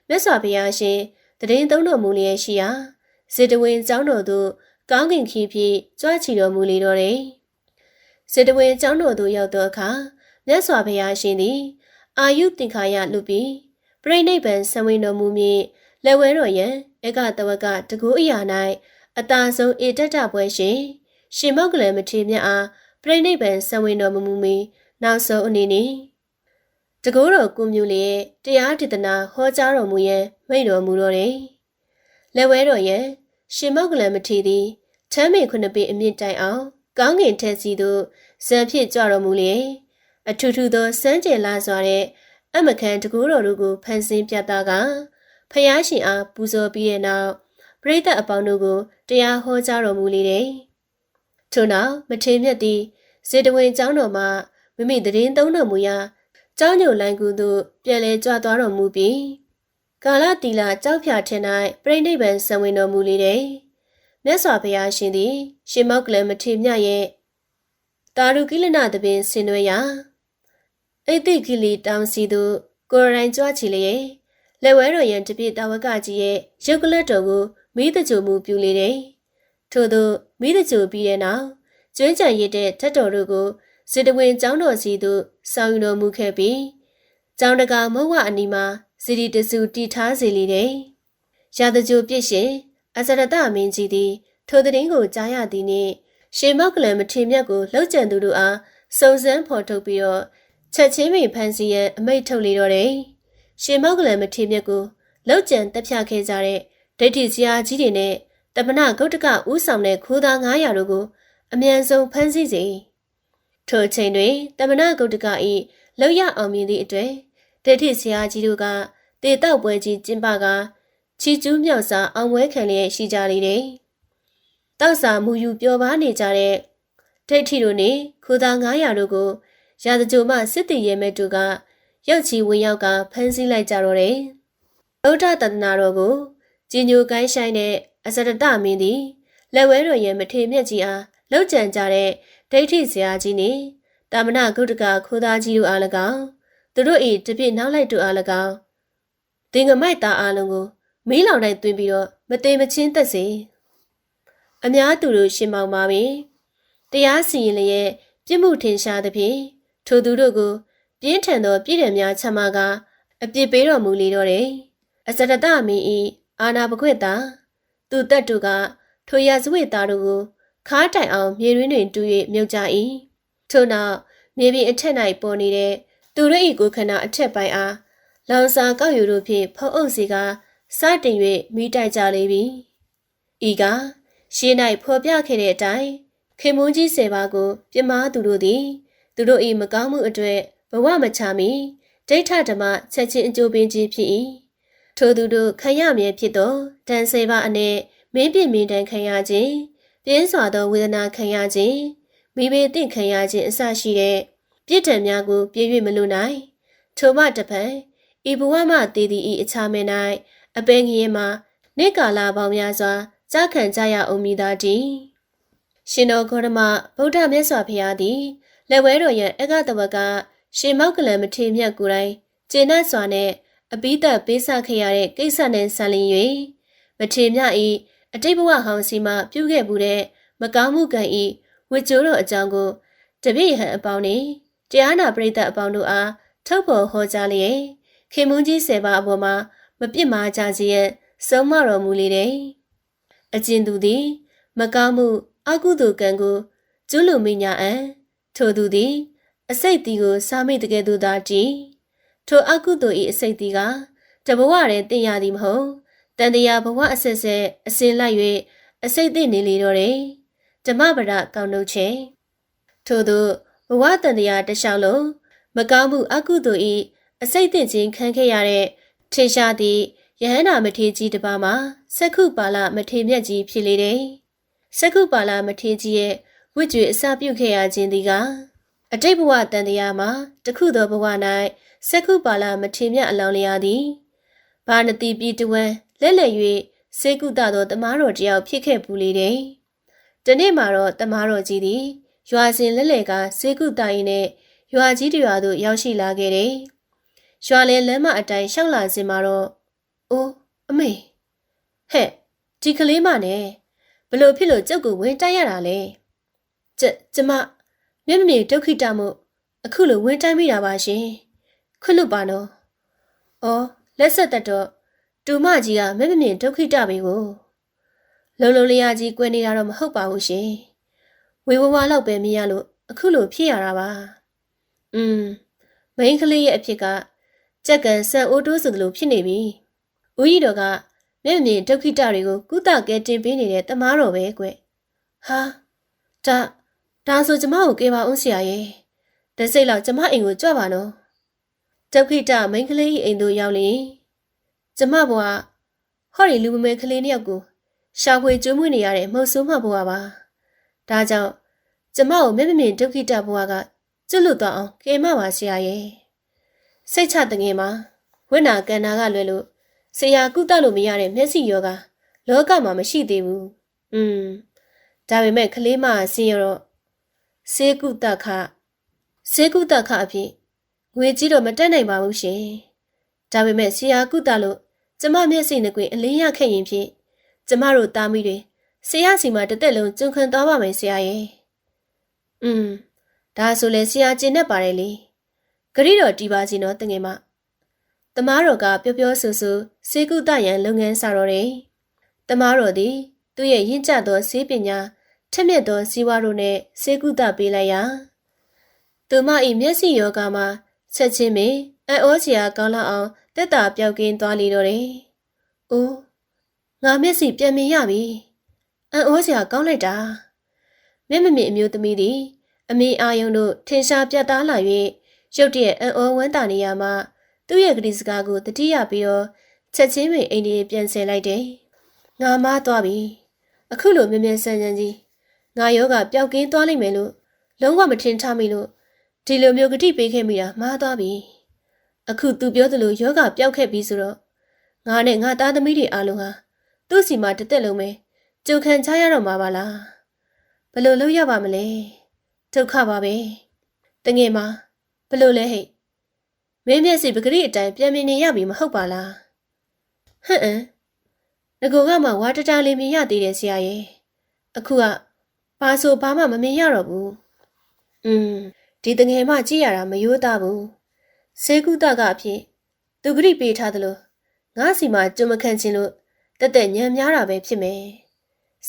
မြတ်စွာဘုရားရှင်တရင်သုံးတော်မူလျက်ရှိရာစေတဝင်ကျောင်းတော်သို့ကောင်းကင်ခီးဖြင့်ကြွချီတော်မူလေတော့တယ်စေတဝင်ကျောင်းတော်သို့ရောက်သောအခါမြတ်စွာဘုရားရှင်သည်အာယုသင်္ခါရလူပြီးပြိဋိဘံဆံဝင်တော်မူမည်လက်ဝဲတော်ရန်ဧကတဝကတကူအရာ၌အတာဆုံးဧတတပွဲရှင်မောက်ကလန်မထေမြတ်အားပြိဋိဘံဆံဝင်တော်မူမည်နောက်ဆုံးအနေနဲ့တကူတော်ကုမျိုးလေးတရားဒေသနာဟောကြားတော်မူရန်မိန့်တော်မူတော်တယ်လက်ဝဲတော်ရန်ရှင်မောက်ကလန်မထေသည်ထမ်းမေခုနှစ်ပေအမြင့်တိုင်အောင်ကောင်းကင်ထက်စီသို့ဇံဖြစ်ကြွတော်မူလေအထူးထူးသောစမ်းကြယ်လာစွာတဲ့အမခန်တကူတော်တို့ကိုဖန်ဆင်းပြသကဖျားရှင်အားပူဇော်ပြီးတဲ့နောက်ပရိသတ်အပေါင်းတို့ကိုတရားဟောကြားတော်မူလေတယ်ထို့နောက်မထေမြတ်သည်စေတဝင်ကျောင်းတော်မှမိမိတရင်သုံးတော်မူရာကျောင်းညိုလိုင်းကူသို့ပြန်လဲကြွသွားတော်မူပြီးကာလတီလာကြောက်ဖြာထင်၌ပြိဋိဘံဆံဝင်တော်မူလေတယ်မြတ်စွာဘုရားရှင်သည်ရှင်မောက်ကလန်မထေမြတ်ရဲ့တာရုကိလနသဘင်ဆင်နွှဲရာအိတိကိလီတောင်စီသို့ကိုယ်တိုင်ကြွချီလျက်လက်ဝဲတော်ရန်တပြည့်တာဝကကြီးရဲ့ရုပ်ကလတ်တော်ကိုမိသကြိုမှုပြုလေတယ်ထို့သောမိသကြိုပြီးတဲ့နောက်ကျွင်းကြံရတဲ့ထက်တော်တို့ကိုစေတဝင်ကျောင်းတော်စီသို့ဆောင်ယူတော်မူခဲ့ပြီးကျောင်းတကာမုံဝအနီးမှာစီရီတစုတီထားစေလေတယ်ရာဇကြိုပြည့်ရှင်အစရတမင်းကြီးသည်ထိုတဲ့င်းကိုကြားရသည်နှင့်ရှင်မောက်ကလန်မထေမြတ်ကိုလှုပ်ကြံသူတို့အားစုံစမ်းဖော်ထုတ်ပြီးတော့ချက်ချင်းပင်ဖန်စီရန်အမိန့်ထုတ်လေတော့တယ်ရှင်မောက်ကလန်မထေမြတ်ကိုလှုပ်ကြံတက်ဖြတ်ခဲ့ကြတဲ့ဒိဋ္ဌိစရာကြီးတွေနဲ့တပနာဂုတ်တကဦးဆောင်တဲ့ခိုးသား900တို့ကိုအမြန်ဆုံးဖမ်းဆီးစေထိုချိန်တွင်တမနာဂုတ်တက၏လောက်ရအောင်မြင်သည့်အတွက်ဒိဋ္ဌိဆရာကြီးတို့ကတေတောက်ပွဲကြီးကျင်းပကချီကျူးမြောက်စာအောင်ပွဲခံလျက်ရှိကြလေတယ်။တောက်စာမူယူပျော်ပါနေကြတဲ့ဒိဋ္ဌိတို့နှင့်ခိုးသား900တို့ကိုရာဇကြိုမှစစ်တီရဲမဲ့တို့ကရောက်ချီဝင်ရောက်ကဖမ်းဆီးလိုက်ကြတော့တယ်။ဗုဒ္ဓတသနာတော်ကိုကြီးညိုကိုင်းဆိုင်တဲ့အစရတမင်းသည်လက်ဝဲတော်ရဲ့မထေမြတ်ကြီးအား လောက်ကျန်ကြတဲ့ဒိဋ္ဌိဆရာကြီးနှင့်တာမဏဂုတ္တကခိုးသားကြီးတို့အား၎င်းသူတို့၏တပြည့်နောက်လိုက်တို့အား၎င်းသင်္ကမိုက်သားအားလုံးကိုမီးလောင်တိုင်းသွင်းပြီးတော့မသိမချင်းသက်စေအများသူတို့ရှင်မောင်ပါပင်တရားစီရင်လျက်ပြစ်မှုထင်ရှားသဖြင့်ထိုသူတို့ကိုပြင်းထန်သောပြည်တယ်များချမှကအပြစ်ပေးတော်မူလေတော့တယ်အစတတမင်း၏အာနာပခွေတာသူတက်တူကထိုရဇဝေသားတို့ကိုခါးတိုင်အောင်မြေရင်းတွင်တူ၍မြုပ်ကြ၏ထို့နောက်မြေပြင်အထက်၌ပေါ်နေတဲ့သူတို့၏ကိုယ်ခန္ဓာအထက်ပိုင်းအားလောင်စာကောက်ယူတို့ဖြင့်ဖုံးအုပ်စီကစတင်၍မိတိုက်ကြလေပြီဤကရှင်း၌ဖော်ပြခဲ့တဲ့အတိုင်းခင်မွန်းကြီး10ပါးကိုပြမသူတို့သည်သူတို့၏မကောင်းမှုအတွေ့ဘဝမချမီဒိဋ္ဌဓမ္မချက်ချင်းအကျိုးပေးခြင်းဖြစ်၏ထိုသူတို့ခံရမည်ဖြစ်သောတန်10ပါးအနက်မင်းပြင်းမင်းတန်ခံရခြင်းပြင်းစွာသောဝေဒနာခံရခြင်းမိဘသိခံရခြင်းအစရှိတဲ့ပြစ်ဒဏ်များကိုပြည့်၍မလိုနိုင်ထိုမှတစ်ဖက်ဤဘဝမှတည်သည့်ဤအခြားမင်း၌အပင်ငရဲမှာနေကာလပေါင်းများစွာကြားခံကြရအောင်မည်သာတည်းရှင်တော်ဂေါတမဗုဒ္ဓမြတ်စွာဘုရားသည်လက်ဝဲတော်ရန်အဂတဝကရှင်မောက်ကလံမထေမြတ်ကိုယ်တိုင်ကျေနပ်စွာနဲ့အပိသက်ပေးဆခဲ့ရတဲ့ကိစ္စနဲ့ဆန်လင်း၍မထေမြတ်၏အတိတ်ဘဝဟောင်းစီမှပြုခဲ့မှုတဲ့မကောင်းမှုကံ၏ဝိကျိုးတော်အကြောင်းကိုတပည့်ဟန်အပေါင်းနှင့်တရားနာပရိသတ်အပေါင်းတို့အားထုတ်ဖော်ဟောကြားလျက်ခင်မွန်းကြီး10ပါးအပေါ်မှာမပြစ်မှားကြစေရန်ဆုံးမတော်မူလေတယ်အကျဉ်သူသည်မကောင်းမှုအကုသိုလ်ကံကိုကျူးလွန်မိညာအံထိုသူသည်အစိတ်တီကိုစားမိတကယ်သူသာတည်ထိုအကုသိုလ်၏အစိတ်တီကတဘဝတည်းတင်ရသည်မဟုတ်တန်တရားဘဝအဆက်ဆက်အစဉ်လိုက်၍အစိတ်သိနေလေတော့တယ်ဓမ္မပဒကောင်းနှုတ်ချေထို့သောဘဝတန်တရားတစ်လျှောက်လုံးမကောင်းမှုအကုသိုလ်၏အစိတ်သိခြင်းခံခဲ့ရတဲ့ထင်ရှားသည့်ယဟန္တာမထေရကြီးတစ်ပါးမှာစက္ခုပါလမထေရမြတ်ကြီးဖြစ်လေတယ်စက္ခုပါလမထေရကြီးရဲ့ဝိကျွေအစပြုခဲ့ရခြင်းသည်ကအတိတ်ဘဝတန်တရားမှာတခုသောဘဝ၌စက္ခုပါလမထေရမြတ်အလောင်းလျာသည်ဘာနတိပြည်တဝံလက်လက်၍စေကုသသောတမားတော်တယောက်ဖြစ်ခဲ့ပူလေတယ်။ဒီနေ့မှာတော့တမားတော်ကြီးသည်ရွာစဉ်လက်လက်ကစေကုသရင်နဲ့ရွာကြီးတရွာသို့ရောက်ရှိလာခဲ့တယ်။ရွာလယ်လမ်းမအတိုင်းရှောက်လာစဉ်မှာတော့အိုးအမေဟဲ့ဒီကလေးမနဲ့ဘလို့ဖြစ်လို့ကျုပ်ကိုဝင်တိုက်ရတာလဲ။ကျမမျက်မမြင်ဒုက္ခိတမှုအခုလိုဝင်တိုက်မိတာပါရှင်။ခွလွတ်ပါနော်။အော်လက်ဆက်တတ်တော့တူမကြီးကမျက်မမြင်ဒုက္ခိတပဲကိုလုံလုံလျာကြီးကွယ်နေတာတော့မဟုတ်ပါဘူးရှင်ဝေဝဝလောက်ပဲမြင်ရလို့အခုလိုဖြစ်ရတာပါမိန်းကလေးရဲ့အဖြစ်ကကြက်ကန်ဆန်အိုးတိုးဆိုသလိုဖြစ်နေပြီဦးကြီးတော်ကမျက်မမြင်ဒုက္ခိတတွေကိုကုသကဲတင်ပေးနေတဲ့တမားတော်ပဲကွဟာဒါဆိုကျမကိုကဲပါအောင်ဆရာရဲ့တစိတ်လောက်ကျမအိမ်ကိုကြွပါနော်ဒုက္ခိတမိန်းကလေးအိမ်သို့ရောက်လေကျမဘွားဟော်ရီလူမမဲကလေးနှစ်ယောက်ကိုရှာဖွေကျွေးမွေးနေရတဲ့မဟုတ်ဆိုးမှဘွားပါဒါကြောင့်ကျမကိုမျက်မမြင်ဒုက္ခိတဘွားကကျွတ်လွတ်သွားအောင်ကဲမပါဆရာရဲ့စိတ်ချတငယ်မှာဝိနာကန္နာကလွယ်လို့ဆရာကုသလို့မရတဲ့မျက်စိယောဂလောကမှာမရှိသေးဘူးဒါပေမဲ့ကလေးမဆင်းရတော့စေကုသခအဖြစ်ငွေကြီးတော့မတက်နိုင်ပါဘူးရှင်ဒါပေမဲ့ဆရာကုသလို့ကျမမျက်စိနှကွင်းအလင်းရခဲ့ရင်ဖြင့်ကျမတို့သားမိတွေဆရာစီမှာတစ်သက်လုံးကျုံခံသွားပါမယ်ဆရာရဲ့ဒါဆိုလဲဆရာကျင်တတ်ပါတယ်လေဂရိတော်တီးပါစီနော်တငယ်မတမားတော်ကပျော်ပျော်ဆူဆူစေကုသရန်လုပ်ငန်းစတော့တယ်တမားတော်သည်သူ့ရဲ့ရင့်ကျသောစေပညာထက်မြက်သောဇီဝတို့နဲ့စေကုသပေးလိုက်ရာသူမ၏မျက်စိယောဂမှာဆက်ချင်းပင်အံ့ဩစရာကောင်းလောက်အောင်တက်တာပြောက်ကင်းသွားလေတော့တယ်။အိုးငါမျက်စိပြန်မြင်ရပြီ။အံ့ဩစရာကောင်းလိုက်တာ။မျက်မမြင်အမျိုးသမီးသည်အမေအာယုံတို့ထင်ရှားပြတ်သားလာ၍ရုတ်တရက်အံ့ဩဝမ်းသာနေရမှသူ့ရဲ့ကတိစကားကိုတတိယပြီးတော့ချက်ချင်းပင်အိမ်ကြီးပြန်ဆယ်လိုက်တယ်။ငါမသွားပြီ။အခုလိုမြင်မြန်ဆန်းဆန်းကြီးငါယောဂပျောက်ကင်းသွားလိမ့်မယ်လို့လုံးဝမထင်ထားမိလို့ဒီလိုမျိုးကတိပေးခဲ့မိတာမှားသွားပြီအခုသူပြောသလိုယောဂပျောက်ခဲ့ပြီဆိုတော့ငါနဲ့ငါသားသမီးတွေအားလုံးဟာသူ့စီမှာတစ်သက်လုံးပဲကြုံခံချရတော့မှာပါလား ဘလို့လုပ်ရပါမလဲဒုက္ခပါပဲတငယ်မဘလို့လဲဟဲ့မင်းမျက်စိပကတိအတိုင်းပြန်မြင်နေရပြီမဟုတ်ပါလားဟမ်ငကိုကမှဝါတတာလေးမြင်ရသေးတယ်ဆရာရဲ့အခုကဘာဆိုဘာမှမမြင်ရတော့ဘူးဒီတငယ်မကြည့်ရတာမရိုးသားဘူးဆေးကုသကအဖြစ်သူဂရိပေးထားသလိုငါစီမှာကြုံမခံချင်းလို့တက်တက်ညံများတာပဲဖြစ်မယ်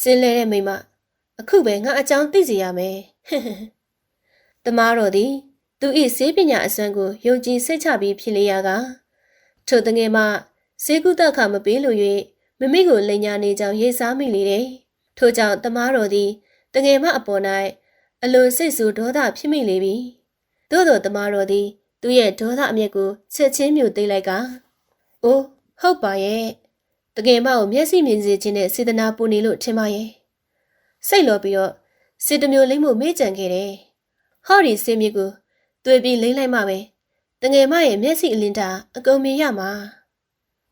စင်းလဲတဲ့မိမအခုပဲငါအကြောင်းသိစေရမယ်တမားတော်သည်သူ၏ဆေးပညာအစွမ်းကိုယုံကြည်စိတ်ချပြီးဖြစ်လေရာကထိုတငယ်မဆေးကုသခမပေးလို့၍မမိကိုလိန်ညာနေကြောင်းရေးစားမိလေတယ်ထို့ကြောင့်တမားတော်သည်တငယ်မအပေါ်၌အလွန်စိတ်ဆူဒေါသဖြစ်မိလေပြီသို့သောတမားတော်သည်သူရဲ့ဒေါသအမျက်ကိုချက်ချင်းမြုပ်သိမ်းလိုက်ကအိုးဟုတ်ပါရဲ့တကယ်မကိုမျက်စိမြင်စေခြင်းနဲ့စေတနာပူနေလို့ထင်ပါရဲ့စိတ်လောပြီးတော့စေတမျိုးလိမ့်မှုမေ့ကြံခဲ့တယ်ဟောဒီစေမြစ်ကိုတွေ့ပြီးလိမ့်လိုက်မှပဲတကယ်မရဲ့မျက်စိအလင်းတာအကုန်မြင်ရမှာ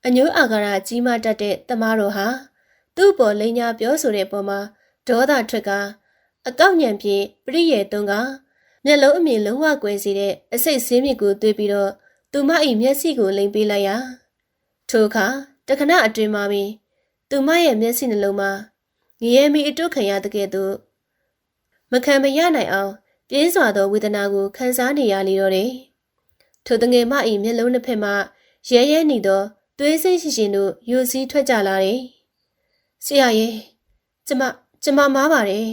အညိုးအာကာရကြီးမားတတ်တဲ့တမားတော်ဟာသူ့ပေါ်လိန်ညာပြောဆိုတဲ့ပုံမှာဒေါသထွက်ကအကောက်ညံဖြင့်ပရိယေတုံးကမျက်လုံးအမြင်လုံးဝကွယ်စေတဲ့အစိတ်ဆင်းမြစ်ကိုတွေ့ပြီးတော့သူမ၏မျက်စိကိုလိမ်ပေးလိုက်ရာထိုအခါတခဏအတွင်းမှာပင်သူမရဲ့မျက်စိနှလုံးမှာငရဲမီအတုခံရတဲ့ကဲ့သို့မခံမရနိုင်အောင်ပြင်းစွာသောဝေဒနာကိုခံစားနေရလေတော့တယ်ထိုတငယ်မ၏မျက်လုံးတစ်ဖက်မှရဲရဲနေသောသွေးစိမ့်ရှင်တို့ယူစည်းထွက်ကြလာတယ်ဆရာရဲ့ကျမမားပါတယ်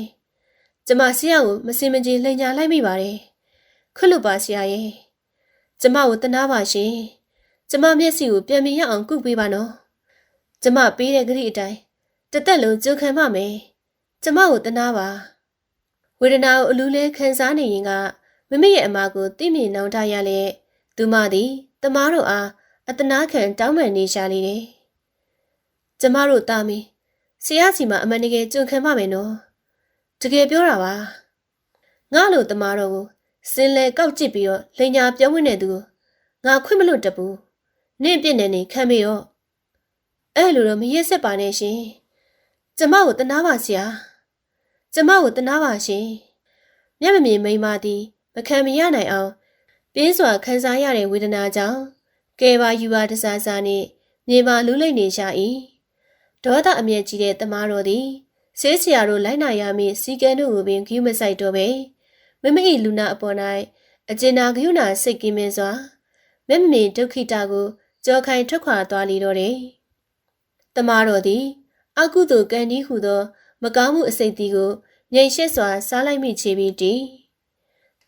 ကျမဆရာကိုမစင်မကြေလှိန်ညာလိုက်မိပါတယ်ခွတ်လို့ပါဆရာရဲ့ကျမကိုတနာပါရှင်ကျမမျက်စိကိုပြန်မြင်ရအောင်ကုပေးပါနော်ကျမပေးတဲ့ဂရိအတိုင်းတသက်လုံးကြိုခံပါမယ်ကျမကိုတနာပါဝေဒနာကိုအလူးလဲခံစားနေရင်ကမမေရဲ့အမကိုသိမြင်နှောင်းတရလဲသူမသည်တမားတို့အားအတနာခံတောင်းပန်နေရှာလေတယ်ကျမတို့တာမီဆရာစီမှာအမှန်တကယ်ကြုံခံပါမယ်နော်တကယ်ပြောတာပါငါလိုတမားတော်ကိုစင်လဲကောက်ကြည့်ပြီးတော့လိန်ညာပြောဝင်နေသူကိုငါခွင့်မလွတ်တဘူးနင့်ပြစ်နေနေခံမေရောအဲ့လိုတော့မရက်ဆက်ပါနဲ့ရှင်ကျမကိုတနာပါဆရာကျမကိုတနာပါရှင်မျက်မမြင်မိန်းမသည်မခံမရနိုင်အောင်ပြင်းစွာခံစားရတဲ့ဝေဒနာကြောင့်ကဲပါယူပါတစားစားနှင့်မြေပါလူးလိမ့်နေရှာ၏ဒေါသအမျက်ကြီးတဲ့တမားတော်သည်ဆေးဆရာတို့လိုက်နာရမည့်စီကံတို့ကိုပင်ဂရုမစိုက်တော့ပဲမမ၏လူနာအပေါ်၌အကျဉ်းနာဂရုဏာစိတ်ကင်းမင်းစွာမမမေဒုက္ခိတကိုကြောခိုင်ထွက်ခွာသွားလေတော့တယ်တမားတော်သည်အကုသိုလ်ကံဤဟုသောမကောင်းမှုအစိတ်တီကိုငြိမ်ရှက်စွာစားလိုက်မိချေပြီးတည်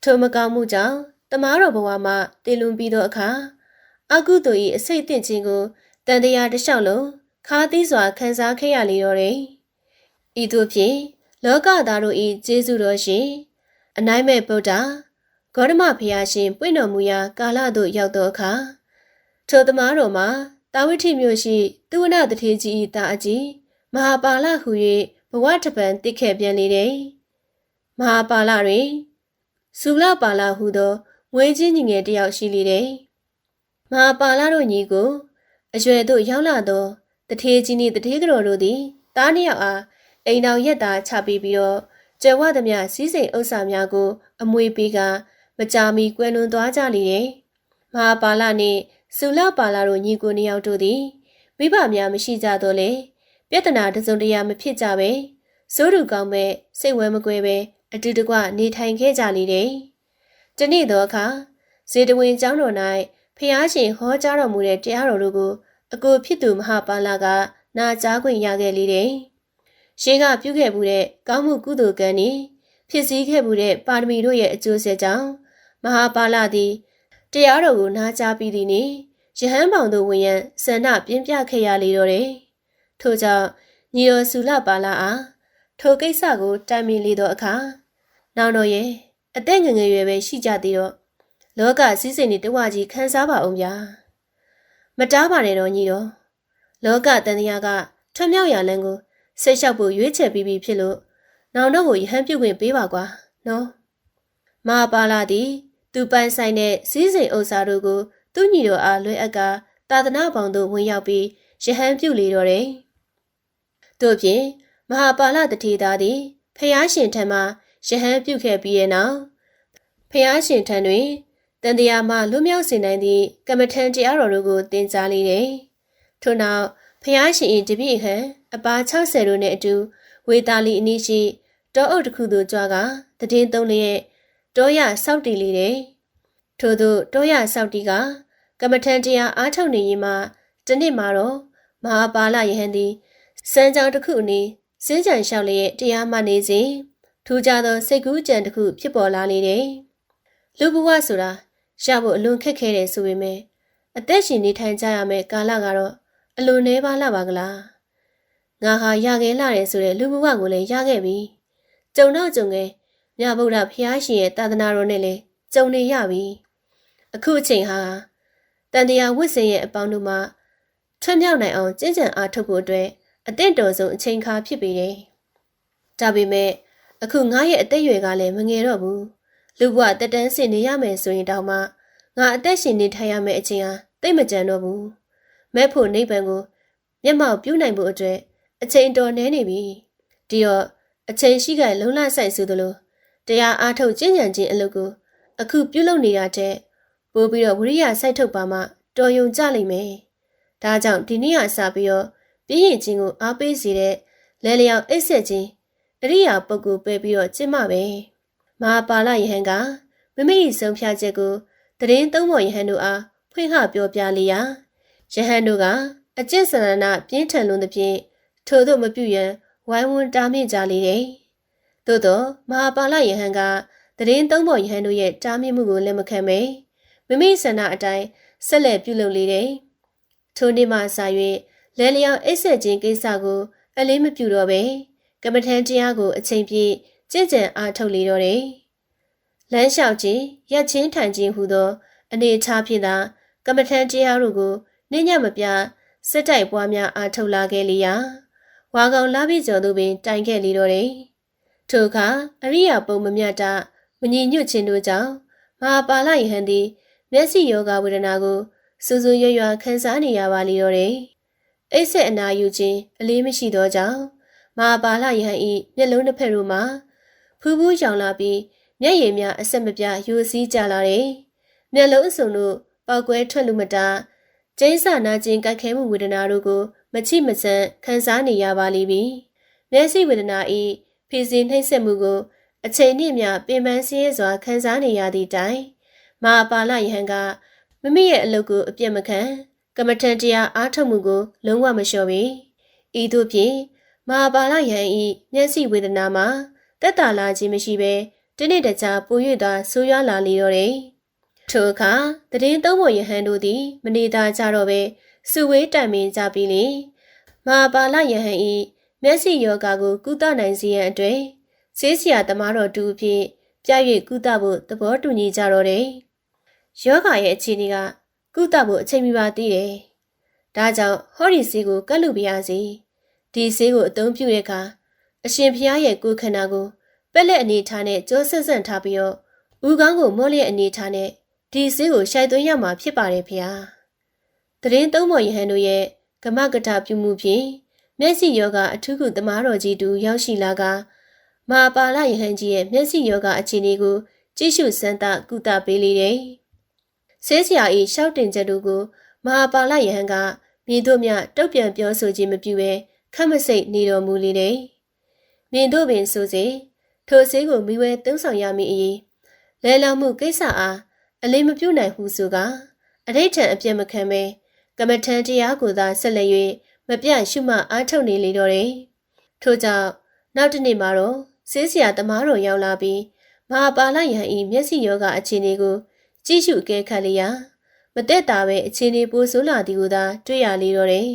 ထိုမကောင်းမှုကြောင့်တမားတော်ဘဝမှာတည်လွန်ပြီးသောအခါအကုသိုလ်၏အစိတ်တင့်ခြင်းကိုတန်တရားတစ်လျှောက်လုံးခါသီးစွာခံစားခဲ့ရလေတော့တယ်ဤသို့ဖြင့်လောကသားတို့၏ကျေးဇူးတော်ရှင်အနိုင်မဲ့ဗုဒ္ဓဂေါတမဘုရားရှင်ပွင့်တော်မူရာကာလသို့ရောက်သောအခါထိုသမားတော်မှာတာဝိထိမြို့ရှိသူဝနတထေကြီး၏တာအကြီးမဟာပါလဟု၍ဘဝတပံတိခဲ့ပြန်လေတယ်မဟာပါလတွင်စုလပါလဟုသောငွေချင်းညီငယ်တစ်ယောက်ရှိလေတယ်မဟာပါလတို့ညီကိုအရွယ်သို့ရောက်လာသောတထေကြီးနှင့်တထေကတော်တို့သည်တားနှစ်ယောက်အားအိမ်တော်ရက်သားချပြီးတော့ကျယ်ဝသမျှစည်းစိမ်ဥစ္စာများကိုအမွေပေးကမကြာမီကွယ်လွန်သွားကြလေတယ်မဟာပါလနှင့်စုလပါလတို့ညီကိုနှစ်ယောက်တို့သည်မိဘများမရှိကြတော့လေပြဿနာတစုံတရာမဖြစ်ကြပဲစိုးတူကောင်းမဲ့စိတ်ဝဲမကွဲပဲအတူတကွနေထိုင်ခဲ့ကြလေတယ်။တနေ့သောအခါဇေတဝင်ကျောင်းတော်၌ဖျားရှင်ဟောကြားတော်မူတဲ့တရားတော်တို့ကိုအကိုဖြစ်သူမဟာပါလကနာကြားခွင့်ရခဲ့လေတယ်။ရှင်ကပြုခဲ့မှုတဲ့ကောင်းမှုကုသိုလ်ကံနှင့်ဖြစ်စည်းခဲ့မှုတဲ့ပါရမီတို့ရဲ့အကျိုးဆက်ကြောင့်မဟာပါလသည်တရားတော်ကိုနာကြားပြီးသည်နှင့်ယဟန်ပေါင်တို့ဝင်ရန်ဆန္ဒပြင်းပြခဲ့ရလေတော့တယ်။ထို့ကြောင့်ညီတော်စုလပါလအားထိုကိစ္စကိုတိုင်ပင်လေသောအခါနောင်တော်ရဲ့အသက်ငယ်ငယ်ရွယ်ပဲရှိကြသေးတော့လောကစည်းစိမ်တွေတဝကြီးခန်းစားပါအောင်ဗျာမတားပါနဲ့တော့ညီတော်လောကတန်တရားကထွံ့မြောက်ရလန်းကိုစိတ်လျှောက်ဖို့ရွေးချယ်ပြီးဖြစ်လို့နောင်တော့ကိုယဟန်ပြုတ်ခွင့်ပေးပါကွာနော်မဟာပါလသည်သူပိုင်ဆိုင်တဲ့စည်းစိမ်ဥစ္စာတို့ကိုသူ့ညီတော်အားလွှဲအပ်ကသာသနာပေါင်းသို့ဝင်ရောက်ပြီးယဟန်ပြုတ်လေတော့တယ်တို့ဖြင့်မဟာပါလတထေသားသည် ဖျားရှင်ထံမှယဟန်ပြုခဲ့ပြီးရဲ့နောက်ဖျားရှင်ထံတွင်တန်တရားမှလွတ်မြောက်စေနိုင်သည့်ကမ္မထံတရားတော်တို့ကိုသင်ကြားလေတယ်။ထို့နောက်ဖျားရှင်၏တပည့်ဟန်အပါ60တို့နှင့်အတူဝေတာလီအနီးရှိတောအုပ်တစ်ခုသို့ကြွားကတည်င်းသုံးလျက်တောရစောက်တည်လေတယ်။ထို့သို့တောရစောက်တီကကမ္မထံတရားအားထုတ်နေရင်မှတနေ့မှာတော့မဟာပါဠယဟန်သည်စံကြောင်တစ်ခုအနီးစင်းကြံလျှောက်လျက်တရားမှနေစဉ်ထူးခြားသောစိတ်ကူးကြံတစ်ခုဖြစ်ပေါ်လာလေတယ်။လူဘဝဆိုတာရဖို့အလွန်ခက်ခဲတယ်ဆိုပေမဲ့အသက်ရှင်နေထိုင်ကြရမယ့်ကာလကတော့အလွန်နှဲပါလာပါကလား။ငါဟာရခဲ့လာတယ်ဆိုတဲ့လူဘဝကိုလည်းရခဲ့ပြီ။ကြုံတော့ကြုံခဲ့မြတ်ဗုဒ္ဓဘုရားရှင်ရဲ့သာသနာတော်နဲ့လည်းကြုံနေရပြီ။အခုအချိန်ဟာတန်တရားဝိဇ္ဇင်ရဲ့အပေါင်းတို့မှထွံ့မြောက်နိုင်အောင်ကြင်ကြံအားထုတ်ဖို့အတွက်အသင့်တော်ဆုံးအချိန်ခါဖြစ်ပေတယ်။ဒါပေမဲ့အခုငါရဲ့အသက်အရွယ်ကလည်းမငယ်တော့ဘူး။လူဘဝတက်တန်းဆင်နေရမယ်ဆိုရင်တောင်မှငါအသက်ရှင်နေထိုင်ရမယ့်အချိန်ဟာသိမကြံတော့ဘူး။မဲ့ဖို့နိဗ္ဗာန်ကိုမျက်မှောက်ပြုနိုင်ဖို့အတွက်အချိန်တော်နေနေပြီ။ဒီတော့အချိန်ရှိကလုံလဆိုင်ဆိုသလိုတရားအားထုတ်ကျင့်ကြံခြင်းအလုပ်ကိုအခုပြုလုပ်နေတာတဲ့ပို့ပြီးတော့ဝိရိယစိုက်ထုတ်ပါမှတော်ယုံကြလိမ့်မယ်။ဒါကြောင့်ဒီနေ့ကစပြီးတော့ပြည့်ရင်ခြင်းကိုအားပေးစေတဲ့လဲလျောင်အိတ်ဆက်ခြင်းအရိယာပုဂ္ဂိုလ်ပဲပြီးတော့ကျင့်မှပဲမဟာပါဠယဟန်ကမိမိဆုံးဖြတ်ချက်ကိုတရင်သုံးပေါ်ယဟန်တို့အားဖွင့်ဟပြောပြလေရာယဟန်တို့ကအကျင့်စရဏပြင်းထန်လွန်းသဖြင့်ထို့သို့မပြုရန်ဝိုင်းဝန်းတားမြစ်ကြလေတယ်။သို့သောမဟာပါဠယဟန်ကတရင်သုံးပေါ်ယဟန်တို့ရဲ့တားမြစ်မှုကိုလက်မခံပဲမိမိဆန္ဒအတိုင်းဆက်လက်ပြုလုပ်လေတယ်။ထိုနေ့မှစ၍လဲလျောင်အိတ်ဆက်ခြင်းကိစ္စကိုအလေးမပြုတော့ပဲကမ္မထံတရားကိုအချိန်ပြည့်ကြင်ကြံအားထုတ်လေတော့တယ်။လမ်းလျှောက်ခြင်းရက်ချင်းထိုင်ခြင်းဟူသောအနေအထားဖြင့်သာကမ္မထံတရားတို့ကိုနှင်းညမပြစက်တိုက်ပွားများအားထုတ်လာခဲ့လေရာဝါကောင်လာပြီးကျော်သူပင်တိုင်ခဲ့လေတော့တယ်။ထိုအခါအရိယာပုံမမြတ်တာမညီညွတ်ခြင်းတို့ကြောင့်မဟာပါဠယဟန်သည်မျက်စိယောဂဝေဒနာကိုစူးစူးရွရွခံစားနေရပါလေတော့တယ်။အိတ်ဆက်အနာယူခြင်းအလေးမရှိသောကြောင့်မဟာပါဠယဟန်၏မျက်လုံးတစ်ဖက်တို့မှာဖူးဖူးရောင်လာပြီးမျက်ရည်များအဆက်မပြတ်ယိုစီးကြလာတယ်။မျက်လုံးအစုံတို့ပေါက်ကွဲထွက်လူမတာကျင်းစာနာခြင်းကြိုက်ခဲမှုဝေဒနာတို့ကိုမချိမဆန့်ခံစားနေရပါလိမ့်မည်။မျက်စိဝေဒနာ၏ဖိစီးနှိမ့်ဆက်မှုကိုအချိန်နှင့်မျှပင်ပန်းစည်းရဲစွာခံစားနေရသည့်တိုင်မဟာပါဠယဟန်ကမိမိရဲ့အလုပ်ကိုအပြတ်မခံကမ္မထံတရားအားထုတ်မှုကိုလုံးဝမလျှော့ပေ။ဤသို့ဖြင့်မဟာပါဠယဟန်၏မျက်စိဝေဒနာမှာတက်တာလာခြင်းမရှိဘဲတနေ့တခြားပို၍သာဆိုးရွားလာလေတော့တယ်။ထိုအခါတည်င်းသုံးပေါ်ယဟန်တို့သည်မနေသာကြတော့ပဲစုဝေးတိုင်ပင်ကြပြီးလေမဟာပါဠယဟန်၏မျက်စိယောဂါကိုကုသနိုင်စေရန်အတွက်ဆေးဆရာသမားတော်တူအဖြစ်ပြ၍ကုသဖို့သဘောတူညီကြတော့တယ်။ယောဂါရဲ့အခြေအနေကကုသဖို့အချိန်မီပါသေးတယ်။ဒါကြောင့်ဟောဒီဆေးကိုကတ်လူပြရစီ။ဒီဆေးကိုအသုံးပြုတဲ့အခါအရှင်ဖျားရဲ့ကိုယ်ခန္ဓာကိုပက်လက်အနေထားနဲ့ကြောဆန့်ဆန့်ထားပြီးတော့ဦးခေါင်းကိုမော့လျက်အနေထားနဲ့ဒီဆေးကိုရှိုက်သွင်းရမှာဖြစ်ပါတယ်ဖေဟာ။တရင်သုံးပေါ်ယဟန်တို့ရဲ့ကမကထပြုမှုဖြင့်မျက်စိယောဂအထူးကုသမားတော်ကြီးတူရောက်ရှိလာကမဟာပါဠယဟန်ကြီးရဲ့မျက်စိယောဂအခြေအနေကိုကြည့်ရှုစမ်းသပ်ကုသပေးလေတယ်။ဆေးဆရာ၏ရှောက်တင်ချက်တို့ကိုမဟာပါဠယဟန်ကမြင်တို့မြတုတ်ပြန်ပြောဆိုခြင်းမပြုဘဲခက်မစိတ်နေတော်မူလေတယ်။မြင်တို့ပင်ဆိုစေထိုဆေးကိုမိဝဲသုံးဆောင်ရမည်အေးလဲလောင်မှုကိစ္စအားအလေးမပြုနိုင်ဟုဆိုကအဋိဋ္ဌံအပြတ်မခံပဲကမ္မထံတရားကိုသာဆက်လက်၍မပြတ်ရှုမှအားထုတ်နေလေတော့တယ်။ထို့ကြောင့်နောက်တစ်နေ့မှာတော့ဆေးဆရာသမားတော်ရောက်လာပြီးမဟာပါဠယဟန်၏မျက်စိယောဂအခြေအနေကိုကြည့်ရှုအကဲခတ်လျာမတက်တာပဲအခြေအနေပိုဆိုးလာသည်ကိုသာတွေ့ရလေတော့တယ်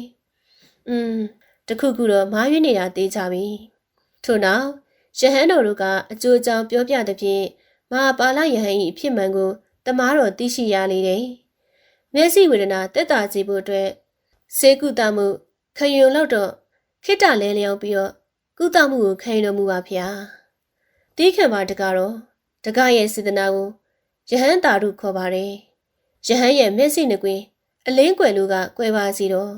။တခုခုတော့မားရွေးနေတာသိကြပြီ။ထို့နောက်ယဟန်တော်တို့ကအကျိုးအကြောင်းပြောပြသည်ဖြင့်မဟာပါဠယဟန်၏ဖြစ်မှန်ကိုတမားတော်သိရှိရလေတယ်။မျက်စိဝေဒနာတက်တာစေဖို့အတွက်ဆေးကုသမှုခံယူလို့တော့ခိတ္တလဲလျောင်းပြီးတော့ကုသမှုကိုခံယူတော်မူပါဗျာ။တီးခံပါတကတော့တကရဲ့စေတနာကိုယဟန်တာရုခေါ်ပါတယ်။ယဟန်ရဲ့မျက်စိနှကွင်းအလင်းကွယ်လိုကကွယ်ပါစီတော့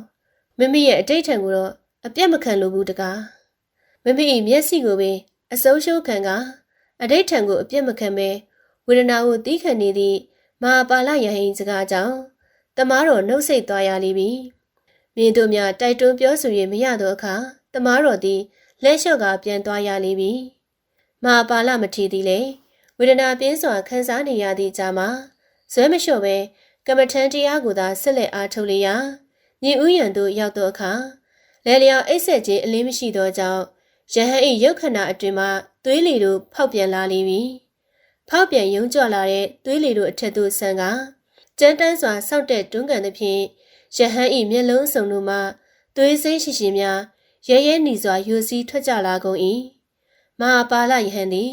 မိမိရဲ့အတိတ်ထံကိုတော့အပြတ်မခံလိုဘူးတကား။မိမိ၏မျက်စိကိုပင် အစိုးရှုခံကအဋိဋ္ဌံကိုအပြစ်မခံပဲဝေဒနာကိုတီးခံနေသည့်မဟာပါဠိယဟန်စကားကြောင့်တမားတော်နှုတ်ဆက်သွားရလိမ့်မည်မြင်တို့များတိုက်တွန်းပြောဆို၍မရသောအခါတမားတော်သည်လက်လျှော့ကပြန်သွားရလိမ့်မည်မဟာပါဠမထေသည်လေဝေဒနာပြင်းစွာခံစားနေရသည့်ကြားမှာဇွဲမလျှော့ပဲကမ္မထံတရားကိုသာဆက်လက်အားထုတ်လျာညီဥယံသို့ရောက်သောအခါလဲလျောင်အိတ်ဆက်ခြင်းအလင်းမရှိသောကြောင့်ယဟန်၏ရုပ်ခန္ဓာအတွင်မှသွေးလေတို့ဖောက်ပြန်လာလိမ့်မည်ဖောက်ပြန်ယုံကြွလာတဲ့သွေးလေတို့အထက်သို့ဆန်ကကြမ်းတမ်းစွာဆောက်တဲ့တွန်းကန်သဖြင့်ယဟန်၏မျက်လုံးစုံတို့မှသွေးစိမ်းရှိရှိများရဲရဲနီစွာယိုစီးထွက်ကြလာကုန်၏မဟာပါဠယဟန်သည်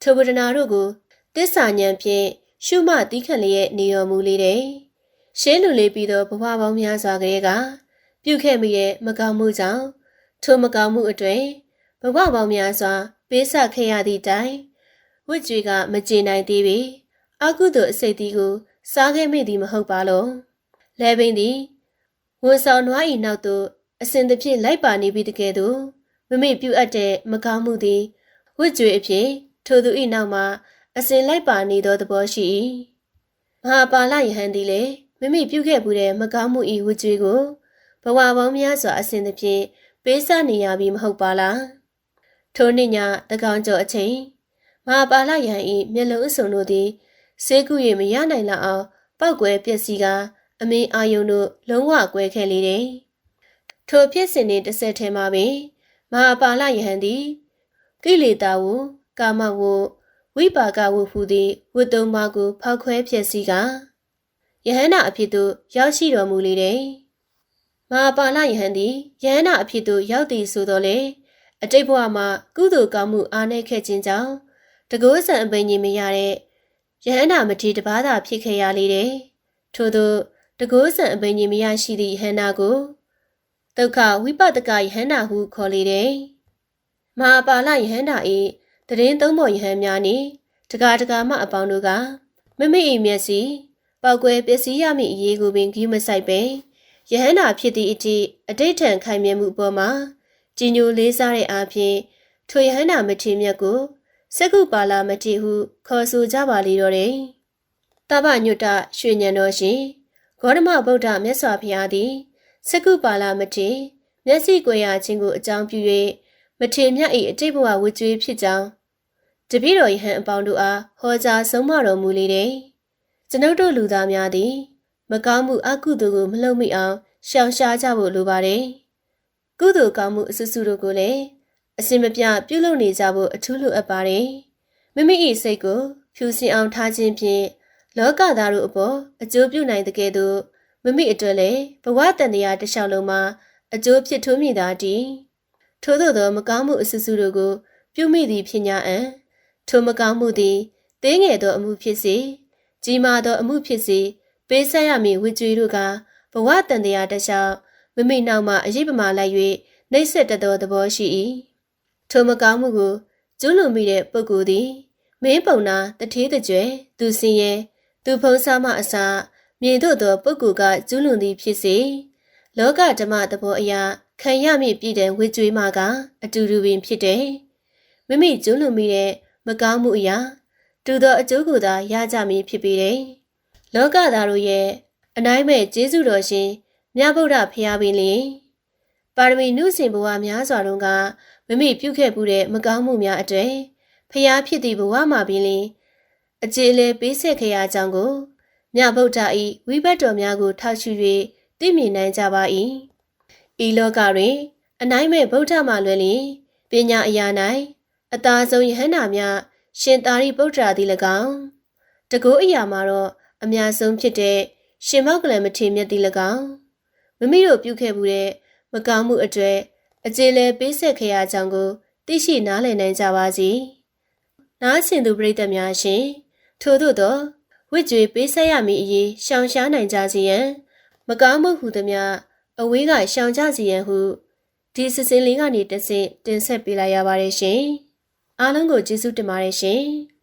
ထိုဝဒနာတို့ကိုတစ္ဆာဉာဏ်ဖြင့်ရှုမှတီးခတ်လျက်နေတော်မူလေတယ်ရှင်းလူလေးပြီးသောဘဝပေါင်းများစွာကလေးကပြုခဲ့မိတဲ့မကောင်းမှုကြောင့်ထိုမကောင်းမှုအတွေ့ဘဝပေါင်းများစွာပေးဆပ်ခဲ့ရသည့်တိုင်ဝိကျွေကမကျေနိုင်သေးပေအကုသိုလ်အစိတ်တီးကိုစားခဲ့မိသည်မဟုတ်ပါလို့လဲပင်သည်ဝန်ဆောင်နွား၏နောက်သို့အစဉ်တစ်ဖြင့်လိုက်ပါနေပြီးတကယ်သို့မမေ့ပြုအပ်တဲ့မကောင်းမှုသည်ဝိကျွေအဖြစ်ထိုသူ၏နောက်မှာအစဉ်လိုက်ပါနေသောသဘောရှိ၏မဟာပါဠယဟန်သည်လည်းမမေ့ပြုခဲ့မှုတဲ့မကောင်းမှု၏ဝိကျွေကိုဘဝပေါင်းများစွာအစဉ်တစ်ဖြင့်ပေးဆပ်နေရပြီမဟုတ်ပါလားထိုနေ့ညတကောင်ကျော်အချိန်မဟာပါဠယဟန်၏မျက်လုံးအစုံတို့သည်ဆေးကု၍မရနိုင်လောက်အောင်ပောက်ကွဲပျက်စီးကအမင်းအာယုံတို့လုံးဝကွဲခဲ့လေတယ်ထိုဖြစ်စဉ်တွေတစ်ဆက်ထဲမှာပင်မဟာပါဠယဟန်သည်ကိလေသာဝကာမဝဝိပါကဝဟူသည်ဝတ္တုံပါကိုဖောက်ခွဲဖျက်ဆီးကယဟန္တာအဖြစ်သို့ရောက်ရှိတော်မူလေတယ်မဟာပါဠယဟန်သည်ယဟန္တာအဖြစ်သို့ရောက်သည်ဆိုတော့လေအတိတ်ဘဝမှာကုသိုလ်ကောင်းမှုအားနည်းခဲ့ခြင်းကြောင့်တကောဆံအပိန်ကြီးမရတဲ့ယဟန္တာမထေတပါးသာဖြစ်ခဲ့ရလေတယ်ထို့သောတကောဆံအပိန်ကြီးမရရှိသည့်ယဟန္တာကိုဒုက္ခဝိပဿကယဟန္တာဟုခေါ်လေတယ်မဟာပါဠယဟန္တာ၏တရင်သုံးပေါ်ယဟန်များနှင့်တကာတကာမအပေါင်းတို့ကမမေ့၏မျက်စိပောက်ကွဲပျက်စီးရမည့်အရေးကိုပင်ဂရုမစိုက်ပဲယဟန္တာဖြစ်သည့်အထိအတိတ်ထံခိုင်မြဲမှုပေါ်မှာကြည်ညိုလေးစားတဲ့အားဖြင့်ထိုယဟန္တာမထေမြတ်ကိုစက္ကုပါဠမထေဟုခေါ်ဆိုကြပါလေတော့တယ်။တပညုတရွှေဉဏ်တော်ရှင်ဂေါတမဗုဒ္ဓမြတ်စွာဘုရားသည်စက္ကုပါဠမထေမျက်စိကွယ်ရခြင်းကိုအကြောင်းပြု၍မထေမြတ်၏အတိတ်ဘဝဝိကျွေးဖြစ်ကြောင်းတပည့်တော်ယဟန်အပေါင်းတို့အားဟောကြားဆုံးမတော်မူလေတယ်။ကျွန်ုပ်တို့လူသားများသည်မကောင်းမှုအကုသိုလ်ကိုမလုပ်မိအောင်ရှောင်ရှားကြဖို့လိုပါတယ်။ကုသိုလ်ကောင်းမှုအစွတ်စွတို့ကိုလည်းအစင်မပြပြုလုပ်နေကြဖို့အထူးလိုအပ်ပါတယ်။မိမိ၏စိတ်ကိုဖြူစင်အောင်ထားခြင်းဖြင့်လောကသားတို့အပေါ်အကျိုးပြုနိုင်တဲ့ကဲ့သို့မိမိအတွက်လည်းဘဝတန်တရားတစ်လျှောက်လုံးမှာအကျိုးဖြစ်ထွန်းမိတာတည်းထို့သောမကောင်းမှုအစွတ်စွတို့ကိုပြုမိသည်ဖြစ်냐အံထိုမကောင်းမှုသည်သေးငယ်သောအမှုဖြစ်စေကြီးမားသောအမှုဖြစ်စေပေးဆက်ရမည့်ဝိကျွေးတို့ကဘဝတန်တရားတစ်လျှောက်မိမိနောက်မှအရေးပမာလိုက်၍နှိမ့်ဆက်တတ်သောသဘောရှိ၏ထိုမကောင်းမှုကိုကျူးလွန်မိတဲ့ပုဂ္ဂိုလ်သည်မင်းပုံနာတထေးတကြွယ်သူစင်ရဲသူဖုံးစားမှအစာမြင်သို့သောပုဂ္ဂိုလ်ကကျူးလွန်သည်ဖြစ်စေလောကဓမ္မသဘောအရာခံရမည့်ပြည်တဲ့ဝိကျွေးမှကအတူတူပင်ဖြစ်တယ်မိမိကျူးလွန်မိတဲ့မကောင်းမှုအရာတူသောအကျိုးကိုသာရကြမည်ဖြစ်ပေတယ်လောကသားတို့ရဲ့အနိုင်မဲ့ကျေးဇူးတော်ရှင်မြတ်ဗုဒ္ဓဖရာပင်လေပါရမီနုစင်ဘဝများစွာတုန်းကမိမိပြုခဲ့မှုတဲ့မကောင်းမှုများအတွေ့ဖရာဖြစ်သည့်ဘဝမှာပင်လေအကျေလဲပေးဆက်ခဲ့ရကြောင်းကိုမြတ်ဗုဒ္ဓ၏ဝိဘတ်တော်များကိုထောက်ရှု၍သိမြင်နိုင်ကြပါ၏ဤလောကတွင်အနိုင်မဲ့ဗုဒ္ဓမှလွယ်လျင်ပညာအရာ၌အသာဆုံးယဟန္တာများရှင်သာရိပုတ္တရာသည်၎င်းတကုအရာမှာတော့အများဆုံးဖြစ်တဲ့ရှင်မောက္ကလမထေရမြတ်သည်၎င်းမိမိတို့ပြုခဲ့မှုတဲ့မကောင်းမှုအတွေ့အကျေလဲပေးဆက်ခဲ့ရကြောင်းကိုသိရှိနားလည်နိုင်ကြပါစေ။နားဆင်သူပရိသတ်များရှင်ထို့သို့သောဝိကျွေပေးဆက်ရမည့်အရေးရှောင်ရှားနိုင်ကြစေရန်မကောင်းမှုဟုသည်များအဝေးကရှောင်ကြစေရန်ဟုဒီစစ်စင်လေးကနေတဆင့်တင်ဆက်ပေးလိုက်ရပါတယ်ရှင်။အားလုံးကိုကျေးဇူးတင်ပါတယ်ရှင်။